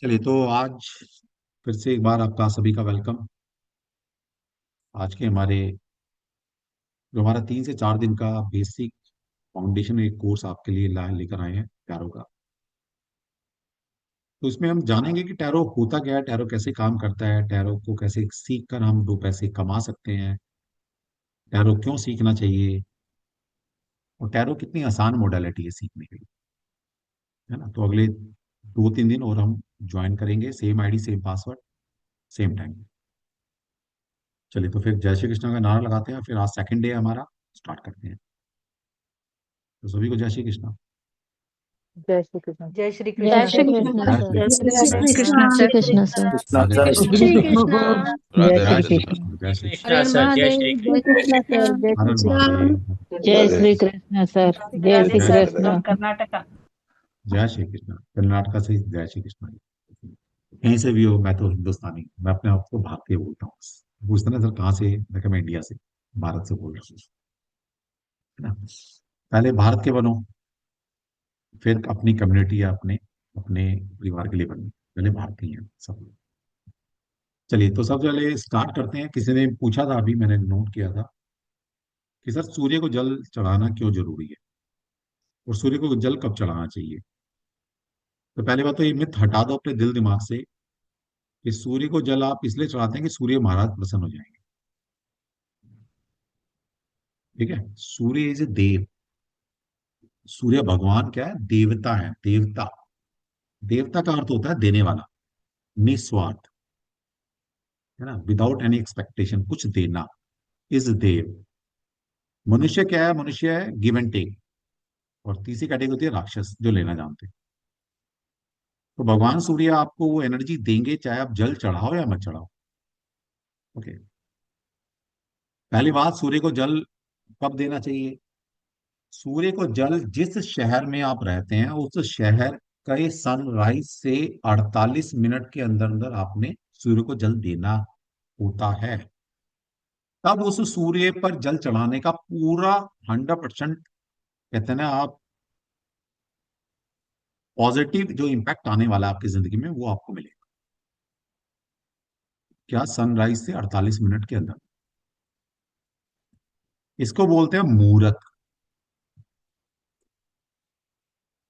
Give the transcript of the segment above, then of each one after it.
चलिए तो आज फिर से एक बार आपका सभी का वेलकम। आज के हमारे जो हमारा 3 से 4 दिन का बेसिक फाउंडेशन एक कोर्स आपके लिए लेकर आए हैं टैरो का। तो इसमें हम जानेंगे कि टैरो होता क्या है, टैरो कैसे काम करता है, टैरो को कैसे सीख कर हम 2 पैसे कमा सकते हैं, टैरो क्यों सीखना चाहिए और टैरो कितनी आसान मोडालिटी है सीखने के लिए। है ना। तो अगले 2-3 दिन और हम ज्वाइन करेंगे, same ID same password same time. चलिए तो फिर जय श्री कृष्ण का नारा लगाते हैं, फिर आज सेकंड डे हमारा स्टार्ट करते हैं। तो सभी को जय श्री कृष्ण। जय श्री कृष्ण। जय श्री जय कृष्ण श्री सर। कृष्ण जय सर। श्री जय कृष्ण। श्री जय Krishna Shri sir. Krishna sir. Krishna Radhe sir. Krishna. Shri Krishna. जय राधे श्री राधे। कृष्ण। जय श्री कृष्ण। हर हर सर जय महादेव, श्री जय कृष्ण सर, कृष्ण। जय हर हर कृष्ण। महादेव। जय राधे श्री कृष्ण सर। जय राधे श्री सर, राधे। फ्रॉम कृष्ण। कर्नाटका। जय श्री कृष्ण कर्नाटका से जय श्री कृष्ण। कहीं से भी हो, मैं तो हिंदुस्तानी हूँ। मैं अपने आप को भारतीय बोलता हूँ। पूछते ना सर कहाँ से, मैं कहा, मैं इंडिया से, भारत से बोल रहा हूँ। है ना। पहले भारत के बनो, फिर अपनी कम्युनिटी या अपने अपने परिवार के लिए बनो। पहले भारतीय हैं सब लोग। चलिए तो सबसे पहले स्टार्ट करते हैं। किसी ने पूछा था, अभी मैंने नोट किया था कि सर सूर्य को जल चढ़ाना क्यों जरूरी है और सूर्य को जल कब चढ़ाना चाहिए। तो पहली बात तो ये मिथ हटा दो अपने दिल दिमाग से कि सूर्य को जल आप इसलिए चढ़ाते हैं कि सूर्य महाराज प्रसन्न हो जाएंगे। ठीक है। सूर्य इज ए देव। सूर्य भगवान क्या है, देवता है, देवता। देवता का अर्थ होता है देने वाला, निस्वार्थ। है ना, विदाउट एनी एक्सपेक्टेशन, कुछ देना, इज देव। मनुष्य क्या है, मनुष्य है गिव एंड टेक। और तीसरी कैटेगरी होती है राक्षस, जो लेना जानते हैं। तो भगवान सूर्य आपको वो एनर्जी देंगे चाहे आप जल चढ़ाओ या मत चढ़ाओ। ओके। पहली बात, सूर्य को जल कब देना चाहिए। सूर्य को जल जिस शहर में आप रहते हैं उस शहर के सनराइज से 48 मिनट के अंदर अंदर आपने सूर्य को जल देना होता है। तब उस सूर्य पर जल चढ़ाने का पूरा 100%, कहते हैं ना आप, पॉजिटिव जो इम्पैक्ट आने वाला है आपकी जिंदगी में वो आपको मिलेगा। क्या, सनराइज से 48 मिनट के अंदर। इसको बोलते हैं मुहूर्त।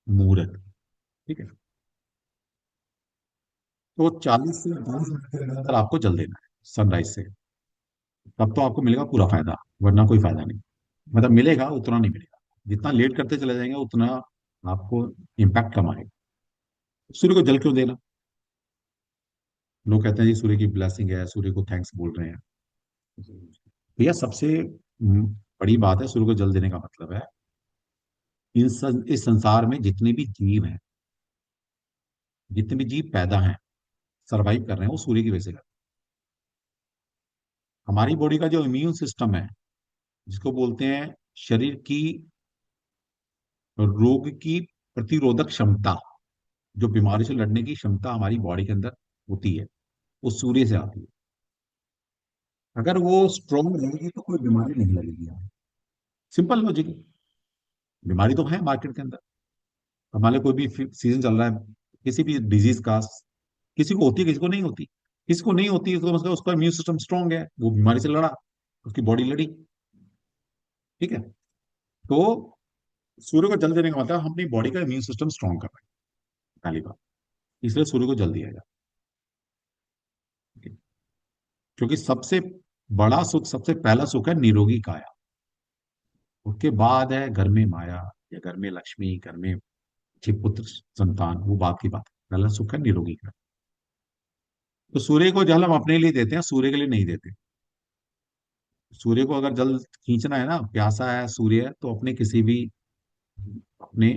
मुहूर्त। ठीक है। तो 40 से 42 मिनट के अंदर आपको जल देना है सनराइज से। तब तो आपको मिलेगा पूरा फायदा, वरना कोई फायदा नहीं। मतलब मिलेगा, उतना नहीं मिलेगा। जितना लेट करते चले जाएंगे उतना आपको इम्पैक्ट कम आएगा। सूर्य को जल क्यों देना। लोग कहते हैं जी सूर्य की ब्लेसिंग है, सूर्य को थैंक्स बोल रहे हैं। भैया सबसे बड़ी बात है, सूर्य को जल देने का मतलब है इस संसार में जितने भी जीव हैं, जितने भी जीव पैदा हैं, सरवाइव कर रहे हैं, वो सूर्य की वजह से कर रहे हैं। हमारी बॉडी का जो इम्यून सिस्टम है, जिसको बोलते हैं शरीर की रोग की प्रतिरोधक क्षमता, जो बीमारी से लड़ने की क्षमता हमारी बॉडी के अंदर होती है, वो सूर्य से आती है। अगर वो स्ट्रांग रहेगी तो कोई बीमारी नहीं लगेगी हमें। सिंपल लॉजिक है। बीमारी तो है मार्केट के अंदर। हमारे कोई भी सीजन चल रहा है, किसी भी डिजीज का, किसी को होती है किसी को नहीं होती। किसी को नहीं होती तो मतलब उसका इम्यून सिस्टम स्ट्रांग है, वो बीमारी से लड़ा, उसकी बॉडी लड़ी। ठीक है। तो सूर्य को जल देने का मतलब हम अपनी बॉडी का इम्यून सिस्टम स्ट्रांग कर रहे हैं, पहली बात। इसलिए सूर्य को जल दिया जाए। क्योंकि सबसे बड़ा सुख, सबसे पहला सुख है निरोगी काया। उसके बाद है घर में माया, या घर में लक्ष्मी, घर में अच्छे पुत्र संतान, वो बात की बात है। पहला सुख है निरोगी काया। तो सूर्य को जल हम अपने लिए देते हैं, सूर्य के लिए नहीं देते। सूर्य को अगर जल खींचना है ना, प्यासा है सूर्य, तो अपने किसी भी, अपने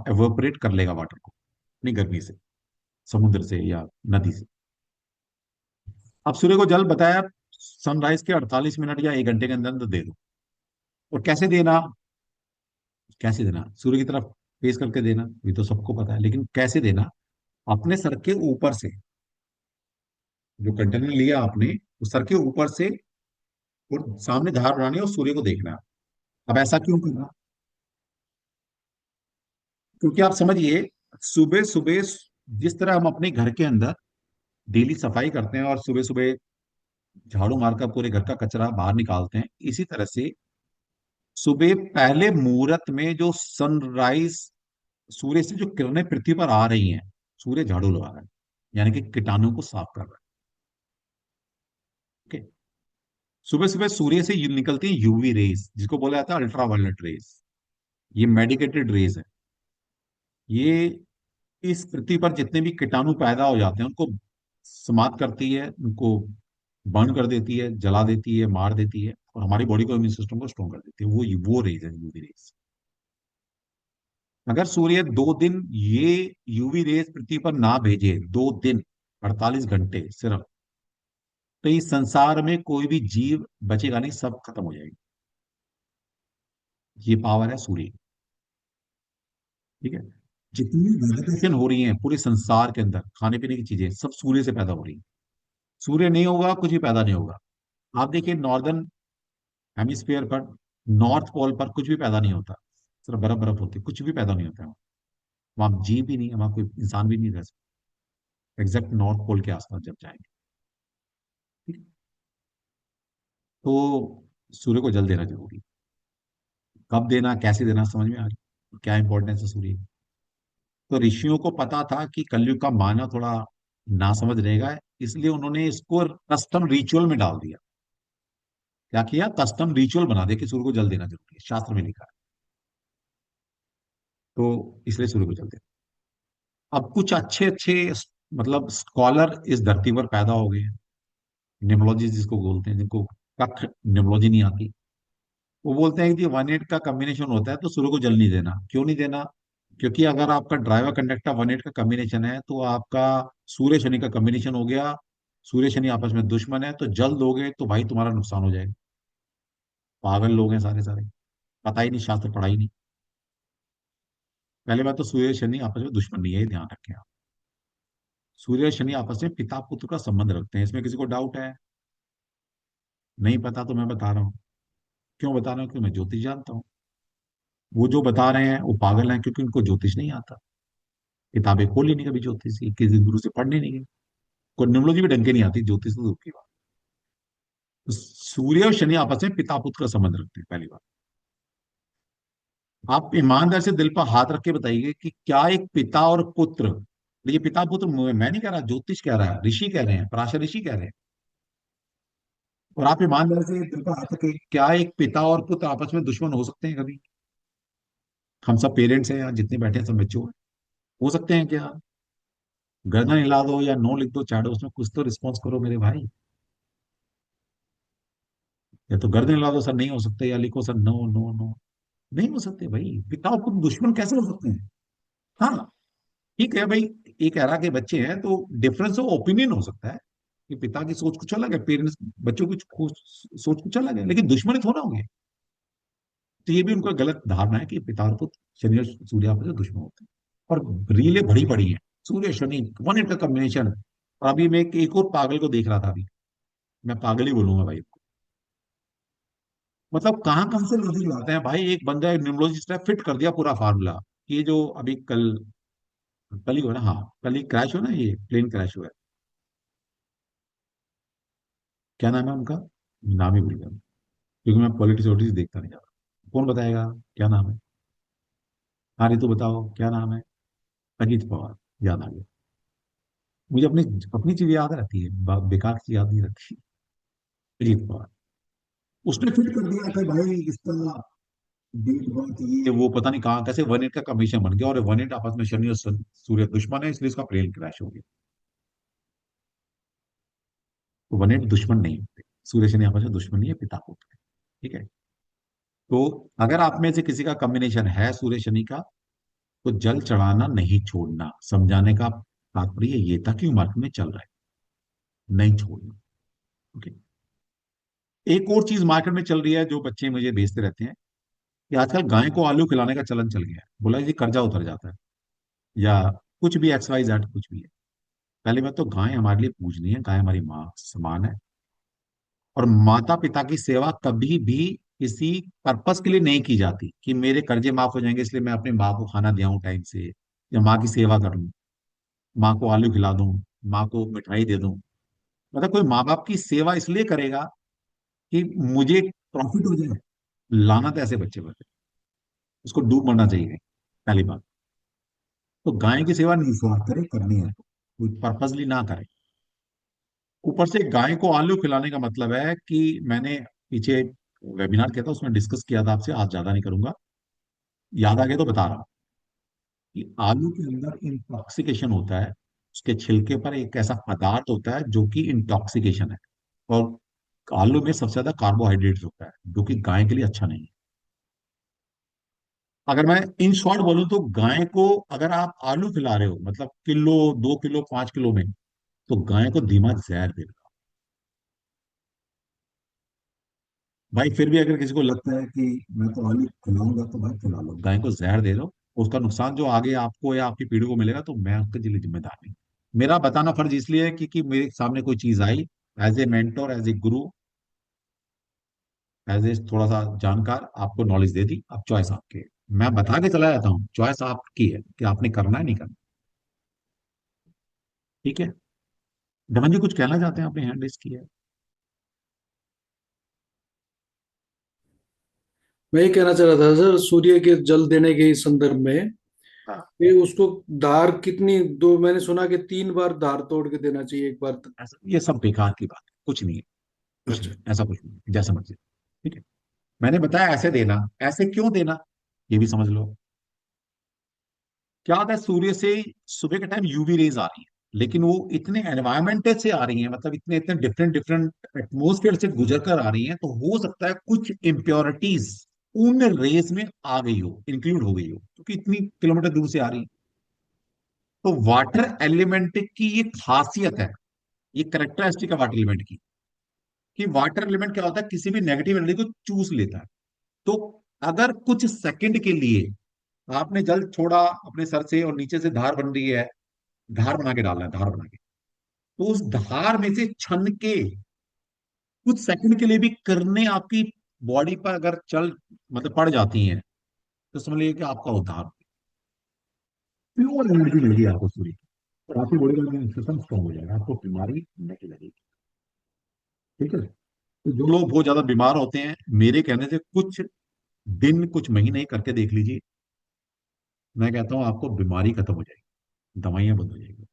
एवोपरेट कर लेगा वाटर को अपनी गर्मी से, समुद्र से या नदी से। अब सूर्य को जल बताया, सनराइज के 48 मिनट या 1 घंटे के अंदर अंदर दे दो। और कैसे देना, कैसे देना, सूर्य की तरफ फेस करके देना, ये तो सबको पता है, लेकिन कैसे देना। अपने सर के ऊपर से, जो कंटेनर लिया आपने, उस सर के ऊपर से, और सामने धार बनानी है और सूर्य को देखना है। अब ऐसा क्यों करना, क्योंकि आप समझिए, सुबह सुबह जिस तरह हम अपने घर के अंदर डेली सफाई करते हैं और सुबह सुबह झाड़ू मारकर पूरे घर का कचरा बाहर निकालते हैं, इसी तरह से सुबह पहले मुहूर्त में जो सनराइज, सूर्य से जो किरणें पृथ्वी पर आ रही हैं, सूर्य झाड़ू लगा रहा है, यानी कि कीटाणुओं को साफ कर रहा है। ओके। सुबह सुबह सूर्य से निकलती है यूवी रेज, जिसको बोला जाता है अल्ट्रा वायलेट रेज। ये मेडिकेटेड रेज है। ये इस पृथ्वी पर जितने भी कीटाणु पैदा हो जाते हैं उनको समाप्त करती है, उनको बर्न कर देती है, जला देती है, मार देती है, और हमारी बॉडी को, इम्यून सिस्टम को स्ट्रॉन्ग कर देती है। वो रेज है, यूवी रेज। अगर सूर्य 2 दिन ये यूवी रेज पृथ्वी पर ना भेजे, 2 दिन, 48 घंटे सिर्फ, तो इस संसार में कोई भी जीव बचेगा नहीं, सब खत्म हो जाएगी। ये पावर है सूर्य की। ठीक है। जितनी वेजिटेशन हो रही है पूरे संसार के अंदर, खाने पीने की चीजें सब सूर्य से पैदा हो रही है। सूर्य नहीं होगा कुछ भी पैदा नहीं होगा। आप देखिए नॉर्दर्न हेमिस्फीयर पर, नॉर्थ पोल पर कुछ भी पैदा नहीं होता, सिर्फ बर्फ बर्फ होती है, कुछ भी पैदा नहीं होता है वहां। जीव भी नहीं है वहां, कोई इंसान भी नहीं रह सकता एग्जैक्ट नॉर्थ पोल के आसपास जब जाएंगे। ठीक है? तो सूर्य को जल देना जरूरी है। कब देना, कैसे देना, समझ में आ गया क्या इंपॉर्टेंस है सूर्य की। तो ऋषियों को पता था कि कलयुग का मानव थोड़ा ना समझ रहेगा, इसलिए उन्होंने इसको कस्टम रिचुअल में डाल दिया। क्या किया, कस्टम रिचुअल बना दिया कि सूर्य को जल देना जरूरी है, शास्त्र में लिखा है। तो इसलिए सूर्य को जल देना। अब कुछ अच्छे अच्छे मतलब स्कॉलर इस धरती पर पैदा हो गए हैं, निमोलॉजी जिसको बोलते हैं, जिनको कख निमोलॉजी नहीं आती। वो बोलते हैं कि 1:8 का कॉम्बिनेशन होता है तो सूर्य को जल नहीं देना। क्यों नहीं देना? क्योंकि अगर आपका ड्राइवर कंडक्टर 1:8 का कॉम्बिनेशन है तो आपका सूर्य शनि का कॉम्बिनेशन हो गया। सूर्य शनि आपस में दुश्मन है, तो जल दोगे तो भाई तुम्हारा नुकसान हो जाएगा। पागल लोग हैं सारे सारे, पता ही नहीं, शास्त्र पढ़ा ही नहीं। पहले बात तो सूर्य शनि आपस में दुश्मन नहीं है, ये ध्यान रखें आप। सूर्य और शनि आपस में पिता पुत्र का संबंध रखते हैं, इसमें किसी को डाउट है? नहीं पता तो मैं बता रहा हूँ। क्यों बता रहा हूँ? क्योंकि मैं ज्योतिष जानता हूँ। वो जो बता रहे हैं वो पागल हैं, क्योंकि उनको ज्योतिष नहीं आता। किताबें खोली नहीं कभी ज्योतिष की, किसी गुरु से पढ़ने नहीं गए। को न्यूमरोलॉजी भी ढंग के नहीं आती, ज्योतिष तो दूर की बात। तो सूर्य और शनि आपस में पिता पुत्र का संबंध रखते हैं, पहली बात। आप ईमानदार से दिल पर हाथ रख के बताइए कि क्या एक पिता और पुत्र, ये पिता पुत्र मैं नहीं कह रहा, ज्योतिष कह रहा है, ऋषि कह रहे हैं, पराशर ऋषि कह रहे हैं। और आप ईमानदार से दिल पर हाथ रखें, क्या एक पिता और पुत्र आपस में दुश्मन हो सकते हैं कभी? हम सब पेरेंट्स हैं यहाँ जितने बैठे हैं, सब बच्चों हैं। हो सकते हैं क्या? गर्दन हिला दो या नो लिख दो, चाहे उसमें कुछ तो रिस्पॉन्स करो मेरे भाई। या तो गर्दन हिला दो सर नहीं हो सकते, या लिखो सर नो नो नो। नहीं हो सकते भाई, पिता और पुत्र दुश्मन कैसे हो सकते हैं? हाँ, ठीक है भाई। ये कह रहा कि बच्चे हैं तो डिफरेंस ऑफ ओपिनियन हो सकता है, कि पिता की सोच कुछ अलग है, पेरेंट्स बच्चों की सोच कुछ अलग है, लेकिन दुश्मनी थोड़ा होंगे। तो ये भी उनका गलत धारणा है कि पिता और पुत्र, शनि और सूर्य आपस में दुश्मन होते हैं। और रीलें भरी पड़ी हैं, सूर्य शनि 1:8 का कॉम्बिनेशन। और अभी मैं एक और पागल को देख रहा था अभी, मैं पागल ही बोलूंगा भाई। मतलब कहाँ कहाँ से लॉजिक लाते हैं भाई। एक बंदा न्यूमरोलॉजिस्ट है, फिट कर दिया पूरा फार्मूला। ये जो अभी कल, कल ही हुआ ना, हाँ कल ही क्रैश हुआ ना, ये प्लेन क्रैश हुआ है। क्या नाम है उनका? नाम ही भूल गया, क्योंकि मैं पॉलिटिक्स देखता नहीं ज्यादा। कौन बताएगा क्या नाम है? हाँ रितु बताओ क्या नाम है? अजीत पवार। याद आ गया। मुझे अपनी अपनी चीज याद रहती है, बेकार की याद नहीं रहती। अजीत पवार। उसने फिट कर दिया कि भाई इसका डेट बर्थ ये वो पता नहीं कहाँ कैसे 1:8 का कमीशन बन गया, और 1:8 आपस में शनि और सूर्य दुश्मन है, इसलिए इसका प्लेन क्रैश हो गया। तो 1:8 दुश्मन नहीं होते, सूर्य शनि आपस में दुश्मन नहीं है, पिता पुत्र है। ठीक है। तो अगर आप में से किसी का कॉम्बिनेशन है सूर्य शनि का, तो जल चढ़ाना नहीं छोड़ना। समझाने का तात्पर्य ये था कि मार्केट में चल रहा है, नहीं छोड़ना। ओके। एक और चीज मार्केट में चल रही है जो बच्चे मुझे भेजते रहते हैं, कि आजकल गाय को आलू खिलाने का चलन चल गया है। बोला जी कर्जा उतर जाता है, या कुछ भी एक्स वाई जेड कुछ भी है। पहली बात तो गाय हमारे लिए पूजनीय है, गाय हमारी माँ समान है। और माता पिता की सेवा कभी भी किसी पर्पस के लिए नहीं की जाती, कि मेरे कर्जे माफ हो जाएंगे इसलिए मैं अपनी माँ को खाना दिलाऊं टाइम से, या माँ की सेवा कर लूं। माँ को आलू खिला दूं, माँ को मिठाई दे दूं। मतलब कोई माँ बाप की सेवा इसलिए करेगा कि मुझे प्रॉफिट हो जाए। लाना तो ऐसे बच्चे पर है। उसको डूब मरना चाहिए, पहली बात। तो गाय की सेवा निस्वार्थ करे, करनी है तो कोई पर्पसली ना करे। ऊपर से गाय को आलू खिलाने का मतलब है कि मैंने पीछे वेबिनार किया था, उसमें डिस्कस किया था आपसे, आज ज्यादा नहीं करूंगा। याद आ गया तो बता रहा हूं कि आलू के अंदर इंटॉक्सिकेशन होता है। उसके छिलके पर एक ऐसा पदार्थ होता है जो कि इंटॉक्सिकेशन है। और आलू में सबसे ज्यादा कार्बोहाइड्रेट्स होता है, जो कि गाय के लिए अच्छा नहीं है। अगर मैं इन शॉर्ट बोलूं तो गाय को अगर आप आलू खिला रहे हो, मतलब किलो, 2 किलो, 5 किलो में, तो गाय को धीमा जहर दे दो। भाई फिर भी अगर किसी को लगता है कि मैं तो आलू खिलाऊंगा, तो भाई खिला लो, गाय को जहर दे दो। उसका नुकसान जो आगे आपको या आपकी पीढ़ी को मिलेगा, तो मैं उसके लिए जिम्मेदार नहीं। मेरा बताना फर्ज इसलिए है क्योंकि मेरे सामने कोई चीज आई, as a mentor, as a guru, as ए थोड़ा सा जानकार, आपको नॉलेज दे दी। अब चॉइस आपकी है। मैं बता के चला जाता हूँ, चॉइस आपकी है कि आपने करना है नहीं करना। ठीक है। दमन जी कुछ कहना चाहते हैं, आपने हैंड रेस किया है। मैं ये कहना चाह रहा था सर, सूर्य के जल देने के संदर्भ में हाँ। कि उसको धार कितनी दो, मैंने सुना कि 3 बार धार तोड़ के देना चाहिए, एक बार ऐसा ये सब बेकार की बात है, कुछ नहीं है। कुछ अच्छा। नहीं, ऐसा कुछ नहीं, जैसा मर्जी। ठीक है। मैंने बताया ऐसे देना, ऐसे क्यों देना, ये भी समझ लो। क्या होता है, सूर्य से सुबह के टाइम यूवी रेज आ रही है, लेकिन वो इतने एनवायरमेंट से आ रही है, मतलब इतने इतने डिफरेंट डिफरेंट एटमोसफेयर से गुजर कर आ रही है, तो हो सकता है कुछ इम्प्योरिटीज उन रेस में आ गई हो, इंक्लूड हो गई हो, क्योंकि इतनी किलोमीटर दूर से आ रही है। तो वाटर एलिमेंट की ये खासियत है, ये करेक्टरिस्टिक है वाटर एलिमेंट की, कि वाटर एलिमेंट क्या होता है, किसी भी नेगेटिव एनर्जी को चूस लेता है। तो अगर कुछ सेकंड के लिए आपने जल छोड़ा अपने सर से, और नीचे से धार बन रही है, धार बना के डालना है, धार बना के, तो उस धार में से छन के कुछ सेकंड के लिए भी करने आपकी बॉडी पर अगर चल, मतलब पड़ जाती हैं, तो समझ लीजिए कि आपका उद्धार, प्योर एनर्जी मिलेगी आपको सूर्य की। और आपकी बॉडी का इम्यून सिस्टम स्ट्रॉन्ग हो जाएगा, आपको बीमारी नहीं लगेगी। ठीक है। तो जो लोग बहुत ज्यादा बीमार होते हैं, मेरे कहने से कुछ दिन, कुछ महीने ही करके देख लीजिए। मैं कहता हूँ आपको बीमारी खत्म हो जाएगी, दवाइयां बंद हो जाएगी।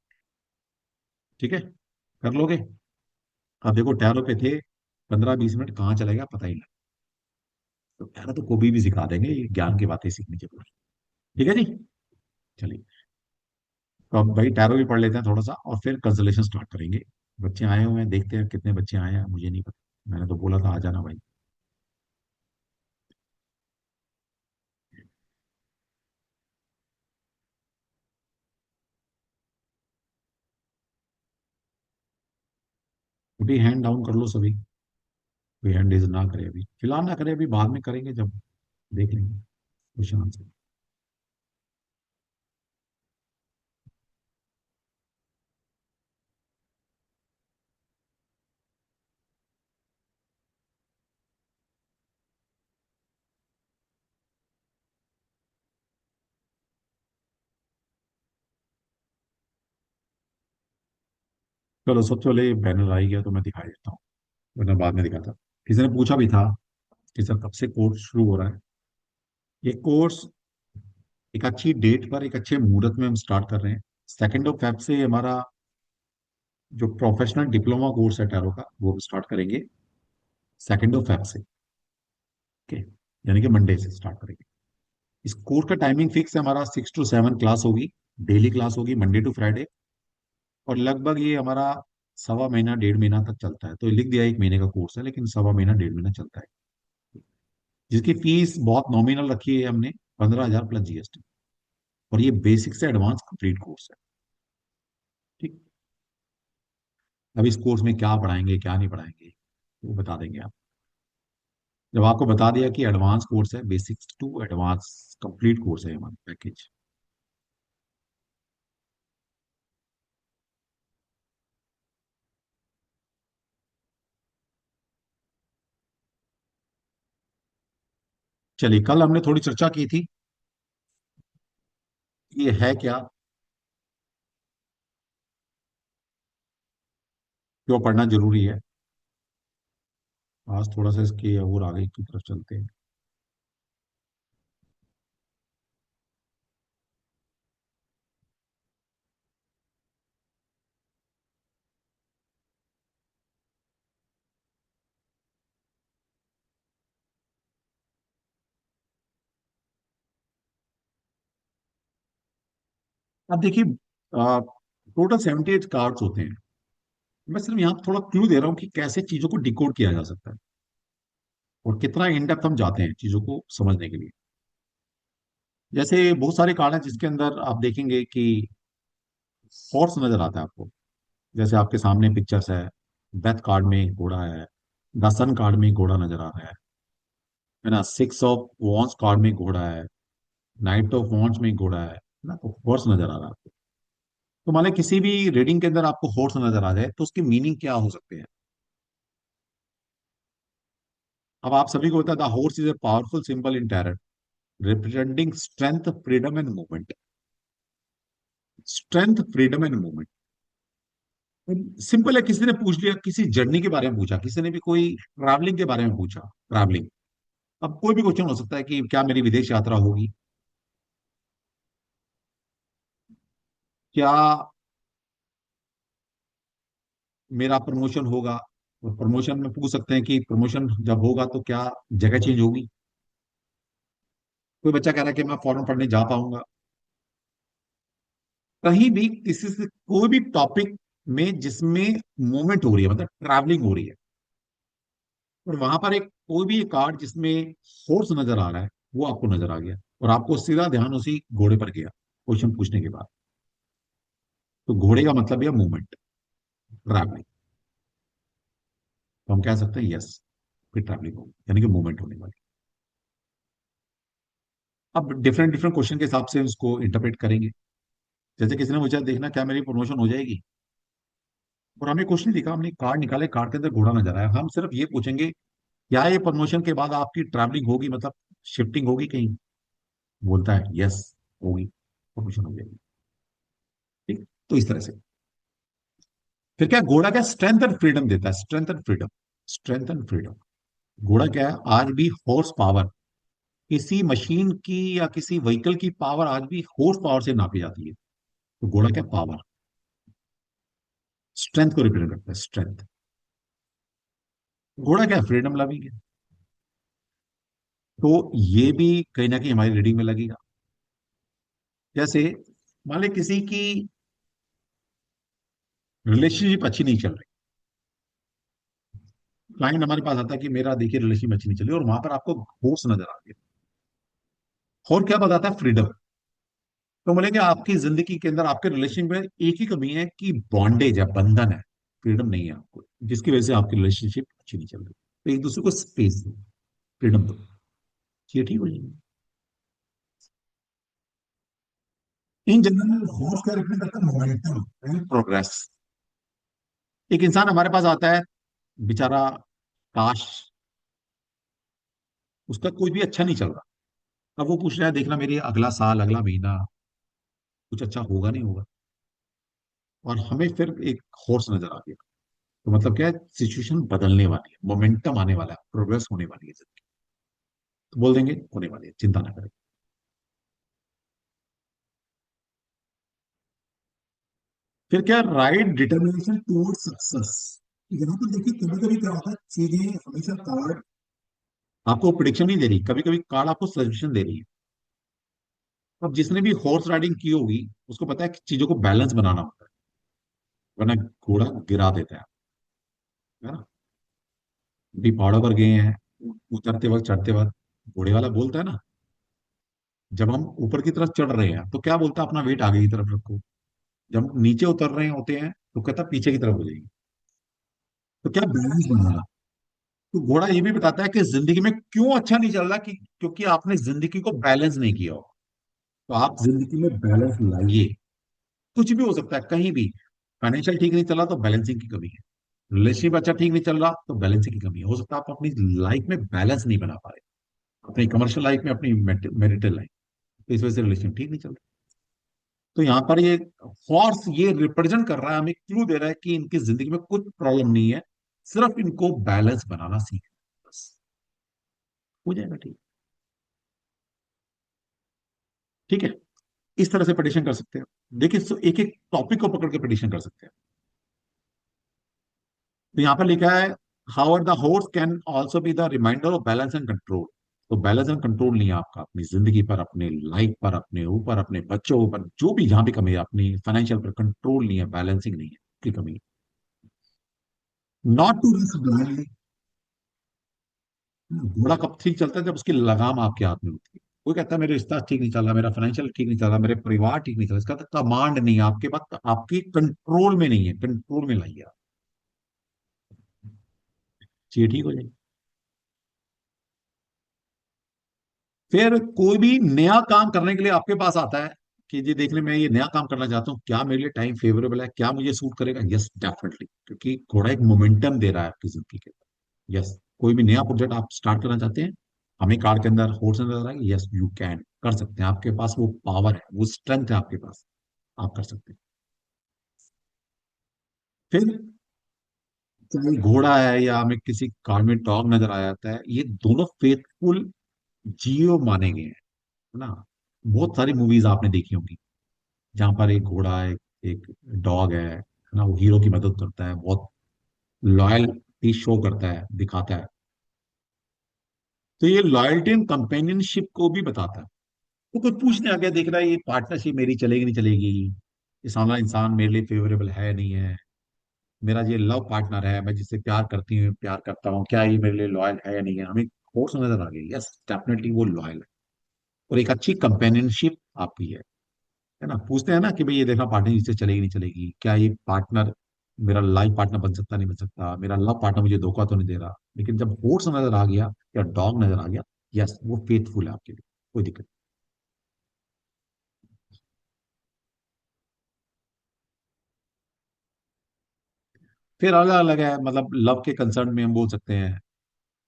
ठीक है। कर लोगे। अब देखो टैरो पे थे, 15-20 मिनट कहाँ चले गया पता ही नहीं। तो टैरो तो कभी भी सिखा देंगे, ये ज्ञान की बातें सीखनी चाहिए। ठीक है जी। चलिए। तो अब भाई टैरो भी पढ़ लेते हैं थोड़ा सा, और फिर कंसल्टेशन स्टार्ट करेंगे। बच्चे आए हुए हैं, देखते हैं कितने बच्चे आए हैं, मुझे नहीं पता, मैंने तो बोला था आ जाना भाई। अभी हैंड डाउन कर लो सभी। कोई हैंड रेज ना करे अभी, फिलहाल ना करे, अभी बाद में करेंगे जब देख लेंगे क्वेश्चन आंसर। चलो सबसे पहले बैनर आ ही गया तो मैं दिखाई देता हूँ, वरना बाद में दिखाता। किसी ने पूछा भी था कि सर कब से कोर्स शुरू हो रहा है। ये कोर्स एक अच्छी डेट पर, एक अच्छे मुहूर्त में हम स्टार्ट कर रहे हैं। 2 फेब से हमारा जो प्रोफेशनल डिप्लोमा कोर्स है टैरो का, वो स्टार्ट करेंगे। 2 फेब से। ओके। यानी कि मंडे से स्टार्ट करेंगे। इस कोर्स का टाइमिंग फिक्स है हमारा, 6 to 7 क्लास होगी। डेली क्लास होगी मंडे टू फ्राइडे। और लगभग ये हमारा सवा महीना, 1.5 महीना तक चलता है। तो ये लिख दिया 1 महीने का कोर्स है, लेकिन सवा महीना, 1.5 महीना चलता है। जिसकी फीस बहुत नॉमिनल रखी है हमने, 15,000 प्लस जीएसटी। और ये बेसिक से एडवांस कंप्लीट कोर्स है। ठीक। अब इस कोर्स में क्या पढ़ाएंगे क्या नहीं पढ़ाएंगे, वो बता देंगे आप। जब आपको बता दिया कि एडवांस कोर्स है, basics to advance complete course है हमारा पैकेज। चलिए, कल हमने थोड़ी चर्चा की थी, ये है क्या। क्यों पढ़ना जरूरी है। आज थोड़ा सा इसके और आगे की तरफ चलते हैं। अब देखिए, टोटल 78 कार्ड्स होते हैं। मैं सिर्फ यहाँ थोड़ा क्लू दे रहा हूँ कि कैसे चीजों को डिकोड किया जा सकता है और कितना इन डेप्थ हम जाते हैं चीजों को समझने के लिए। जैसे बहुत सारे कार्ड हैं जिसके अंदर आप देखेंगे कि हॉर्स नजर आता है आपको। जैसे आपके सामने पिक्चर्स है। डेथ कार्ड में घोड़ा है। द सन कार्ड में घोड़ा नजर आ रहा है ना। सिक्स ऑफ वॉन्स कार्ड में घोड़ा है। नाइट ऑफ वॉन्स में घोड़ा है ना, तो हॉर्स नजर आ रहा है आपको। तो मान लीजिए किसी भी रीडिंग के अंदर आपको हॉर्स नजर आ जाए तो उसकी मीनिंग क्या हो सकते हैं। अब आप सभी को पता है the horse is a powerful symbol in tarot representing strength freedom and movement. Strength freedom and movement simple है। किसी ने पूछ लिया, किसी जर्नी के बारे में पूछा, किसी ने भी कोई ट्रैवलिंग के बारे में पूछा, ट्रैवलिंग। अब कोई भी क्वेश्चन हो सकता है कि क्या मेरी विदेश यात्रा होगी, क्या मेरा प्रमोशन होगा। और प्रमोशन में पूछ सकते हैं कि प्रमोशन जब होगा तो क्या जगह चेंज होगी। कोई बच्चा कह रहा है कि मैं फॉरेन पढ़ने जा पाऊंगा। कहीं भी किसी से कोई भी टॉपिक में जिसमें मूवमेंट हो रही है, मतलब ट्रैवलिंग हो रही है, और वहां पर एक कोई भी एक कार्ड जिसमें फोर्स नजर आ रहा है, वो आपको नजर आ गया और आपको सीधा ध्यान उसी घोड़े पर गया क्वेश्चन पूछने के बाद। तो घोड़े का मतलब यह मूवमेंट, ट्रैवलिंग। तो हम कह सकते हैं यस, फिर ट्रैवलिंग होगी यानी कि मूवमेंट होने वाली। अब डिफरेंट डिफरेंट क्वेश्चन के हिसाब से उसको इंटरप्रेट करेंगे। जैसे किसी ने मुझे देखना क्या मेरी प्रमोशन हो जाएगी, और हमें कुछ नहीं दिखा, हमने कार्ड निकाले, कार्ड के अंदर घोड़ा नजर आया, हम सिर्फ ये पूछेंगे क्या ये प्रमोशन के बाद आपकी ट्रैवलिंग होगी, मतलब शिफ्टिंग होगी कहीं। बोलता है यस, होगी, प्रमोशन हो जाएगी। ठीक, तो इस तरह से। फिर क्या घोड़ा क्या स्ट्रेंथ एंड फ्रीडम देता है, strength and freedom. Strength and freedom. घोड़ा क्या है, आज भी हॉर्स पावर, किसी मशीन की या किसी व्हीकल की पावर आज भी हॉर्स पावर से नापी जाती है। तो घोड़ा क्या, पावर, स्ट्रेंथ को रिप्रेजेंट करता है, स्ट्रेंथ। घोड़ा क्या, फ्रीडम लविंग है। तो ये भी कहीं ना कहीं हमारी रीडिंग में लगेगा। जैसे मान ली किसी की रिलेशनशिप अच्छी नहीं चल रही, क्लाइंट हमारे पास आता है कि मेरा देखिए रिलेशनशिप अच्छी नहीं चल रही, और वहां पर आपको होर्स नजर आ गया। और क्या बताता है, फ्रीडम। तो बोलेंगे आपकी जिंदगी के अंदर आपके रिलेशनशिप में एक ही कमी है कि बॉन्डेज है, बंधन है, फ्रीडम नहीं है आपको, जिसकी वजह से आपकी रिलेशनशिप अच्छी नहीं चल रही। तो एक दूसरे को स्पेस दो, फ्रीडम दो, ये ठीक हो जाएगी। इन जनरल फोर्स का रिप्रेजेंट करता है मोमेंटम एंड प्रोग्रेस। एक इंसान हमारे पास आता है, बेचारा, काश उसका कोई भी अच्छा नहीं चल रहा। अब वो पूछ रहा है देखना मेरे अगला साल, अगला महीना कुछ अच्छा होगा नहीं होगा। और हमें फिर एक होर्स नजर आ गया। तो मतलब क्या है, सिचुएशन बदलने वाली है, मोमेंटम आने वाला है, प्रोग्रेस होने वाली है जिंदगी। तो बोल देंगे होने वाली है, चिंता ना करें। फिर क्या, राइट डिटर्मिनेशन टूवर्ड सक्सेस। यहाँ पर देखिए कभी कभी क्या होता है, चीजें हमेशा कार्ड आपको प्रिडिक्शन नहीं दे रही, कभी कभी कार्ड आपको सजेशन दे रही है। अब जिसने भी हॉर्स राइडिंग की होगी उसको पता है कि चीजों को बैलेंस बनाना होता है, वरना घोड़ा गिरा देता है ना। भी पहाड़ों पर गए हैं, उतरते वक्त चढ़ते वक्त घोड़े वाला बोलता है ना, जब हम ऊपर की तरफ चढ़ रहे हैं तो क्या बोलता है, अपना वेट आगे की तरफ रखो। जब हम नीचे उतर रहे होते हैं तो कहता है पीछे की तरफ हो जाएगी। तो क्या, बैलेंस बनाना। तो घोड़ा ये भी बताता है कि जिंदगी में क्यों अच्छा नहीं चल रहा, कि क्योंकि आपने जिंदगी को बैलेंस नहीं किया हो। तो आप जिंदगी में बैलेंस लाइए। कुछ भी हो सकता है, कहीं भी। फाइनेंशियल ठीक नहीं चला तो बैलेंसिंग की कमी है। रिलेशनशिप अच्छा ठीक नहीं चल रहा तो बैलेंसिंग की कमी है। हो सकता है आप अपनी लाइफ में बैलेंस नहीं बना पा रहे, अपनी कमर्शियल लाइफ में, अपनी मैरिटल लाइफ। तो इस वजह से रिलेशन ठीक नहीं चल रहा। तो यहाँ पर ये हॉर्स ये रिप्रेजेंट कर रहा है, हमें क्लू दे रहा है कि इनकी जिंदगी में कुछ प्रॉब्लम नहीं है, सिर्फ इनको बैलेंस बनाना सीखना बस, हो जाएगा ठीक। ठीक है, इस तरह से पिटिशन कर सकते हैं। देखिए, एक एक टॉपिक को पकड़ के पिटिशन कर सकते हैं। तो यहाँ पर लिखा है, how the horse can also be the reminder of balance and control. तो बैलेंस एंड कंट्रोल नहीं है आपका अपनी जिंदगी पर, अपने लाइफ पर, अपने ऊपर, अपने बच्चों पर, जो भी जहां भी कमी है, अपनी फाइनेंशियल पर कंट्रोल नहीं है, बैलेंसिंग नहीं है, की कमी है। Not to risk blindly. घोड़ा कब ठीक चलता है? जब उसकी लगाम आपके हाथ में होती है। कोई कहता है मेरे रिश्ता ठीक नहीं चल रहा, मेरा फाइनेंशियल ठीक नहीं चल रहा, मेरे परिवार ठीक नहीं चल रहा, इसका तो कमांड नहीं है आपके पास, आपकी कंट्रोल में नहीं है, कंट्रोल में लाइए आप, चीजें ठीक हो जाएगी। फिर कोई भी नया काम करने के लिए आपके पास आता है कि जी देख ले, मैं ये नया काम करना चाहता हूँ, क्या मेरे लिए टाइम फेवरेबल है, क्या मुझे सूट करेगा? यस डेफिनेटली, क्योंकि घोड़ा एक मोमेंटम दे रहा है आपकी जिंदगी के अंदर। यस, कोई भी नया प्रोजेक्ट आप स्टार्ट करना चाहते हैं, हमें कार के अंदर होर्स नजर आ रहा है, यस यू कैन कर सकते हैं, आपके पास वो पावर है, वो स्ट्रेंथ है आपके पास, आप कर सकते हैं। फिर चाहे घोड़ा है या हमें किसी कार में डॉग नजर आ जाता है, ये दोनों फेथफुल जियो माने गए हैं, है ना। बहुत सारी मूवीज आपने देखी होंगी जहां पर एक घोड़ा है, एक डॉग है ना, वो हीरो की मदद करता है, बहुत लॉयल्टी शो करता है, दिखाता है। तो ये लॉयल्टी एंड कंपेनियनशिप को भी बताता है। तो कोई पूछने आ गया, देख रहा है ये पार्टनरशिप मेरी चलेगी नहीं चलेगी, ये सामने इंसान मेरे लिए फेवरेबल है नहीं है, मेरा ये लव पार्टनर है, मैं जिससे प्यार करती हूँ, प्यार करता हूँ, क्या ये मेरे लिए लॉयल है या नहीं है, हमें फोर्स नजर आ गई, यस डेफिनेटली वो लॉयल है, और एक अच्छी कंपेनियनशिप आपकी है ना। पूछते हैं ना कि भाई ये देखना पार्टनर इससे चलेगी नहीं चलेगी, क्या ये पार्टनर मेरा लाइफ पार्टनर बन सकता नहीं बन सकता, मेरा लव पार्टनर मुझे धोखा तो नहीं दे रहा। लेकिन जब होर्स नजर आ गया या डॉग नजर आ गया, यस वो फेथफुल है आपके लिए, कोई दिक्कत नहीं। फिर अलग अलग है, मतलब लव के कंसर्न में हम बोल सकते हैं,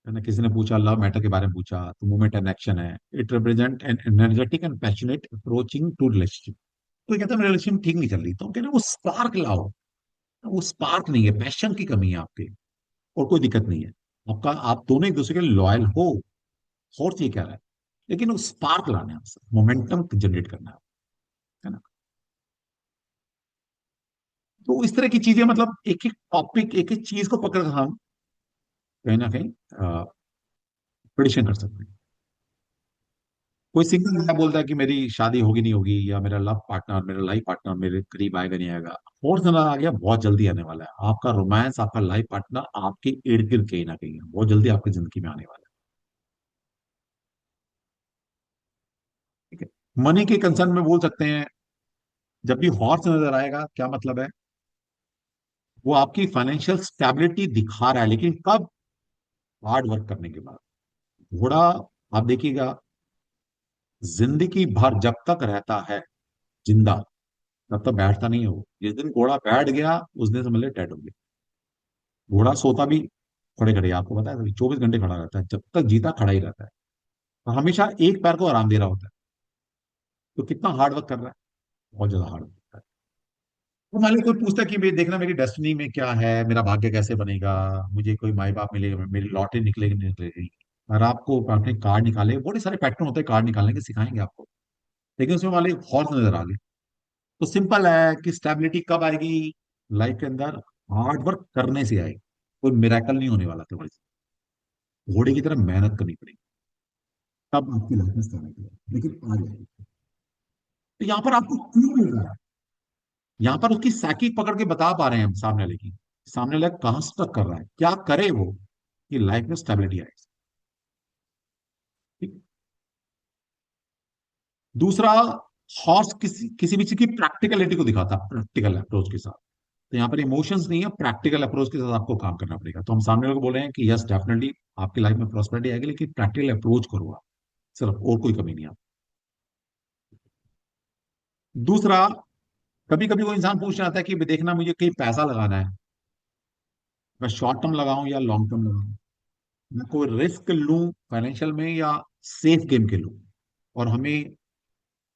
है ना। किसी ने पूछा, लव मैटर के बारे में पूछा, तो मूवमेंट एंड एक्शन है, it represent an energetic and passionate approaching to relationship. तो कहता है मेरी रिलेशनशिप ठीक नहीं चल रही, तो हम कहते हैं वो स्पार्क लाओ, वो स्पार्क नहीं है, पैशन की कमी है आपके, और कोई दिक्कत नहीं है आपका, आप दोनों एक दूसरे के लॉयल हो, फोर्स ये कह रहा है। लेकिन वो स्पार्क लाना है आपसे, मोमेंटम जनरेट करना है ना। तो इस तरह की चीजें, मतलब एक एक टॉपिक, एक एक चीज को पकड़ कर हम कहीं ना कहीं प्रिडिक्शन कर सकते हैं। कोई सिंगल बंदा बोलता है कि मेरी शादी होगी नहीं होगी, या मेरा लव पार्टनर, मेरा लाइफ पार्टनर मेरे करीब आएगा नहीं आएगा, फोर्थ नंबर आ गया, बहुत जल्दी आने वाला है आपका रोमांस, आपका लाइफ पार्टनर आपके इर्द गिर्द कहीं ना कहीं है, बहुत जल्दी आपकी जिंदगी में आने वाला है। ठीक है, मनी के कंसर्न में बोल सकते हैं, जब भी हॉर्स नजर आएगा, क्या मतलब है, वो आपकी फाइनेंशियल स्टेबिलिटी दिखा रहा है, लेकिन कब? हार्ड वर्क करने के बाद। घोड़ा, आप देखिएगा, जिंदगी भर जब तक रहता है जिंदा, तब तक बैठता नहीं है वो, जिस दिन घोड़ा बैठ गया उस दिन समझ ले डेड हो गया। घोड़ा सोता भी खड़े खड़े, आपको पता है, 24 घंटे खड़ा रहता है, जब तक जीता खड़ा ही रहता है, और हमेशा एक पैर को आराम दे रहा होता है। तो कितना हार्ड वर्क कर रहा है, बहुत ज्यादा हार्ड वर्क कर रहा है। तो मान लीजिए कोई पूछता है कि भाई देखना मेरी डेस्टिनी में क्या है, मेरा भाग्य कैसे बनेगा, मुझे कोई माई बाप मिलेगा, मेरी लॉटरी निकलेगी नहीं निकलेगी, और आपको अपने कार्ड निकाले, बहुत सारे पैटर्न होते हैं कार्ड निकालने के, सिखाएंगे आपको। लेकिन उसमें मान लीजिए हॉर्स नजर आ गए, तो सिंपल है कि स्टेबिलिटी कब आएगी लाइफ के अंदर? हार्ड वर्क करने से आएगी, कोई मिराकल नहीं होने वाला तुम्हारी, घोड़े की तरह मेहनत करनी पड़ेगी, तब आपकी लाइफ में स्टेबिलिटी आएगी, लेकिन आ जाएगी। तो यहाँ पर आपको क्यों मिल रहा है, यहाँ पर उसकी साकी पकड़ के बता पा रहे हैं हम सामने वाले की, सामने वाला कहां स्टक कर रहा है, क्या करे वो कि लाइफ में स्टेबिलिटी आए। ठीक? दूसरा, हॉर्स किसी किसी भी चीज की प्रैक्टिकलिटी को दिखाता है, प्रैक्टिकल अप्रोच के साथ। तो यहाँ पर इमोशंस नहीं है, प्रैक्टिकल अप्रोच के साथ आपको काम करना पड़ेगा। तो हम सामने वाले को बोल रहे हैं कि यस डेफिनेटली आपकी लाइफ में प्रॉस्पेरिटी आएगी, लेकिन प्रैक्टिकल अप्रोच करो आप, सिर्फ, और कोई कमी नहीं आप। दूसरा, कभी कभी वो इंसान पूछना आता है कि देखना मुझे कहीं पैसा लगाना है, मैं शॉर्ट टर्म लगाऊं या लॉन्ग टर्म लगाऊं, मैं कोई रिस्क लूं फाइनेंशियल में या सेफ गेम के लूं, और हमें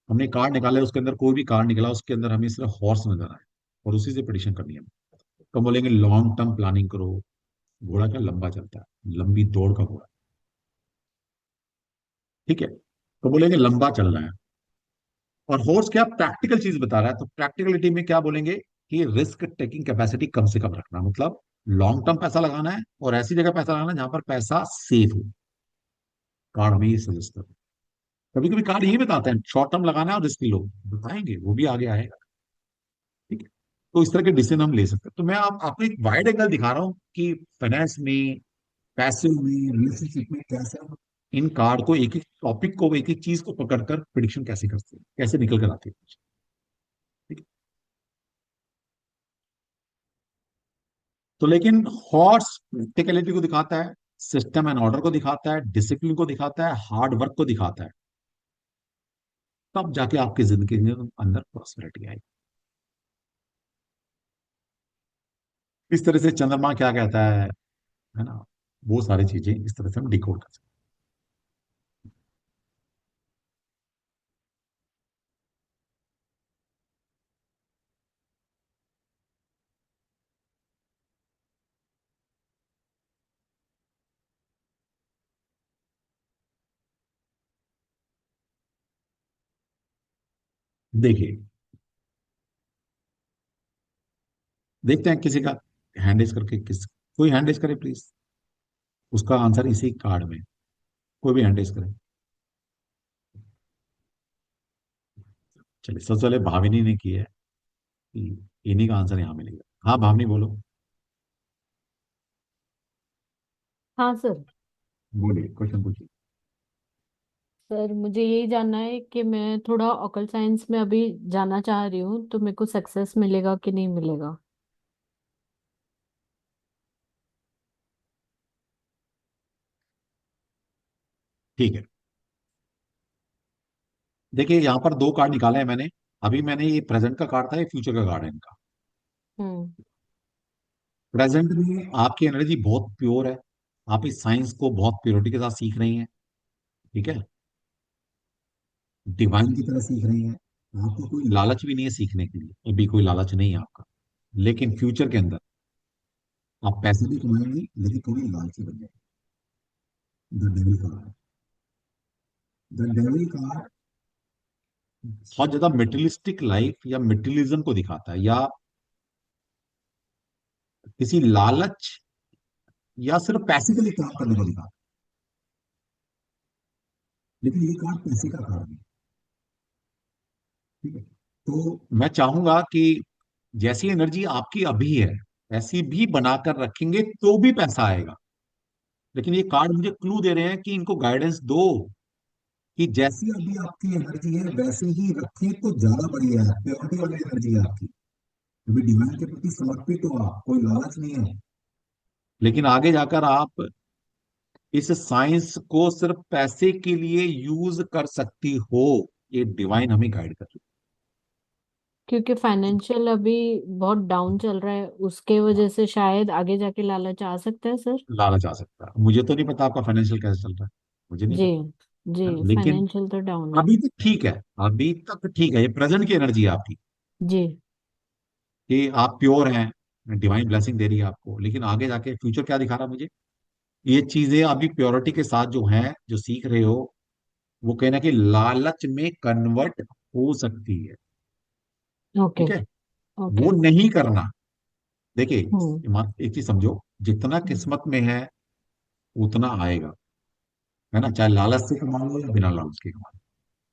हमने कार्ड निकाले, उसके अंदर कोई भी कार्ड निकला, उसके अंदर हमें सिर्फ हॉर्स नजर आए, और उसी से प्रेडिक्शन करनी है। तो हम बोलेंगे लॉन्ग टर्म प्लानिंग करो। घोड़ा क्या लंबा चलता है, लंबी दौड़ का घोड़ा। ठीक है, तो बोलेंगे लंबा चल रहा है। और हॉर्स क्या प्रैक्टिकल चीज बता रहा है, तो प्रैक्टिकलिटी में क्या बोलेंगे कि रिस्क टेकिंग कैपेसिटी कम से कम रखना, मतलब लॉन्ग टर्म पैसा लगाना है और ऐसी जगह पैसा लगाना है जहां पर पैसा सेफ हो। कार्ड हमें ये सजेस्ट कर, कभी कभी कार्ड यही बताते हैं शॉर्ट टर्म लगाना है और रिस्क लो, बताएंगे वो भी आगे आएगा। ठीक है, तो इस तरह के डिसीजन हम ले सकते हैं। तो मैं आपको एक वाइड एंगल दिखा रहा हूँ कि फाइनेंस में, पैसे में, रिलेशनशिप में कैसे हम इन कार्ड को, एक एक टॉपिक को, एक एक चीज को पकड़कर प्रिडिक्शन कैसे करते हैं, कैसे निकल कर आती है। ठीक है, तो लेकिन हॉर्स प्रैक्टिकलिटी को दिखाता है, सिस्टम एंड ऑर्डर को दिखाता है, डिसिप्लिन को दिखाता है, हार्ड वर्क को दिखाता है। तब जाके आपकी जिंदगी में अंदर प्रॉस्पेरिटी आएगी। इस तरह से चंद्रमा क्या कहता है ना, वो सारी चीजें इस तरह से हम डिकोड कर सकते हैं। देखिए, देखते हैं किसी का हैंड रेज करके, किस, कोई हैंड रेज करे प्लीज, उसका आंसर इसी कार्ड में, कोई भी हैंड रेज करे। चलिए, सबसे पहले भाविनी ने की है, कि इन्हीं का आंसर यहाँ मिलेगा। हाँ भाविनी बोलो, हाँ सर। बोलिए, क्वेश्चन पूछिए। सर मुझे यही जानना है कि मैं थोड़ा ऑकल साइंस में अभी जाना चाह रही हूँ, तो मेरे को सक्सेस मिलेगा कि नहीं मिलेगा। ठीक है, देखिए यहाँ पर दो कार्ड निकाले हैं मैंने। अभी मैंने ये प्रेजेंट का कार्ड था, ये फ्यूचर का कार्ड है इनका। हम्म। प्रेजेंट में आपकी एनर्जी बहुत प्योर है, आप इस साइंस को बहुत प्योरिटी के साथ सीख रही हैं। ठीक है, डिवाइन की तरह सीख रही हैं। आपको कोई लालच भी नहीं है सीखने के लिए, अभी कोई लालच नहीं है आपका। लेकिन फ्यूचर के अंदर आप पैसे भी कमाएंगे, लेकिन कभी लालची बन जाएंगे। The devil card, the devil card बहुत ज्यादा मेटेरियलिस्टिक लाइफ या मेटेरियलिज्म को दिखाता है, या किसी लालच, या सिर्फ पैसे के लिए काम करने को दिखाता है। लेकिन ये कार्ड पैसे का कार्ड है। ठीक है, तो मैं चाहूंगा कि जैसी एनर्जी आपकी अभी है, ऐसी भी बनाकर रखेंगे तो भी पैसा आएगा। लेकिन ये कार्ड मुझे क्लू दे रहे हैं कि इनको गाइडेंस दो, कि जैसी अभी आपकी एनर्जी है वैसे ही रखें तो ज्यादा बढ़िया है, प्योरिटी वाली एनर्जी है आपकी। अभी डिवाइन के प्रति समर्पित हो आप, कोई लालच नहीं है। लेकिन आगे जाकर आप इस साइंस को सिर्फ पैसे के लिए यूज कर सकती हो, ये डिवाइन हमें गाइड कर रही क्योंकि फाइनेंशियल अभी बहुत डाउन चल रहा है, उसके है। वजह से शायद आगे जाके लालच आ सकता है सर। लालच आ सकता है, मुझे तो नहीं पता आपका फाइनेंशियल कैसे चल रहा है, मुझे नहीं जी। पता। जी। है ना? लेकिन फाइनेंशियल तो डाउन है। अभी तक ठीक है, अभी तक ठीक है, ये प्रेजेंट की एनर्जी है आपकी, जी। कि आप प्योर हैं, डिवाइन ब्लेसिंग दे रही है आपको। लेकिन आगे जाके फ्यूचर क्या दिखा रहा है मुझे, ये चीजें अभी प्योरिटी के साथ जो है, जो सीख रहे हो, वो कहना कि लालच में कन्वर्ट हो सकती है। ओके। ठीक है, ओके। वो नहीं करना। देखिए, हम्म। एक चीज समझो, जितना किस्मत में है उतना आएगा, है ना, चाहे लालच से कमा लो या बिना लालच के कमा लो,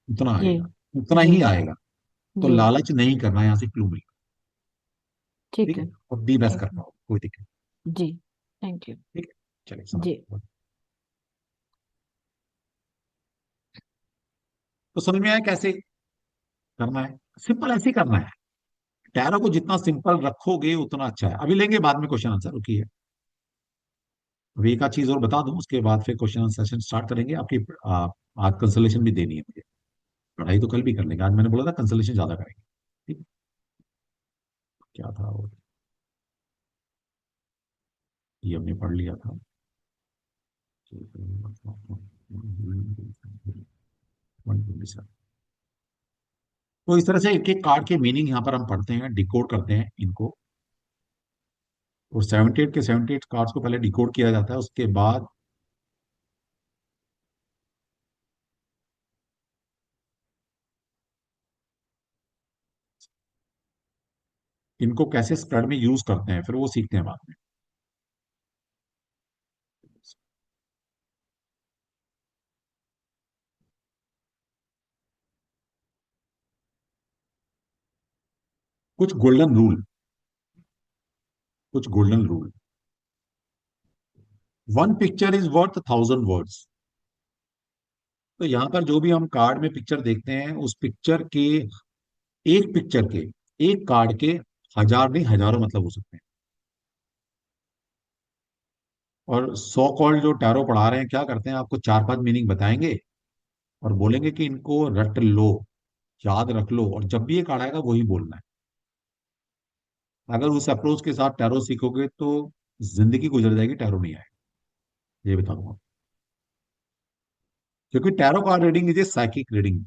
उतना जी। आएगा, उतना जी। ही आएगा। तो जी। लालच नहीं करना, यहाँ से क्लू मिल। ठीक ठीक है, है। और दी बेस्ट ठीक कर है। पाओ, कोई दिक्कत नहीं। जी। Thank you. ठीक है, चलिए जी। समझ। तो समझ में आया कैसे करना है, सिंपल ऐसे ही करना है। टैरो को जितना सिंपल रखोगे उतना अच्छा है। अभी लेंगे बाद में क्वेश्चन आंसर, रुकिए। अभी एक आध चीज और बता दूं, उसके बाद फिर क्वेश्चन आंसर सेशन स्टार्ट करेंगे। आपकी आज कंसल्टेशन भी देनी है मुझे, पढ़ाई तो कल भी कर लेंगे, आज मैंने बोला था कंसल्टेशन ज्यादा करेंगे। ठीक है? क्या था वो, ये हमने पढ़ लिया था। तो इस तरह से एक एक कार्ड के मीनिंग यहाँ पर हम पढ़ते हैं, डिकोड करते हैं इनको। और 78 के 78 कार्ड्स को पहले डिकोड किया जाता है, उसके बाद इनको कैसे स्प्रेड में यूज करते हैं, फिर वो सीखते हैं बाद में। कुछ गोल्डन रूल, कुछ golden rule. One picture is worth 1000 words. तो यहाँ पर जो भी हम कार्ड में पिक्चर देखते हैं, उस पिक्चर के, एक पिक्चर के, एक कार्ड के हजार नहीं हजारों मतलब हो सकते हैं। और सो कॉल्ड जो टैरो पढ़ा रहे हैं क्या करते हैं, आपको चार पांच मीनिंग बताएंगे और बोलेंगे कि इनको रट लो, याद रख लो, और जब भी ये कार्ड आएगा वही बोलना है। अगर उस अप्रोच के साथ टैरो सीखोगे तो जिंदगी गुजर जाएगी, टैरो नहीं आएगा, ये बता दूंगा। क्योंकि tarot card reading is a psychic reading,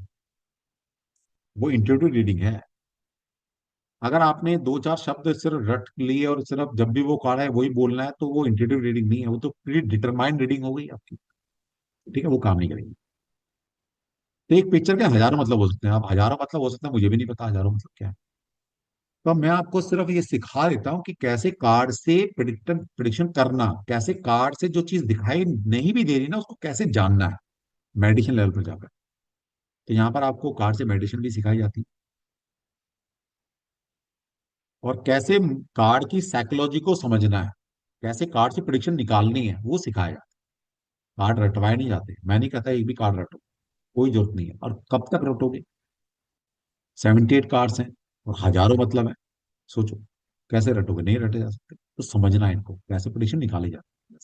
वो इंट्यूटिव रीडिंग है। अगर आपने दो चार शब्द सिर्फ रट लिए और सिर्फ जब भी वो कार्ड है वही बोलना है, तो वो इंट्यूटिव रीडिंग नहीं है, वो तो प्री डिटरमाइंड रीडिंग हो गई आपकी। ठीक है, वो काम नहीं करेगी। तो एक पिक्चर के हजारों मतलब हो सकते हैं, अब हजारों मतलब हो सकते हैं, मुझे भी नहीं पता हजारों मतलब क्या है। तो मैं आपको सिर्फ ये सिखा देता हूँ कि कैसे कार्ड से प्रिडिक्शन प्रिडिक्शन करना, कैसे कार्ड से जो चीज दिखाई नहीं भी दे रही ना, उसको कैसे जानना है मेडिटेशन लेवल पर जाकर। तो यहाँ पर आपको कार्ड से मेडिटेशन भी सिखाई जाती है, और कैसे कार्ड की साइकोलॉजी को समझना है, कैसे कार्ड से प्रिडिक्शन निकालनी है वो सिखाया जाता है। कार्ड रटवाए नहीं जाते, मैं नहीं कहता एक भी कार्ड रटो, कोई जरूरत नहीं है। और कब तक रटोगे, 78 कार्ड्स हैं और हजारों मतलब है, सोचो कैसे रटोगे, नहीं रटे जा सकते। तो समझना है इनको, कैसे प्रिडिक्शन निकाली जाती है।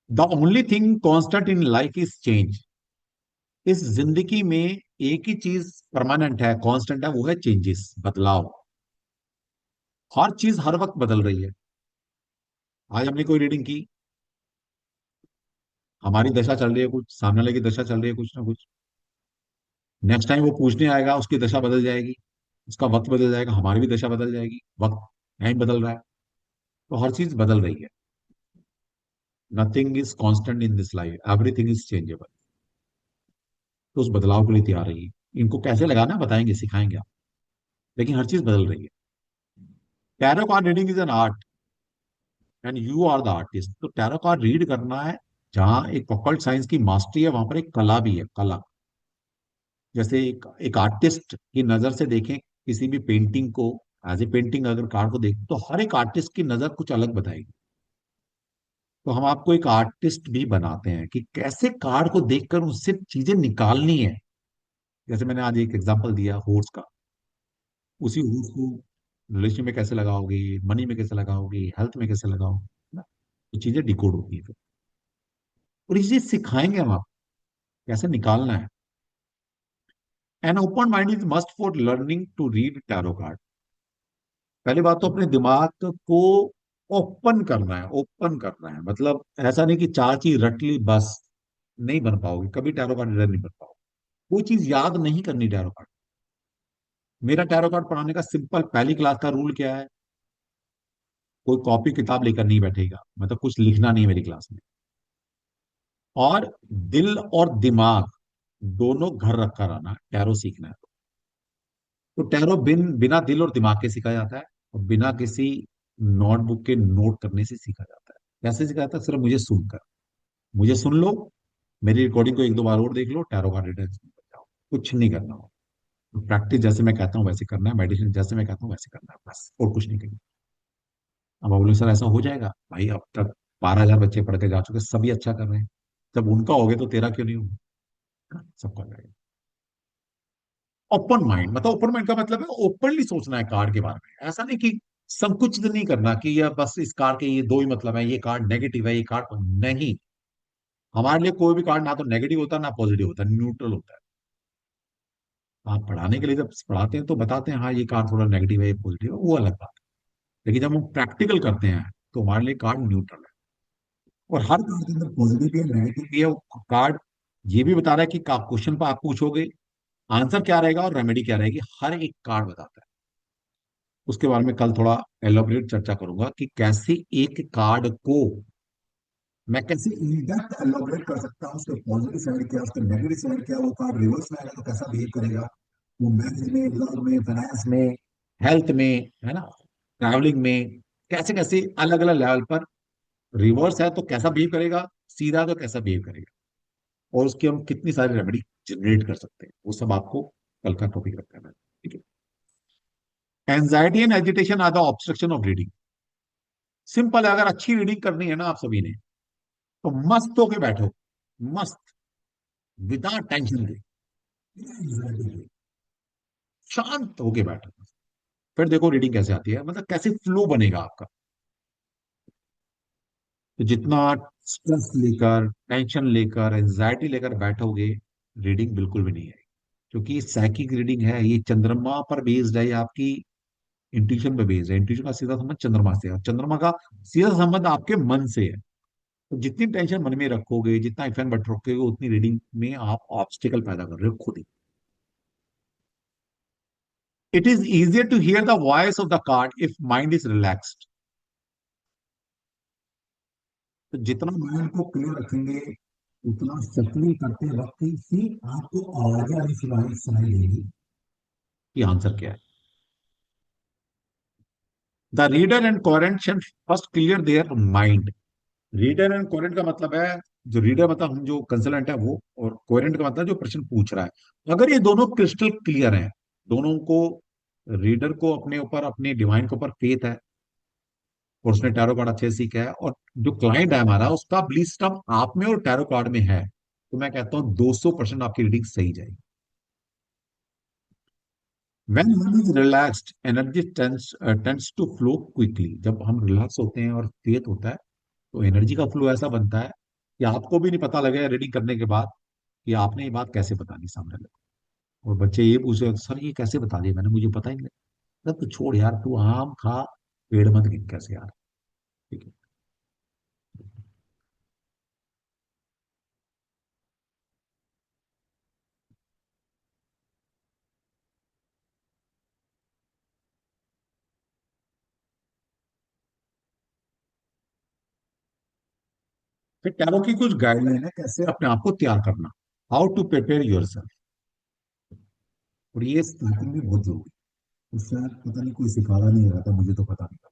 The only thing constant in life is change. इस जिंदगी में एक ही चीज परमानेंट है, कांस्टेंट है, वो है चेंजेस, बदलाव। हर चीज हर वक्त बदल रही है। आज हमने कोई रीडिंग की, हमारी दशा चल रही है कुछ, सामने वाले की दशा चल रही है कुछ ना कुछ। नेक्स्ट टाइम वो पूछने आएगा, उसकी दशा बदल जाएगी, उसका वक्त बदल जाएगा, हमारी भी दशा बदल जाएगी, वक्त नहीं बदल रहा है। तो हर चीज बदल रही है। Nothing is constant in this life, everything is changeable. तो उस बदलाव के लिए तैयार रहिए। इनको कैसे लगाना है बताएंगे, सिखाएंगे आप, लेकिन हर चीज बदल रही है। Tarot card reading is an art and you are the artist. तो टैरो कार्ड रीड करना है, जहां एक ऑकल्ट साइंस की मास्टरी है, वहां पर एक कला भी है, कला। जैसे एक आर्टिस्ट की नजर से देखें किसी भी पेंटिंग को, एज ए पेंटिंग अगर कार्ड को देखें, तो हर एक आर्टिस्ट की नजर कुछ अलग बताएगी। तो हम आपको एक आर्टिस्ट भी बनाते हैं कि कैसे कार्ड को देखकर उससे चीजें निकालनी है। जैसे मैंने आज एक एग्जांपल दिया हॉर्स का, उसी हॉर्स को रिलेशन में कैसे लगाओगे, मनी में कैसे लगाओगे, हेल्थ में कैसे लगाओगे, ना, तो चीजें डिकोड होती है फिर। और ये चीज सिखाएंगे हम आपको कैसे निकालना है। An open mind is must for learning to read tarot card. पहली बात तो अपने दिमाग को ओपन करना है, ओपन करना है, मतलब ऐसा नहीं कि चार चीज रट ली बस, नहीं बन पाओगे कभी, टैरो कार्ड रीडर नहीं बन पाओगे। कोई चीज याद नहीं करनी टैरो कार्ड। मेरा टैरो कार्ड पढ़ाने का सिंपल पहली क्लास का रूल क्या है, कोई कॉपी किताब लेकर नहीं बैठेगा, मतलब कुछ लिखना नहीं है मेरी क्लास में। और दिल और दिमाग दोनों घर रखकर आना, टैरो सीखना है। तो टैरो बिना दिल और दिमाग के सीखा जाता है, और बिना किसी नोटबुक के नोट करने से सीखा जाता है। कैसे सीखा जाता है, सिर्फ मुझे सुनकर, मुझे सुन लो, मेरी रिकॉर्डिंग को एक दो बार और देख लो, टैरो का डिटेल्स बन जाओ। कुछ नहीं करना हो, प्रैक्टिस जैसे मैं कहता हूँ वैसे करना है, मेडिटेशन जैसे मैं कहता हूँ वैसे करना है, बस और कुछ नहीं करना। अब आप बोले सर ऐसा हो जाएगा, भाई अब तक 12,000 बच्चे पढ़ के जा चुके, सभी अच्छा कर रहे हैं। जब उनका हो गया तो तेरा क्यों नहीं होगा, सबका करेगा। ओपन माइंड, मतलब ओपन माइंड का मतलब है ओपनली सोचना है कार्ड के बारे में, ऐसा नहीं कि संकुचित नहीं करना कि यह बस इस कार्ड के ये दो ही मतलब है, ये कार्ड नेगेटिव है, ये कार्ड नहीं। हमारे लिए कोई भी कार्ड ना तो नेगेटिव होता है ना पॉजिटिव होता है, न्यूट्रल होता है। आप पढ़ाने के लिए जब पढ़ाते हैं तो बताते हैं हाँ ये कार्ड थोड़ा नेगेटिव है, ये पॉजिटिव है, वो अलग बात है। लेकिन जब हम प्रैक्टिकल करते हैं तो हमारे लिए कार्ड न्यूट्रल है। और हर कार्ड के अंदर पॉजिटिव भी है, नेगेटिव भी है। वो कार्ड ये भी बता रहा है कि क्वेश्चन पर आप पूछोगे आंसर क्या रहेगा और रेमेडी क्या रहेगी, हर एक कार्ड बताता है। उसके बारे में कल थोड़ा एलोबरेट चर्चा करूंगा कि कैसे एक कार्ड को मैं कैसे इन डेप्थ एलोबरेट कर सकता हूँ, उसके पॉजिटिव साइड क्या, उसके नेगेटिव साइड क्या, वो कार्ड रिवर्स में आएगा तो कैसा बिहेव करेगा, वो मैथ में, लव में, फाइनेंस में, हेल्थ में, है ना, ट्रैवलिंग में, कैसे कैसे अलग अलग लेवल पर रिवर्स है तो कैसा बिहेव करेगा, सीधा तो कैसा बिहेव करेगा, और उसकी हम कितनी सारी रेमेडी जनरेट कर सकते हैं, वो सब आपको कल का टॉपिक रखा है मैंने, ठीक है। Anxiety and agitation are the obstruction of reading. Simple है, अगर अच्छी रीडिंग करनी है ना आप सभी ने, तो मस्त होके बैठो, मस्त, विदाउट टेंशन के, शांत होके बैठो, फिर देखो रीडिंग कैसे आती है, मतलब कैसे फ्लो बनेगा आपका। तो जितना स्ट्रेस लेकर, टेंशन लेकर, एंजाइटी लेकर बैठोगे, रीडिंग बिल्कुल भी नहीं है, क्योंकि साइकिक रीडिंग है, ये चंद्रमा पर बेस्ड है, ये आपकी इंट्यूशन पे बेस्ड है। इंट्यूशन का सीधा संबंध चंद्रमा से है, और चंद्रमा का सीधा संबंध आपके मन से है। तो जितनी टेंशन मन में रखोगे, जितना इफेक्ट बट रखोगे, उतनी रीडिंग में आप ऑब्स्टिकल पैदा कर रहे हो खुद ही। It is easier to hear the voice of the card if mind is relaxed. तो जितना माइंड को क्लियर रखेंगे, उतना शफलिंग करते वक्त ही आपको आवाजें आनी सुनाई सुनाई देगी कि आंसर क्या है। The reader and coherent first clear their mind. Reader and coherent का मतलब है, जो रीडर मतलब हम जो कंसल्टेंट है वो, और कोहेरेंट का मतलब जो प्रश्न पूछ रहा है। अगर ये दोनों क्रिस्टल क्लियर हैं, दोनों को, रीडर को अपने ऊपर, अपने डिवाइन के ऊपर फेथ है, और उसने टैरो कार्ड अच्छे से सीखा है, और जो क्लाइंट है हमारा, उसका बिलीफ सिस्टम आप में और टैरो कार्ड में है, तो मैं कहता हूँ 200% आपकी रीडिंग सही जाएगी। When one is relaxed, energy tends to flow quickly। जब हम रिलैक्स होते हैं और फेथ होता है, तो एनर्जी का फ्लो ऐसा बनता है कि आपको भी नहीं पता लगेगा रीडिंग करने के बाद कि आपने ये बात कैसे बता दी सामने वाले को। और बच्चे ये पूछ रहे हैं, सर ये कैसे बता दिया मैंने, मुझे पता ही नहीं। सर तू छोड़ यार, तू आम खा, पेड़ मत गिन कैसे यार, ठीक है। फिर टैरो की कुछ गाइडलाइन है कैसे अपने आप को तैयार करना, how to prepare yourself. और ये स्टार्टिंग में बहुत जरूरी है, उससे पता नहीं कोई सिखाया नहीं रहा था, मुझे तो पता नहीं था।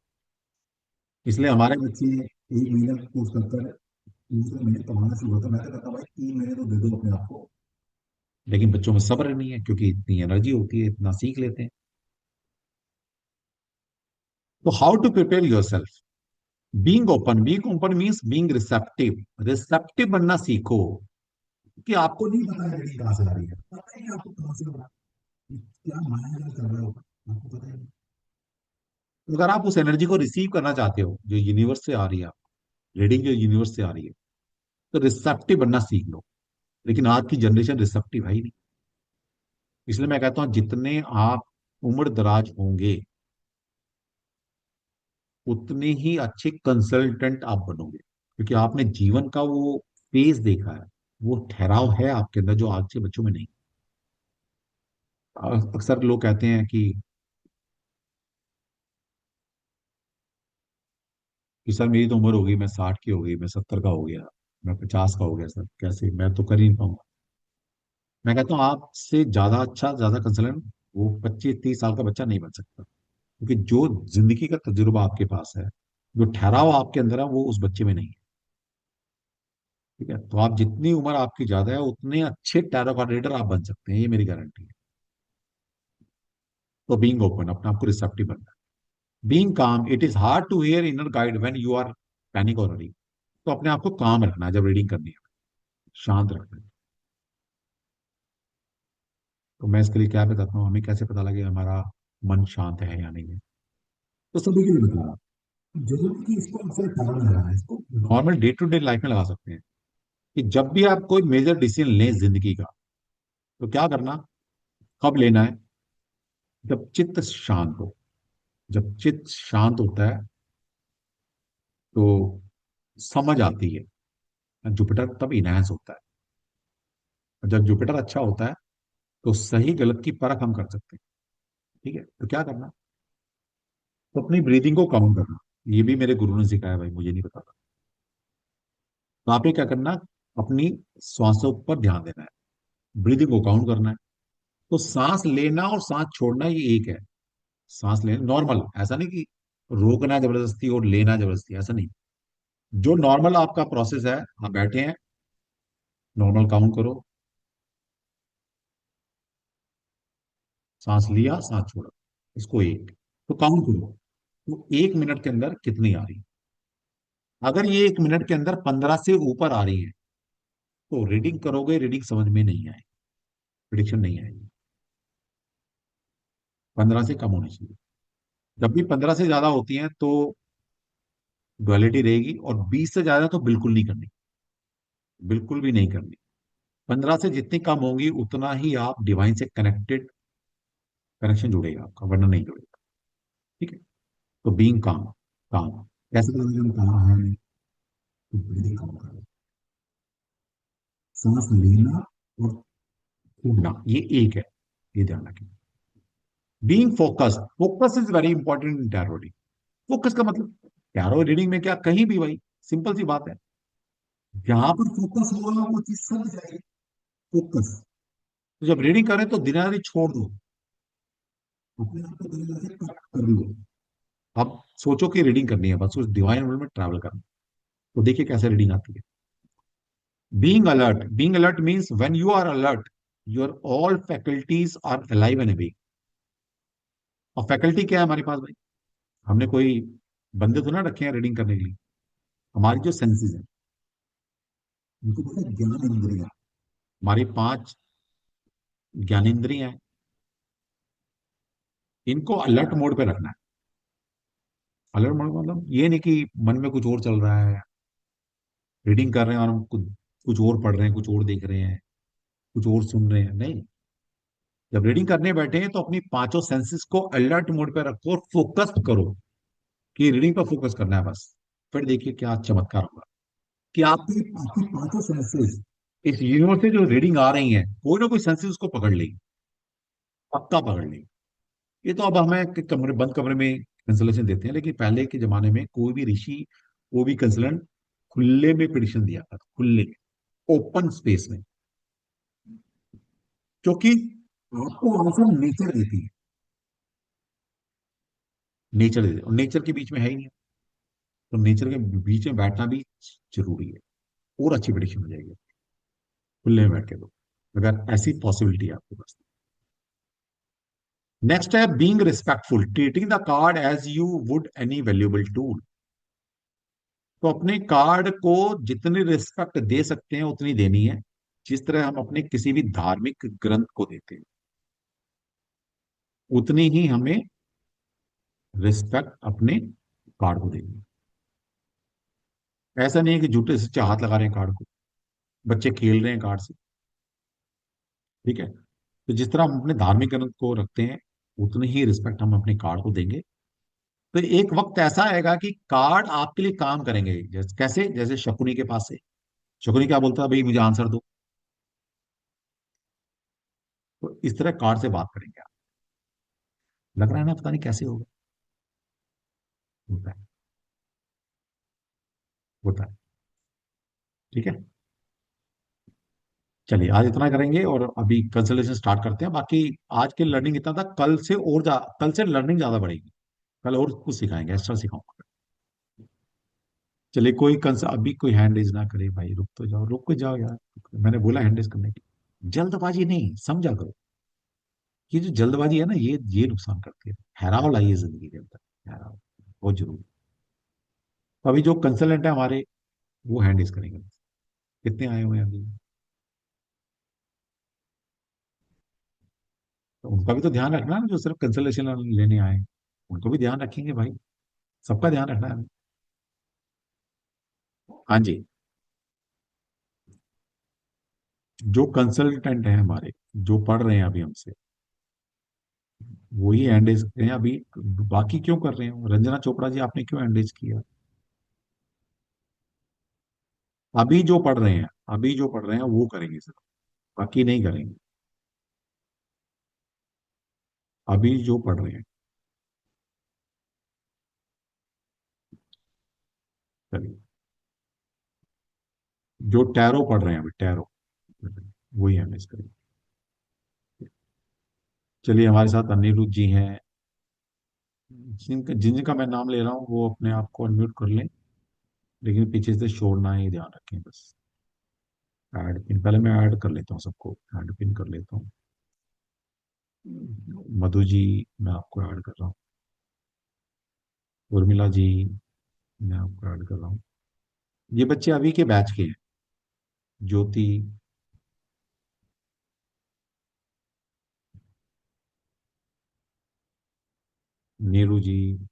इसलिए हमारे बच्चे एक महीना कोर्स कर 3 महीने पढ़ाना शुरू होता है, मैं तो कहता हूँ भाई 3 महीने तो दे दो अपने आप को। लेकिन बच्चों में सब्र नहीं है, क्योंकि इतनी एनर्जी होती है, इतना सीख लेते हैं। तो how to prepare yourself, being open means being receptive. Receptive बनना सीखो, कि आपको नहीं पता है रीडिंग कहाँ से आ रही है, पता ही नहीं आपको कहाँ से हो रहा है, क्या माया जाल चल रहा होगा, आपको पता ही नहीं। तो अगर आप उस एनर्जी को रिसीव करना चाहते हो जो यूनिवर्स से आ रही है, रीडिंग जो यूनिवर्स से आ रही है, तो रिसेप्टिव बनना सीख लो। लेकिन आज की जनरेशन रिसेप्टिव है ही नहीं। इसलिए मैं कहता हूं जितने आप उम्र दराज होंगे, उतने ही अच्छे कंसल्टेंट आप बनोगे, क्योंकि आपने जीवन का वो फेज देखा है, वो ठहराव है आपके अंदर जो आज के बच्चों में नहीं। अक्सर लोग कहते हैं कि सर मेरी तो उम्र हो गई, मैं 60 की हो गई, मैं 70 का हो गया, मैं 50 का हो गया, सर कैसे, मैं तो कर ही नहीं पाऊंगा। मैं कहता हूँ आपसे ज्यादा अच्छा, ज्यादा कंसल्टेंट वो 25-30 साल का बच्चा नहीं बन सकता, क्योंकि जो जिंदगी का तजुर्बा आपके पास है, जो ठहराव आपके अंदर है, वो उस बच्चे में नहीं है। ठीक है, तो आप जितनी उम्र आपकी ज्यादा है, उतने अच्छे टैरो कार्ड रीडर आप बन सकते हैं, ये मेरी गारंटी है। तो बीइंग ओपन, अपने आप को रिसेप्टिव बनना। Being calm, it is hard to hear inner guide when you are panic और वरी। तो अपने आप को काम रखना है जब रीडिंग करनी है, शांत रखना है। तो मैं इसके लिए क्या बताता हूँ, हमें कैसे पता लगे हमारा मन शांत है या नहीं है। तो सभी के लिए बता रहा हूँ, जरूरी कि इसको अक्सर काम लगाना है, इसको normal day to day life में लगा सकते हैं। कि जब भी आप कोई मेजर डिसीजन लें जिंदगी का, तो क्या करना, कब लेना है, जब चित्त शांत हो। जब चित्त शांत होता है, तो समझ आती है, जुपिटर तब इनहेंस होता है। और जब जुपिटर अच्छा होता है, तो सही गलत की परख हम कर सकते हैं। ठीक है, तो क्या करना, तो अपनी ब्रीदिंग को काउंट करना। ये भी मेरे गुरु ने सिखाया भाई, मुझे नहीं पता था। तो आपने क्या करना, अपनी श्वासों पर ध्यान देना है, ब्रीदिंग को काउंट करना है। तो सांस लेना और सांस छोड़ना ये एक है। सांस लेना नॉर्मल, ऐसा नहीं कि रोकना जबरदस्ती और लेना जबरदस्ती, ऐसा नहीं। जो नॉर्मल आपका प्रोसेस है, आप बैठे हैं, नॉर्मल काउंट करो, सांस लिया सांस छोड़ा, इसको एक, तो काउंट करो। तो 1 मिनट के अंदर कितनी आ रही है? अगर ये 1 मिनट के अंदर 15 से ऊपर आ रही है, तो रीडिंग करोगे, रीडिंग समझ में नहीं आएगी, प्रिडिक्शन नहीं आएगी। 15 से कम होनी चाहिए। जब भी 15 से ज्यादा होती है तो डुअलिटी रहेगी, और 20 से ज्यादा तो बिल्कुल नहीं करनी, बिल्कुल भी नहीं करनी। 15 से जितनी कम होंगी उतना ही आप डिवाइन से कनेक्टेड, कनेक्शन जुड़ेगा आपका, वरना नहीं जुड़ेगा। ठीक है, तो बीइंग काम, काम कैसे पता चलेगा काम है नहीं? तो breathing काम करना, सांस लेना और छोड़ना, ये एक है, ये ध्यान रखें। Being focus, focus is very important in tarot reading. Focus का मतलब, टैरो रीडिंग में क्या, कहीं भी भाई, सिंपल सी बात है, जहां पर फोकस होगा वो चीज समझ जाएगी। फोकस, तो जब रीडिंग करें तो दुनियादारी छोड़ दो, अपने आप को दुनिया से कट कर दो। अब सोचो कि रीडिंग करनी है, बस उस डिवाइन वर्ल्ड में ट्रैवल करना। तो देखिए कैसे रीडिंग आती है। Being alert means when you are alert, your all faculties are alive and awake. और फैकल्टी क्या है हमारे पास भाई? हमने कोई बंदे तो ना रखे हैं रीडिंग करने के लिए। हमारी जो सेंसेस है, उनको बोलते हैं ज्ञान इंद्रियां। हमारी 5 ज्ञानेंद्रियां हैं, इनको अलर्ट मोड पे रखना है। अलर्ट मोड मतलब ये नहीं कि मन में कुछ और चल रहा है, रीडिंग कर रहे हैं और हम कुछ और पढ़ रहे हैं, कुछ और देख रहे हैं, कुछ और सुन रहे हैं, नहीं। जब रीडिंग करने बैठे हैं तो अपनी 5 सेंसेस को अलर्ट मोड पे रखो और फोकस करो कि रीडिंग पर फोकस करना है बस। फिर देखिए क्या चमत्कार होगा कि आपकी आपकी 5 सेंसेस, इस यूनिवर्स से जो रीडिंग आ रही है, कोई ना कोई सेंसेस उसको पकड़ लेगी, पक्का पकड़ लेगी। ये तो अब हमें कमरे, बंद कमरे में कंसल्टेशन देते हैं, लेकिन पहले के जमाने में कोई भी ऋषि, कोई भी कंसल्टेंट खुले में प्रिडिक्शन दिया था, खुले में, ओपन स्पेस में। क्योंकि आपको आंसर नेचर देती है, नेचर देती है, और नेचर के बीच में है ही नहीं। तो नेचर के बीच में बैठना भी जरूरी है, और अच्छी प्रिडिक्शन हो जाएगी खुले में बैठ के। तो अगर ऐसी पॉसिबिलिटी है आपके पास। नेक्स्ट है being respectful, treating the card as you would any valuable tool. तो अपने कार्ड को जितनी रिस्पेक्ट दे सकते हैं उतनी देनी है, जिस तरह हम अपने किसी भी धार्मिक ग्रंथ को देते हैं, उतनी ही हमें रिस्पेक्ट अपने कार्ड को देनी है। ऐसा नहीं है कि झूठे सच्चे हाथ लगा रहे हैं कार्ड को, बच्चे खेल रहे हैं कार्ड से। ठीक है, तो जिस तरह हम अपने धार्मिक ग्रंथ को रखते हैं, उतनी ही रिस्पेक्ट हम अपने कार्ड को देंगे। तो एक वक्त ऐसा आएगा कि कार्ड आपके लिए काम करेंगे, जैसे कैसे, जैसे शकुनी के पास से, शकुनी क्या बोलता है, भाई मुझे आंसर दो। तो इस तरह कार्ड से बात करेंगे आप। लग रहा है ना, पता नहीं कैसे होगा, होता है, होता है। ठीक है, चलिए आज इतना करेंगे और अभी कंसल्टेशन स्टार्ट करते हैं। बाकी आज के लर्निंग इतना था, कल से और कल से लर्निंग ज्यादा बढ़ेगी। कल और कुछ सिखाएंगे, एक्स्ट्रा सिखाऊंगा। चलिए, कोई कंस अभी कोई हैंड रेज ना करे भाई, रुक तो जाओ, रुक के जाओ यार। मैंने बोला हैंड रेज करने की, जल्दबाजी नहीं, समझा करो। ये जो जल्दबाजी है ना, ये नुकसान करती है। ठहराव लाइए जिंदगी के अंदर, ठहराव बहुत जरूरी। तो अभी जो कंसल्टेंट है हमारे, वो हैंड रेज करेंगे। कितने आए हुए हैं अभी? तो उनका भी तो ध्यान रखना है, जो सिर्फ कंसल्टेशन लेने आए, उनको भी ध्यान रखेंगे भाई, सबका ध्यान रखना है हमें। हाँ जी, जो कंसल्टेंट है हमारे, जो पढ़ रहे हैं अभी हमसे, वही हैंडएज हैं अभी। बाकी क्यों कर रहे हो, रंजना चोपड़ा जी, आपने क्यों हैंडएज किया? अभी जो पढ़ रहे हैं, अभी जो पढ़ रहे हैं वो करेंगे सर, बाकी नहीं करेंगे। अभी जो पढ़ रहे हैं। चलिए, जो टैरो पढ़ रहे हैं अभी, टैरो, वही हमें इसका। चलिए, हमारे साथ अनिरुद्ध जी हैं। जिनका मैं नाम ले रहा हूँ वो अपने आप को अनम्यूट कर लें, लेकिन पीछे से शोर ना ही ध्यान रखें बस। ऐड पिन, पहले मैं ऐड कर लेता हूँ सबको, ऐड पिन कर लेता हूँ। मधु जी, मैं आपको ऐड कर रहा हूँ। उर्मिला जी, मैं आपको ऐड कर रहा हूँ। ये बच्चे अभी के बैच के हैं। ज्योति, नीरू जी।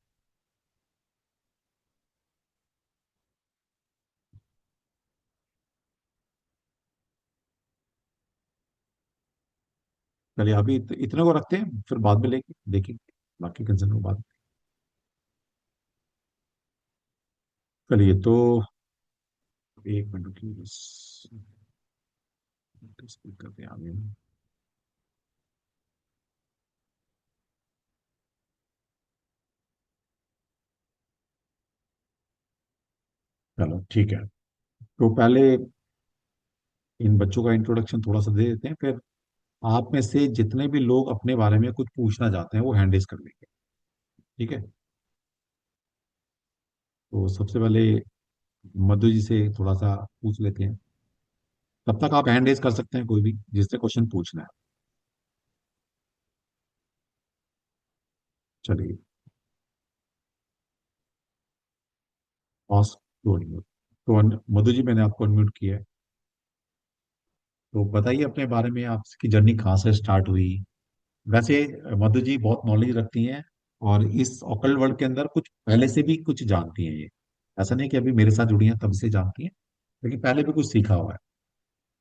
चलिए, अभी इतने को रखते हैं, फिर बाद में लेके देखेंगे बाकी कंसर्न को बाद में। चलिए तो, एक मिनट रुकिए बस, स्पीकर पे आ गए। चलो ठीक है, तो पहले इन बच्चों का इंट्रोडक्शन थोड़ा सा दे देते हैं, फिर आप में से जितने भी लोग अपने बारे में कुछ पूछना चाहते हैं वो हैंड रेज कर लेंगे। ठीक है, तो सबसे पहले मधु जी से थोड़ा सा पूछ लेते हैं। तब तक आप हैंड रेज कर सकते हैं, कोई भी जिससे क्वेश्चन पूछना है। चलिए, पॉज। तो मधु जी, मैंने आपको अनम्यूट किया है, तो बताइए अपने बारे में, आपकी जर्नी कहाँ से स्टार्ट हुई। वैसे मधु जी बहुत नॉलेज रखती हैं, और इस ऑकल्ट वर्ल्ड के अंदर कुछ पहले से भी कुछ जानती हैं ये। ऐसा नहीं कि अभी मेरे साथ जुड़ी हैं तब से जानती हैं, लेकिन पहले भी कुछ सीखा हुआ है।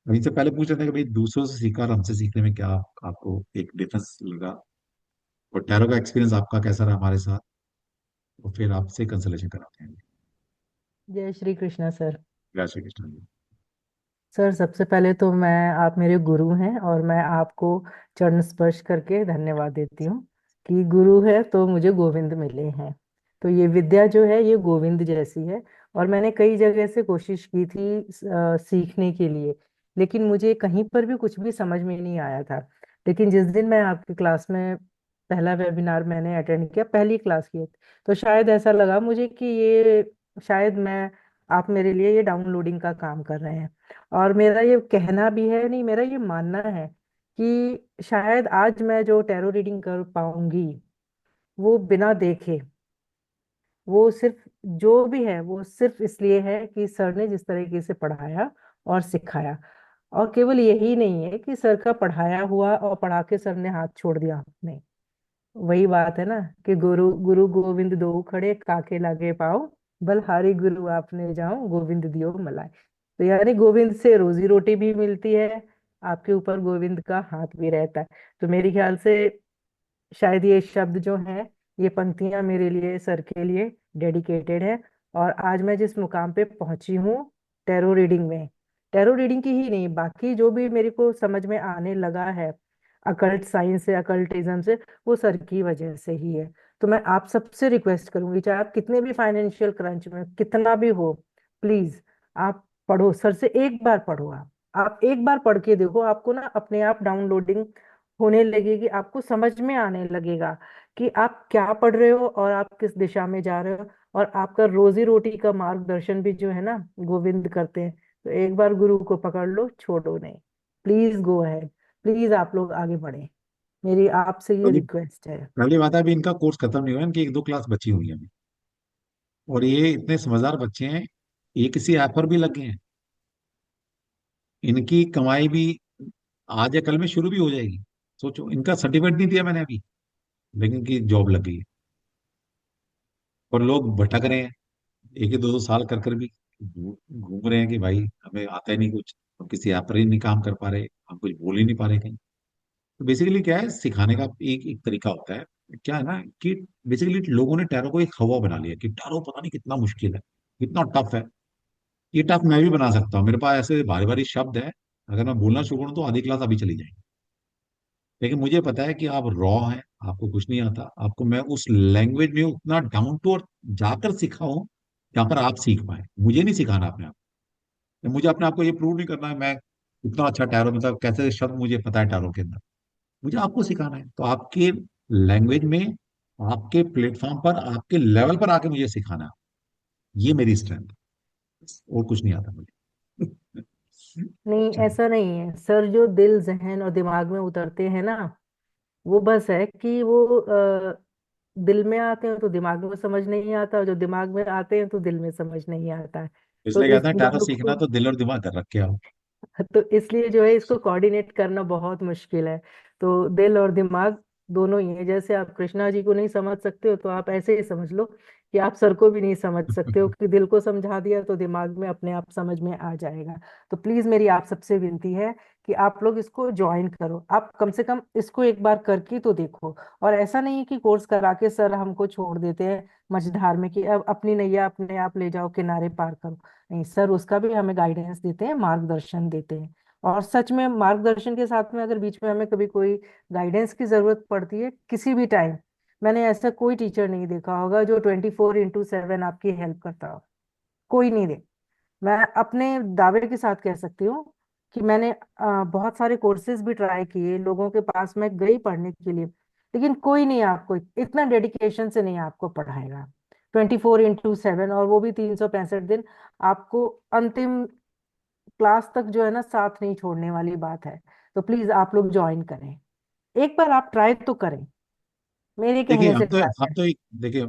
अब इनसे पहले पूछ रहे थे कि भाई दूसरों से सीखा और हमसे सीखने में क्या आपको एक डिफरेंस लगा, और टैरो का एक्सपीरियंस आपका कैसा रहा हमारे साथ, और फिर आपसे कंसल्टेशन कराते हैं। जय श्री कृष्णा सर। जय श्री कृष्ण जी। सर सबसे पहले तो मैं, आप मेरे गुरु हैं और मैं आपको चरण स्पर्श करके धन्यवाद देती हूँ कि गुरु है तो मुझे गोविंद मिले हैं। तो ये विद्या जो है ये गोविंद जैसी है। और मैंने कई जगह से कोशिश की थी सीखने के लिए, लेकिन मुझे कहीं पर भी कुछ भी समझ में नहीं आया था। लेकिन जिस दिन मैं आपकी क्लास में, पहला वेबिनार मैंने अटेंड किया, पहली क्लास की, तो शायद ऐसा लगा मुझे कि ये शायद मैं, आप मेरे लिए ये डाउनलोडिंग का काम कर रहे हैं। और मेरा ये कहना भी है, नहीं मेरा ये मानना है कि शायद आज मैं जो टैरो रीडिंग कर पाऊंगी वो बिना देखे, वो सिर्फ, जो भी है वो सिर्फ इसलिए है कि सर ने जिस तरीके से पढ़ाया और सिखाया। और केवल यही नहीं है कि सर का पढ़ाया हुआ और पढ़ा के सर ने हाथ छोड़ दिया, नहीं। वही बात है ना कि गुरु गुरु गोविंद दो खड़े काके लागे पाओ, बलहारी गुरु आपने जाओ गोविंद दियो मलाई। तो यानी गोविंद से रोजी रोटी भी मिलती है, आपके ऊपर गोविंद का हाथ भी रहता है। तो मेरे ख्याल से शायद ये शब्द जो हैं, ये पंक्तियां मेरे लिए, सर के लिए डेडिकेटेड है। और आज मैं जिस मुकाम पे पहुंची हूँ टैरो रीडिंग में, टैरो रीडिंग की ही नहीं, बाकी जो भी मेरे को समझ में आने लगा है अकल्ट साइंस से, अकल्टिज्म से, वो सर की वजह से ही है। तो मैं आप सबसे रिक्वेस्ट करूंगी, चाहे आप कितने भी फाइनेंशियल क्रंच में कितना भी हो, प्लीज आप पढ़ो, सर से एक बार पढ़ो। आप एक बार पढ़ के देखो, आपको ना अपने आप डाउनलोडिंग होने लगेगी, आपको समझ में आने लगेगा कि आप क्या पढ़ रहे हो और आप किस दिशा में जा रहे हो। और आपका रोजी रोटी का मार्गदर्शन भी जो है ना गोविंद करते हैं। तो एक बार गुरु को पकड़ लो, छोड़ो नहीं। प्लीज गो अहेड, प्लीज आप लोग आगे बढ़े, मेरी आपसे ये अभी रिक्वेस्ट है। पहली बात है, अभी इनका कोर्स खत्म नहीं हुआ है, इनकी एक दो क्लास बची हुई है अभी। और ये इतने समझदार बच्चे हैं, ये किसी ऐप पर भी लगे हैं। इनकी कमाई भी आज या कल में शुरू भी हो जाएगी। सोचो, इनका सर्टिफिकेट नहीं दिया मैंने अभी, लेकिन इनकी जॉब लग गई है। और लोग भटक रहे हैं, एक ही दो दो साल कर कर भी घूम रहे हैं कि भाई हमें आता ही नहीं कुछ, हम किसी ऐप पर ही नहीं काम कर पा रहे, हम कुछ बोल ही नहीं पा रहे कहीं। तो बेसिकली क्या है, सिखाने का एक एक तरीका होता है। क्या है ना कि बेसिकली लोगों ने टैरो को एक हवा बना लिया कि टैरो पता नहीं कितना मुश्किल है, कितना टफ है। ये टफ मैं भी बना सकता हूँ, मेरे पास ऐसे भारी भारी शब्द है, अगर मैं बोलना शुरू करूँ तो आधी क्लास अभी चली जाएगी। लेकिन मुझे पता है कि आप रॉ हैं, आपको कुछ नहीं आता, आपको मैं उस लैंग्वेज में उतना डाउन टू अर्थ जाकर सिखाऊं जहां पर आप सीख पाए। मुझे नहीं सिखाना अपने आप, मुझे अपने आप को ये प्रूव नहीं करना है मैं इतना अच्छा टैरो, मतलब कैसे शब्द मुझे पता है टैरो के अंदर। मुझे आपको सिखाना है, तो आपके लैंग्वेज में, आपके प्लेटफॉर्म पर, आपके लेवल पर आके मुझे सिखाना है। ये मेरी स्ट्रेंथ है, और कुछ नहीं आता मुझे। नहीं, ऐसा नहीं है सर। जो दिल जहन और दिमाग में उतरते हैं ना, वो बस है कि वो दिल में आते हैं तो दिमाग में समझ नहीं आता, और जो दिमाग में आते हैं तो दिल में समझ नहीं आता है। तो इसलिए कहते इस हैं टैरो दोनों सीखना को, तो दिल और दिमाग कर रखे आओ। तो इसलिए जो है इसको कोऑर्डिनेट करना बहुत मुश्किल है। तो दिल और दिमाग दोनों ही है। जैसे आप कृष्णा जी को नहीं समझ सकते हो, तो आप ऐसे ही समझ लो कि आप सर को भी नहीं समझ सकते हो, कि दिल को समझा दिया तो दिमाग में अपने आप समझ में आ जाएगा। तो प्लीज मेरी आप सबसे विनती है कि आप लोग इसको ज्वाइन करो। आप कम से कम इसको एक बार करके तो देखो। और ऐसा नहीं है कि कोर्स करा के सर हमको छोड़ देते हैं मझधार में, कि अब अपनी नैया अपने आप ले जाओ किनारे पार करो। नहीं सर, उसका भी हमें गाइडेंस देते हैं, मार्गदर्शन देते हैं। और सच में मार्गदर्शन के साथ में अगर बीच में हमें कभी कोई गाइडेंस की जरूरत पड़ती है किसी भी टाइम, मैंने ऐसा कोई टीचर नहीं देखा होगा जो 24/7 आपकी हेल्प करता हो। कोई नहीं दे। मैं अपने दावे के साथ कह सकती हूँ कि मैंने बहुत सारे कोर्सेज भी ट्राई किए, लोगों के पास मैं गई पढ़ने के लिए, लेकिन कोई नहीं आपको इतना डेडिकेशन से नहीं आपको पढ़ाएगा 24/7, और वो भी 365 दिन। आपको अंतिम क्लास तक जो है ना साथ नहीं छोड़ने वाली बात है। तो प्लीज आप लोग ज्वाइन करें, एक बार आप ट्राई तो करें, मेरे देखिए कहने से ट्राई हम करें। तो एक देखिए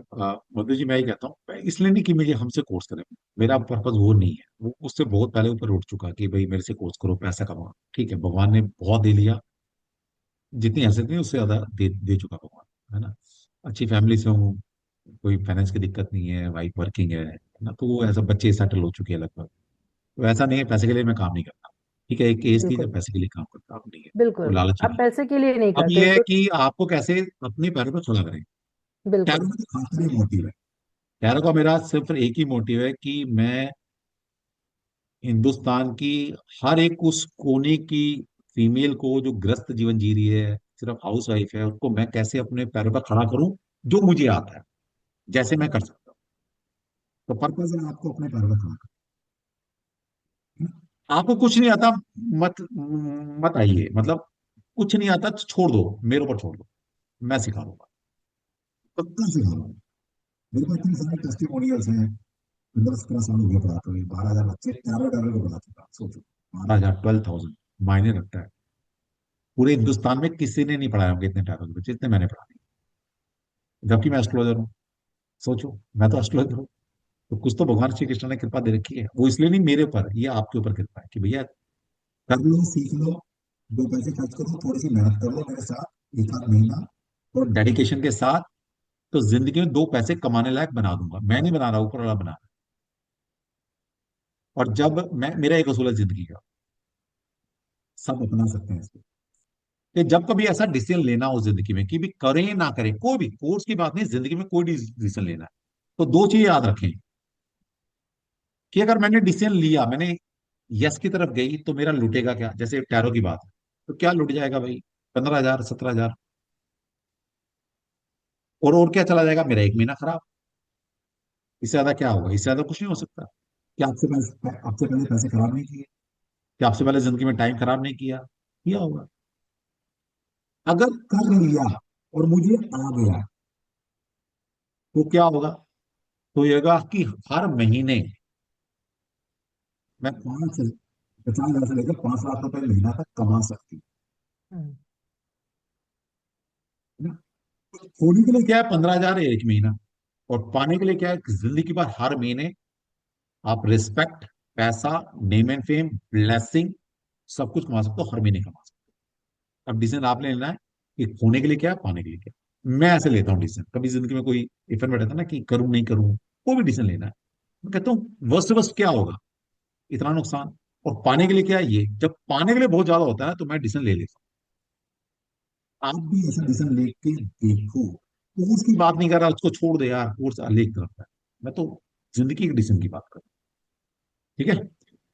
मधु जी, मैं ही कहता हूँ इसलिए नहीं कि मुझे हमसे कोर्स करें, मेरा पर्पज वो नहीं है, वो उससे बहुत पहले ऊपर उठ चुका कि भाई मेरे से कोर्स करो पैसा कमाओ। ठीक है, भगवान ने बहुत दे लिया, जितनी हैसियत थी उससे ज्यादा दे चुका भगवान, है ना। अच्छी फैमिली से हूँ, कोई फाइनेंस की दिक्कत नहीं है, वाइफ वर्किंग है ना, तो वो ऐसा बच्चे सेटल हो चुके हैं लगभग। तो ऐसा नहीं है पैसे के लिए मैं काम नहीं करता। ठीक है, एक एज थी जब बिल्कुल पैसे के लिए काम करता, अब नहीं है, वो बिल्कुल, लालच ही आप नहीं पैसे के लिए नहीं है। अब करते ये है तो। कि आपको कैसे अपने पैरों पर खड़ा करें। टैरो बिल्कुल। में तो खास ही मोटिव है। टैरो का मेरा सिर्फ एक ही मोटिव है कि मैं हिंदुस्तान की हर एक उस कोने की फीमेल को जो ग्रस्त जीवन जी रही है, सिर्फ हाउस वाइफ है, उसको मैं कैसे अपने पैरों पर खड़ा करूं, जो मुझे आता है, जैसे मैं कर सकता हूँ। तो पर्पज है आपको अपने पैरों पर खड़ा करना। आपको कुछ नहीं आता, मत मत आइए, मतलब कुछ नहीं आता तो छोड़ दो, मेरे ऊपर छोड़ दो, मैं सिखा दूंगा, पक्का सिखा दूंगा। मेरे पास इतने सारे टेस्टिमोनियल्स हैं। 10 साल हो गए पढ़ाते हुए, 12,000 बच्चे टैरो टैरो को पढ़ा चुका, सोचो। 12,000, 12,000 मायने रखता है। पूरे हिंदुस्तान में किसी ने नहीं पढ़ाया होंगे इतने टैरो के बच्चे, इतने मैंने पढ़ा दिए, जबकि मैं एस्ट्रोलॉजर हूँ। सोचो, मैं तो एस्ट्रोलॉजर हूँ। तो कुछ तो भगवान श्री कृष्ण ने कृपा दे रखी है, वो इसलिए नहीं मेरे ऊपर, ये आपके ऊपर कृपा है कि भैया कर लो, सीख लो, 2 पैसे खर्च करो, थोड़ी सी मेहनत कर लो मेरे साथ 1 आध महीना, और डेडिकेशन के साथ, तो जिंदगी में 2 पैसे कमाने लायक बना दूंगा। मैं नहीं बना रहा, ऊपर वाला बना रहा है। और जब मैं, मेरा एक असूल है जिंदगी का, सब अपना सकते हैं इसको, कि जब कभी ऐसा डिसीजन लेना हो जिंदगी में कि भी करें ना करें, कोई भी कोर्स की बात नहीं, जिंदगी में कोई डिसीजन लेना है, तो 2 चीजें याद रखें कि अगर मैंने डिसीजन लिया, मैंने यस की तरफ गई, तो मेरा लुटेगा क्या, जैसे टैरो की बात है, तो क्या लुट जाएगा भाई? 15,000, 17,000, और क्या चला जाएगा? मेरा 1 महीना खराब। इससे ज्यादा क्या होगा? इससे ज्यादा कुछ नहीं हो सकता। क्या आपसे पहले पैसे खराब नहीं किए? क्या आपसे पहले जिंदगी में टाइम खराब नहीं किया होगा? अगर कर लिया और मुझे आ गया, तो क्या होगा? तो ये होगा कि हर महीने मैं 50,000 से लेकर 5 लाख रुपए महीना तक कमा सकती हम्म। हूँ ना। खोने के लिए क्या है? 15,000 है 1 महीना, और पाने के लिए क्या है? जिंदगी भर हर महीने आप रिस्पेक्ट, पैसा, नेम एंड फेम, ब्लेसिंग, सब कुछ कमा सकते हो, हर महीने कमा सकते हो। अब डिसीजन आपने लेना है कि खोने के लिए क्या है, पाने के लिए क्या है। मैं ऐसे लेता हूँ डिसीजन, कभी जिंदगी में कोई इफेक्ट बैठा था ना कि करूं नहीं करूं, कोई भी डिसीजन लेना है, मैं कहता हूँ वर्स्ट से वर्स्ट क्या होगा, इतना नुकसान, और पाने के लिए क्या है ये। जब पाने के लिए बहुत ज्यादा होता है ना, तो मैं डिसीजन ले लेता हूँ। आप भी ऐसा डिसीजन लेके देखो। कोर्स की बात नहीं कर रहा, उसको छोड़ दे यार, कोर्स अलग तरफ है। मैं तो जिंदगी के डिसीजन की बात कर रहा हूँ। ठीक है,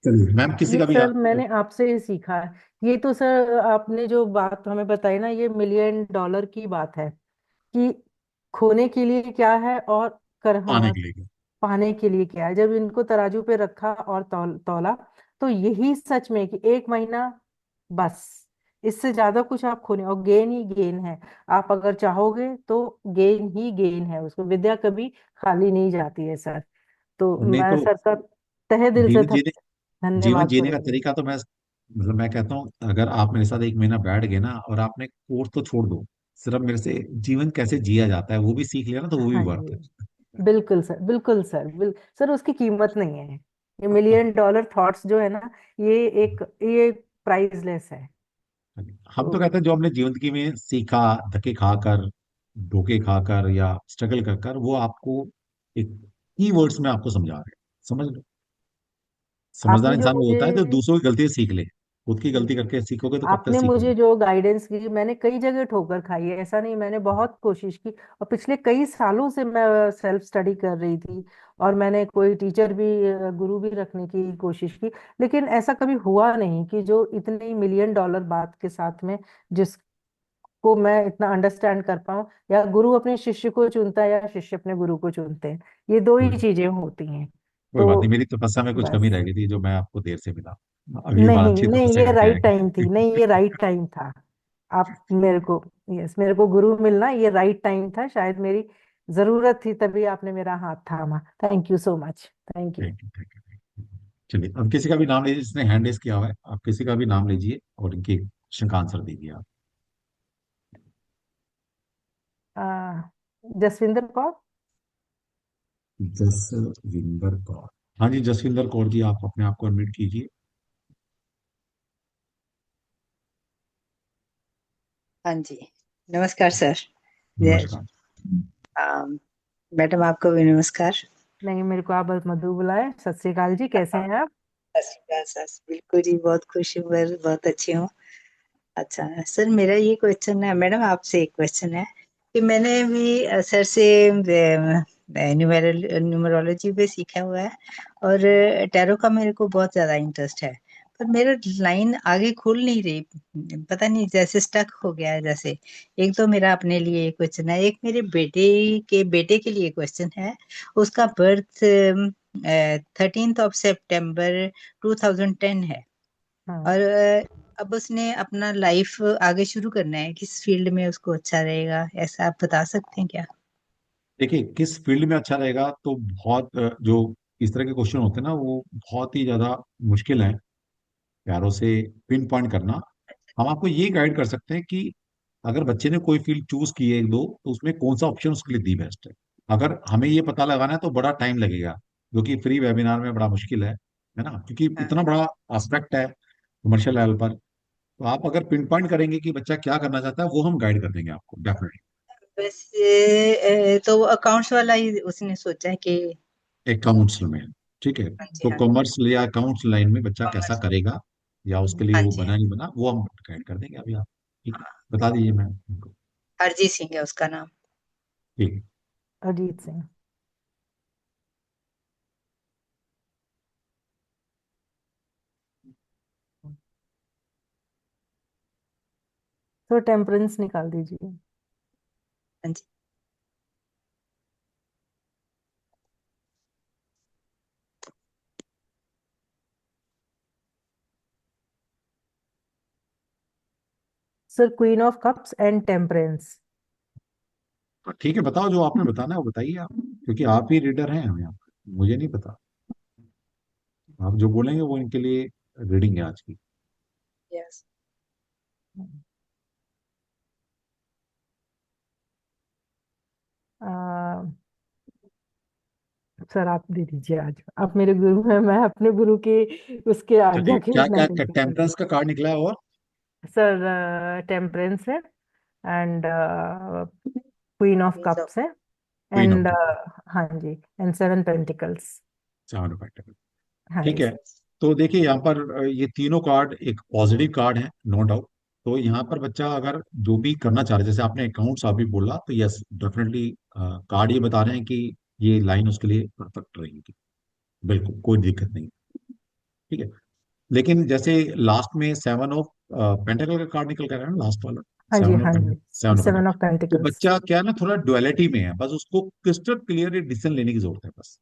चलिए मैम, किसी ये का भी सर आप। मैंने आपसे ही सीखा है। ये तो सर आपने जो बात हमें बताई ना, ये $1 million की बात है। कि खोने के लिए क्या है और पाने के लिए। पाने के लिए क्या है। जब इनको तराजू पे रखा और तौला, तो यही सच में कि 1 महीना बस, इससे ज्यादा कुछ आप खोने, और गेन ही गेन है। आप अगर चाहोगे तो गेन ही गेन है, उसको विद्या कभी खाली नहीं जाती है सर। तो नहीं मैं तो सर का तहे दिल से जीवन जीने जीवन धन्यवाद जीने का करूंगी। तरीका तो मैं कहता हूँ, अगर आप मेरे साथ 1 महीना बैठ गए ना और आपने कोर्स तो छोड़ दो, सिर्फ मेरे से जीवन कैसे जिया जाता है वो भी सीख लिया ना, तो वो भी हाँ वर्थ जी, है। बिल्कुल सर, बिल्कुल सर, सर उसकी कीमत नहीं है। ये $1 million थॉट्स जो है ना, ये एक ये प्राइसलेस है। हम तो तो कहते हैं जो हमने जिंदगी में सीखा, धक्के खाकर, धोखे खाकर या स्ट्रगल कर कर, वो आपको एक की वर्ड्स में आपको समझा रहे हैं। समझ लो, समझदार आपने जो इंसान वो मुझे होता है जो दूसरों की गलती सीख ले। खुद की गलती करके सीखोगे तो कब तक आपने सीखोगे? मुझे जो गाइडेंस की, मैंने कई जगह ठोकर खाई है, ऐसा नहीं, मैंने बहुत कोशिश की। और पिछले कई सालों से मैं सेल्फ स्टडी कर रही थी, और मैंने कोई टीचर भी, गुरु भी रखने की कोशिश की। लेकिन ऐसा कभी हुआ नहीं कि जो इतनी $1 million बात के साथ में, जिसको मैं इतना अंडरस्टैंड कर पाऊं। या गुरु अपने शिष्य को चुनता है, या शिष्य अपने गुरु को चुनते हैं, ये दो ही कोई चीजें होती हैं। कोई बात नहीं, तो मेरी तपस्या में कुछ कमी बस, रह गई थी जो मैं आपको देर से मिला। अगली बार नहीं अच्छी नहीं, तपस्या ये करके राइट टाइम थी, नहीं आएंगे। ये राइट टाइम था। आप मेरे को, यस, मेरे को गुरु मिलना ये राइट टाइम था, शायद मेरी जरूरत थी, तभी आपने मेरा हाथ थामा। Thank you so much, thank you. Thank you, thank you. चलिए, अब किसी का भी नाम लीजिए जिसने हैंड रेस किया हुआ है, आप किसी का भी नाम लीजिए और इनके क्वेश्चन का आंसर दीजिए आप। जसविंदर कौर। जसविंदर कौर। हाँ जी, जसविंदर कौर जी, आप अपने आप को अनम्यूट कीजिए। हाँ जी, नमस्कार सर। जय नमस्कार। आम, मैडम आपको भी नमस्कार। नहीं, मेरे को आप बस मधु बुलाए। सत श्री अकाल जी, कैसे हैं आप? सत श्री अकाल सर, बिल्कुल जी, बहुत खुश हूँ, मैं बहुत अच्छी हूँ। अच्छा सर, मेरा ये क्वेश्चन है, मैडम आपसे एक क्वेश्चन है कि मैंने भी सर से न्यूमरोलॉजी पे सीखा हुआ है, और टैरो का मेरे को बहुत ज्यादा इंटरेस्ट है, पर मेरा लाइन आगे खुल नहीं रही, पता नहीं, जैसे स्टक हो गया है जैसे। एक तो मेरा अपने लिए क्वेश्चन है, एक मेरे बेटे के लिए क्वेश्चन है। उसका बर्थ 13 सितंबर 2010 है, हाँ, और अब उसने अपना लाइफ आगे शुरू करना है, किस फील्ड में उसको अच्छा रहेगा, ऐसा आप बता सकते हैं क्या? देखिए, किस फील्ड में अच्छा रहेगा तो बहुत जो इस तरह के क्वेश्चन होते हैं ना, वो बहुत ही ज्यादा मुश्किल है प्यारों से पिन पॉइंट करना। हम आपको ये गाइड कर सकते हैं कि अगर बच्चे ने कोई फील्ड चूज की है एक दो, तो उसमें कौन सा ऑप्शन उसके लिए दी बेस्ट है। अगर हमें ये पता लगाना है तो बड़ा टाइम लगेगा, जो कि फ्री वेबिनार में बड़ा मुश्किल है ना, क्योंकि हाँ, इतना बड़ा एस्पेक्ट है कमर्शियल लेवल पर। तो आप अगर पिन पॉइंट करेंगे कि बच्चा क्या करना चाहता है, वो हम गाइड कर देंगे आपको डेफिनेटली। वैसे तो अकाउंट्स वाला ही उसने सोचा है कि। एक काउंट्स में, ठीक है। हाँ जी, तो हाँ, कॉमर्स या अकाउंट्स लाइन में बच्चा कैसा कॉमर्स। करेगा, या उसके लिए हाँ वो जी, हाँ, बना नहीं बना, वो हम गाइड कर देंगे अभी। आप ठीक है, बता दीजिए मैम उनको। हरजीत सिंह है उसका नाम। ठीक है। अजीत सिंह। तो टेम्परेंस निकाल दीजिए। हाँ जी। Sir, queen of cups and temperance. तो ठीक है, बताओ जो आपने बताना है वो बताइए आप, क्योंकि आप ही रीडर हैं हमें, आप, मुझे नहीं पता। आप जो बोलेंगे वो इनके लिए रीडिंग है आज की। यस। सर आप दे दीजिए, आज आप मेरे गुरु हैं, मैं अपने गुरु के उसके चलिए, आज्ञा के क्या बिना क्या नहीं कर टेम्परेंस सकती। का कार्ड निकला है और सर, टेम्परेंस है, and queen of queens of. Cups है, क्वीन ऑफ एंड कप, हाँ जी, and 7 pentacles. Seven of pentacle. हाँ ठीक जी है। सर। तो देखिए यहाँ पर ये तीनों कार्ड एक पॉजिटिव कार्ड है, नो डाउट। तो यहाँ पर बच्चा अगर जो भी करना चाह रहा है, जैसे आपने अकाउंट्स अभी बोला, तो यस डेफिनेटली कार्ड ये बता रहे हैं कि ये लाइन उसके लिए परफेक्ट रहेगी, बिल्कुल कोई दिक्कत नहीं। ठीक है। लेकिन जैसे लास्ट में 7 ऑफ पेंटाकल का कार्ड निकल कर आया ना, लास्ट वाला, हाँ जी, सेवन ऑफ हाँ जी। सेवन ऑफ सेवन ऑफ तो पेंटिकल्स। बच्चा क्या है ना, थोड़ा डुअलिटी में है, बस उसको क्रिस्टल क्लियर डिसीजन लेने की जरूरत है बस।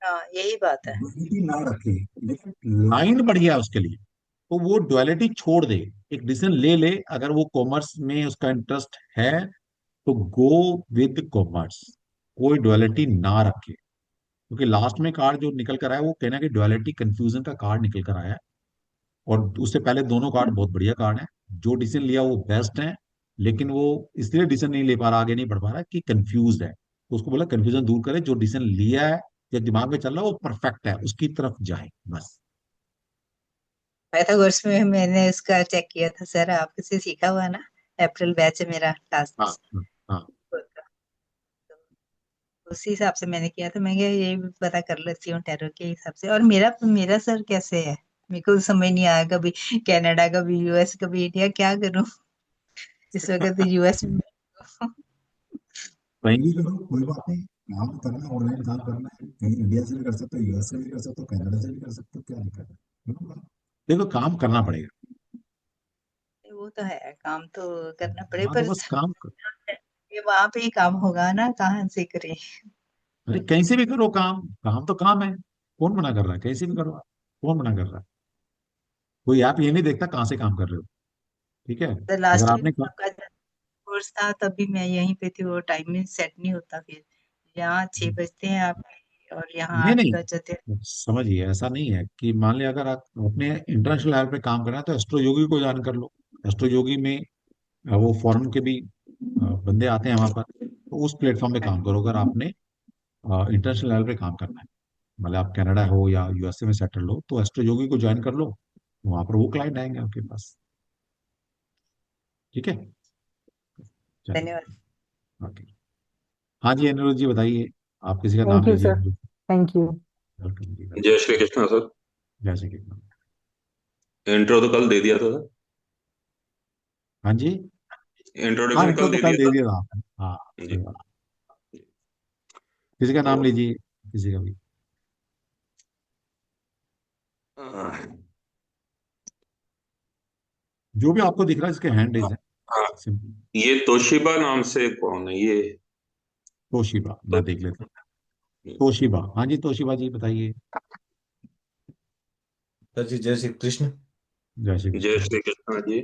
हाँ, यही बात है। डुअलिटी ना रखे, लेकिन लाइन बढ़िया है उसके लिए, तो वो डुअलिटी छोड़ दे, एक डिसीजन ले ले। अगर वो कॉमर्स में उसका इंटरेस्ट है तो गो विद कॉमर्स, कोई डुअलिटी ना रखे। क्योंकि लास्ट में कार्ड जो निकल कर आया वो कहना कि डुअलिटी कंफ्यूजन का कार्ड निकल कर आया है, और उससे पहले दोनों कार्ड बहुत बढ़िया कार्ड है। जो डिसीजन लिया वो बेस्ट है, लेकिन वो इसलिए डिसीजन नहीं ले पा रहा, आगे नहीं बढ़ पा रहा कि कंफ्यूज है। तो उसको बोला कंफ्यूजन दूर करे, जो डिसीजन लिया है, जो दिमाग में चल रहा है वो परफेक्ट है, उसकी तरफ जाए बस। पाइथागोरस में मैंने इसका चेक किया था सर, आपसे सीखा हुआ ना। अप्रैल बैच है मेरा हाँ लास्ट हाँ हाँ। का। तो उसी हिसाब से मैंने किया था। मैं क्या ये भी पता कर लेती हूँ टैरो के हिसाब से। और मेरा मेरा सर कैसे है, मेरे को समझ नहीं आया। कभी कनाडा, कभी यूएस, कभी इंडिया, क्या करूँ। इस वक्त यूएस में हूँ। कहीं भी करो कोई बात नहीं, काम तो करना है, ऑनलाइन काम करना है, कहीं इंडिया से भी कर सकते हो, यूएस से भी कर सकते हो, कनाडा से भी कर सकते हो, क्या दिक्कत है। देखो देखो, काम करना पड़ेगा। वो तो है, काम तो करना पड़े, हाँ तो पर बस काम कर, ये वहां पे ही काम होगा ना, कहाँ से करें। अरे कहीं से भी करो काम, काम तो काम है। कौन मना कर रहा है, कहीं से भी करो, कौन मना कर रहा है। कोई आप ये नहीं देखता कहाँ से काम कर रहे हो, ठीक है। तो अगर लास्ट वीक आपने आपका कोर्स था, तब भी मैं यहीं पे थी, वो टाइम में सेट नहीं होता। फिर यहाँ 6 बजते हैं आप, और यहाँ नहीं 8 नहीं, बज जाते हैं। समझिए ऐसा नहीं है कि मान लिया अगर आप अपने इंटरनेशनल लेवल पे काम करना है तो एस्ट्रो योगी को ज्वाइन कर लो। एस्ट्रो योगी में वो फॉरेन के भी बंदे आते हैं वहां पर, तो उस प्लेटफॉर्म पे काम करो। अगर आपने इंटरनेशनल लेवल पे काम करना है, मतलब आप कनाडा हो या यूएसए में सेटल हो, तो एस्ट्रो योगी को ज्वाइन कर लो, वहां पर वो क्लाइंट आएंगे आपके पास, ठीक है। चलिए, धन्यवाद। ओके। हाँ जी अनिरुद्ध जी बताइए, आप किसी का नाम थैंक यू लीजिए sir. Aniruddh. Thank you. Welcome जी, जय वेलकम। श्री कृष्ण सर। जैसे कि, इंट्रो तो कल दे दिया था सर। हाँ जी। हाँ इंट्रोडक्शन इंट्रो कल तो दे कल दिया दे था। दिया था आपने, हाँ जी सही बात। किसी का तो नाम लीजिए, किसी का भी। हाँ, जो भी आपको दिख रहा है जिसके हैंड रेज है, हाँ, सिंपल। ये तोशिबा नाम से कौन है ये? तोशिबा, तो मैं देख लेता हूँ। तोशिबा, हाँ जी तोशिबा जी बताइए। सर जी जय श्री कृष्ण। जय श्री जय कृष्ण। श्री कृष्ण जी।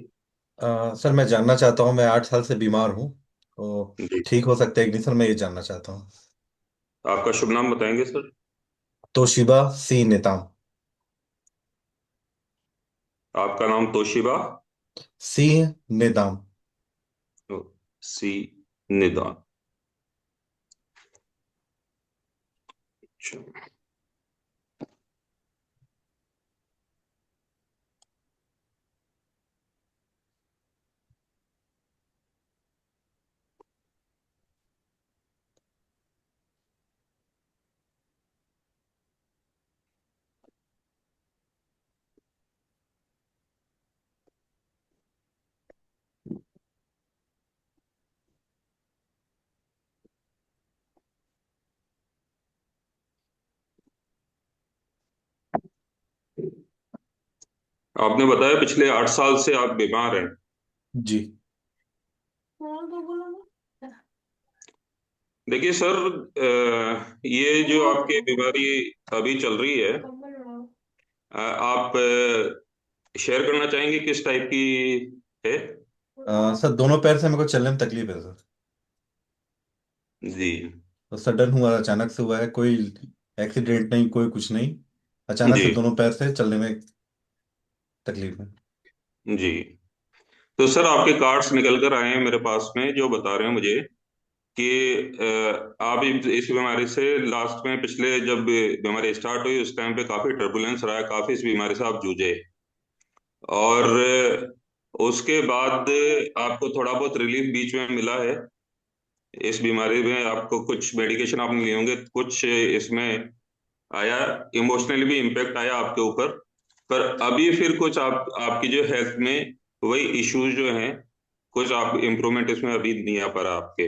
सर मैं जानना चाहता हूँ, मैं 8 साल से बीमार हूँ, तो जी, ठीक हो सकता है कि नहीं सर, मैं ये जानना चाहता हूँ। आपका शुभ नाम बताएंगे सर? तोशिबा सी नेताम। आपका नाम तोशिबा सी नेताम। सी निदान। अच्छा। आपने बताया पिछले 8 साल से आप बीमार हैं। जी। देखिए सर, ये जो आपकी बीमारी अभी चल रही है, आप शेयर करना चाहेंगे किस टाइप की है? सर दोनों पैर से मेरे को चलने में तकलीफ है सर। जी तो सडन हुआ, अचानक से हुआ है, कोई एक्सीडेंट नहीं, कोई कुछ नहीं। अचानक जी से दोनों पैर से चलने में तकलीफ है। जी। तो सर आपके कार्ड्स निकल कर आए हैं मेरे पास में, जो बता रहे हैं मुझे कि आप इस बीमारी से लास्ट में, पिछले जब बीमारी स्टार्ट हुई उस टाइम पे काफी टर्बुलेंस रहा है, काफी इस बीमारी से आप जूझे। और उसके बाद आपको थोड़ा बहुत रिलीफ बीच में मिला है। इस बीमारी में आपको कुछ मेडिकेशन आपने लिए होंगे, कुछ इसमें आया, इमोशनली भी इम्पेक्ट आया आपके ऊपर। पर अभी फिर कुछ आपकी जो हेल्थ में वही इश्यूज जो हैं, कुछ आप इम्प्रूवमेंट इसमें अभी नहीं आ पा रहा आपके,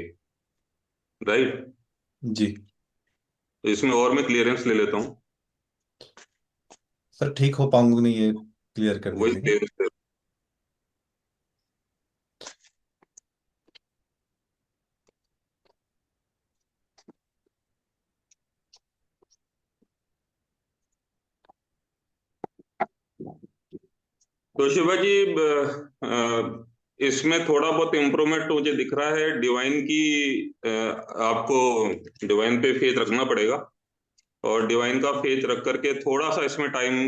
राइट? जी। तो इसमें और मैं क्लियरेंस ले लेता हूँ। सर ठीक हो पाऊंगा नहीं, ये क्लियर कर वही दीजिएगा। clearance तो शिवा जी, इसमें थोड़ा बहुत इम्प्रूवमेंट मुझे दिख रहा है डिवाइन की। आपको डिवाइन पे फेथ रखना पड़ेगा, और डिवाइन का फेथ रख करके थोड़ा सा इसमें टाइम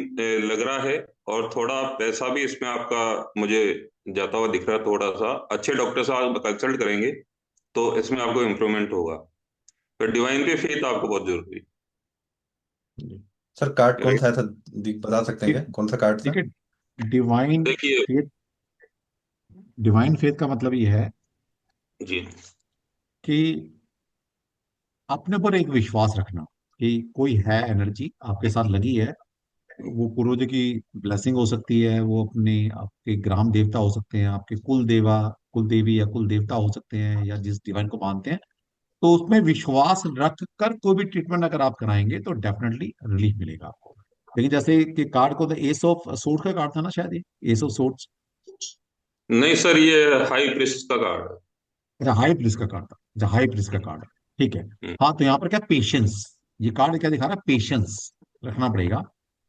लग रहा है, और थोड़ा पैसा भी इसमें आपका मुझे जाता हुआ दिख रहा है। थोड़ा सा अच्छे डॉक्टर से आप कंसल्ट करेंगे तो इसमें आपको इम्प्रूवमेंट होगा। तो डिवाइन पे फेथ आपको बहुत जरूरी सर कार्ड है, कौन सा राइट? है सर? बता सकते हैं ठीक क्या कौन सा कार्ड ठीक था? है। डिवाइन देखिए फेथ, डिवाइन फेथ का मतलब ये है जी। कि अपने पर एक विश्वास रखना कि कोई है, एनर्जी आपके साथ लगी है। वो पूर्वज की ब्लेसिंग हो सकती है, वो अपने आपके ग्राम देवता हो सकते हैं, आपके कुल देवा, कुल देवी या कुल देवता हो सकते हैं, या जिस डिवाइन को मानते हैं। तो उसमें विश्वास रख कर कोई भी ट्रीटमेंट अगर आप कराएंगे तो डेफिनेटली रिलीफ मिलेगा आपको। लेकिन जैसे कि कार्ड को, एस ऑफ सोर्ड का कार्ड था ना शायद, ये एस ऑफ सोर्ड्स। नहीं सर, ये हाई प्रिस्ट का कार्ड है। अच्छा, हाई प्रिस्ट का कार्ड था। अच्छा, हाई प्रिस्ट का कार्ड है। ठीक है। हम्म, हाँ, तो यहाँ पर क्या पेशेंस, ये कार्ड क्या दिखा रहा है, पेशेंस रखना पड़ेगा।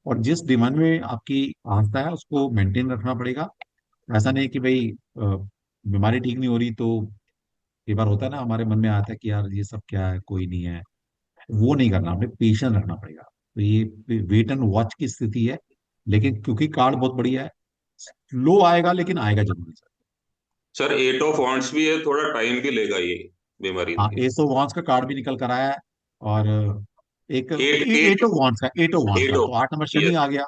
और जिस डिमांड में आपकी आस्था है उसको मेंटेन रखना पड़ेगा। ऐसा नहीं कि भाई बीमारी ठीक नहीं हो रही तो कई बार होता है ना, हमारे मन में आता है कि यार ये सब क्या है, कोई नहीं है। वो नहीं करना, हमें पेशेंस रखना पड़ेगा। तो ये वेट एंड वॉच की स्थिति है। लेकिन क्योंकि कार्ड बहुत बढ़िया है, लो आएगा लेकिन आएगा जरूर। सर एट ऑफ वांट्स भी है, थोड़ा टाइम भी लेगा ये बीमारी हाँ, के। एस ऑफ वांस का कार्ड भी निकल कर आया है। और एक एट एट एट ऑफ वांस का, एट ऑफ वांस एट का ऑफ तो 8 नंबर शनि यस। आ गया।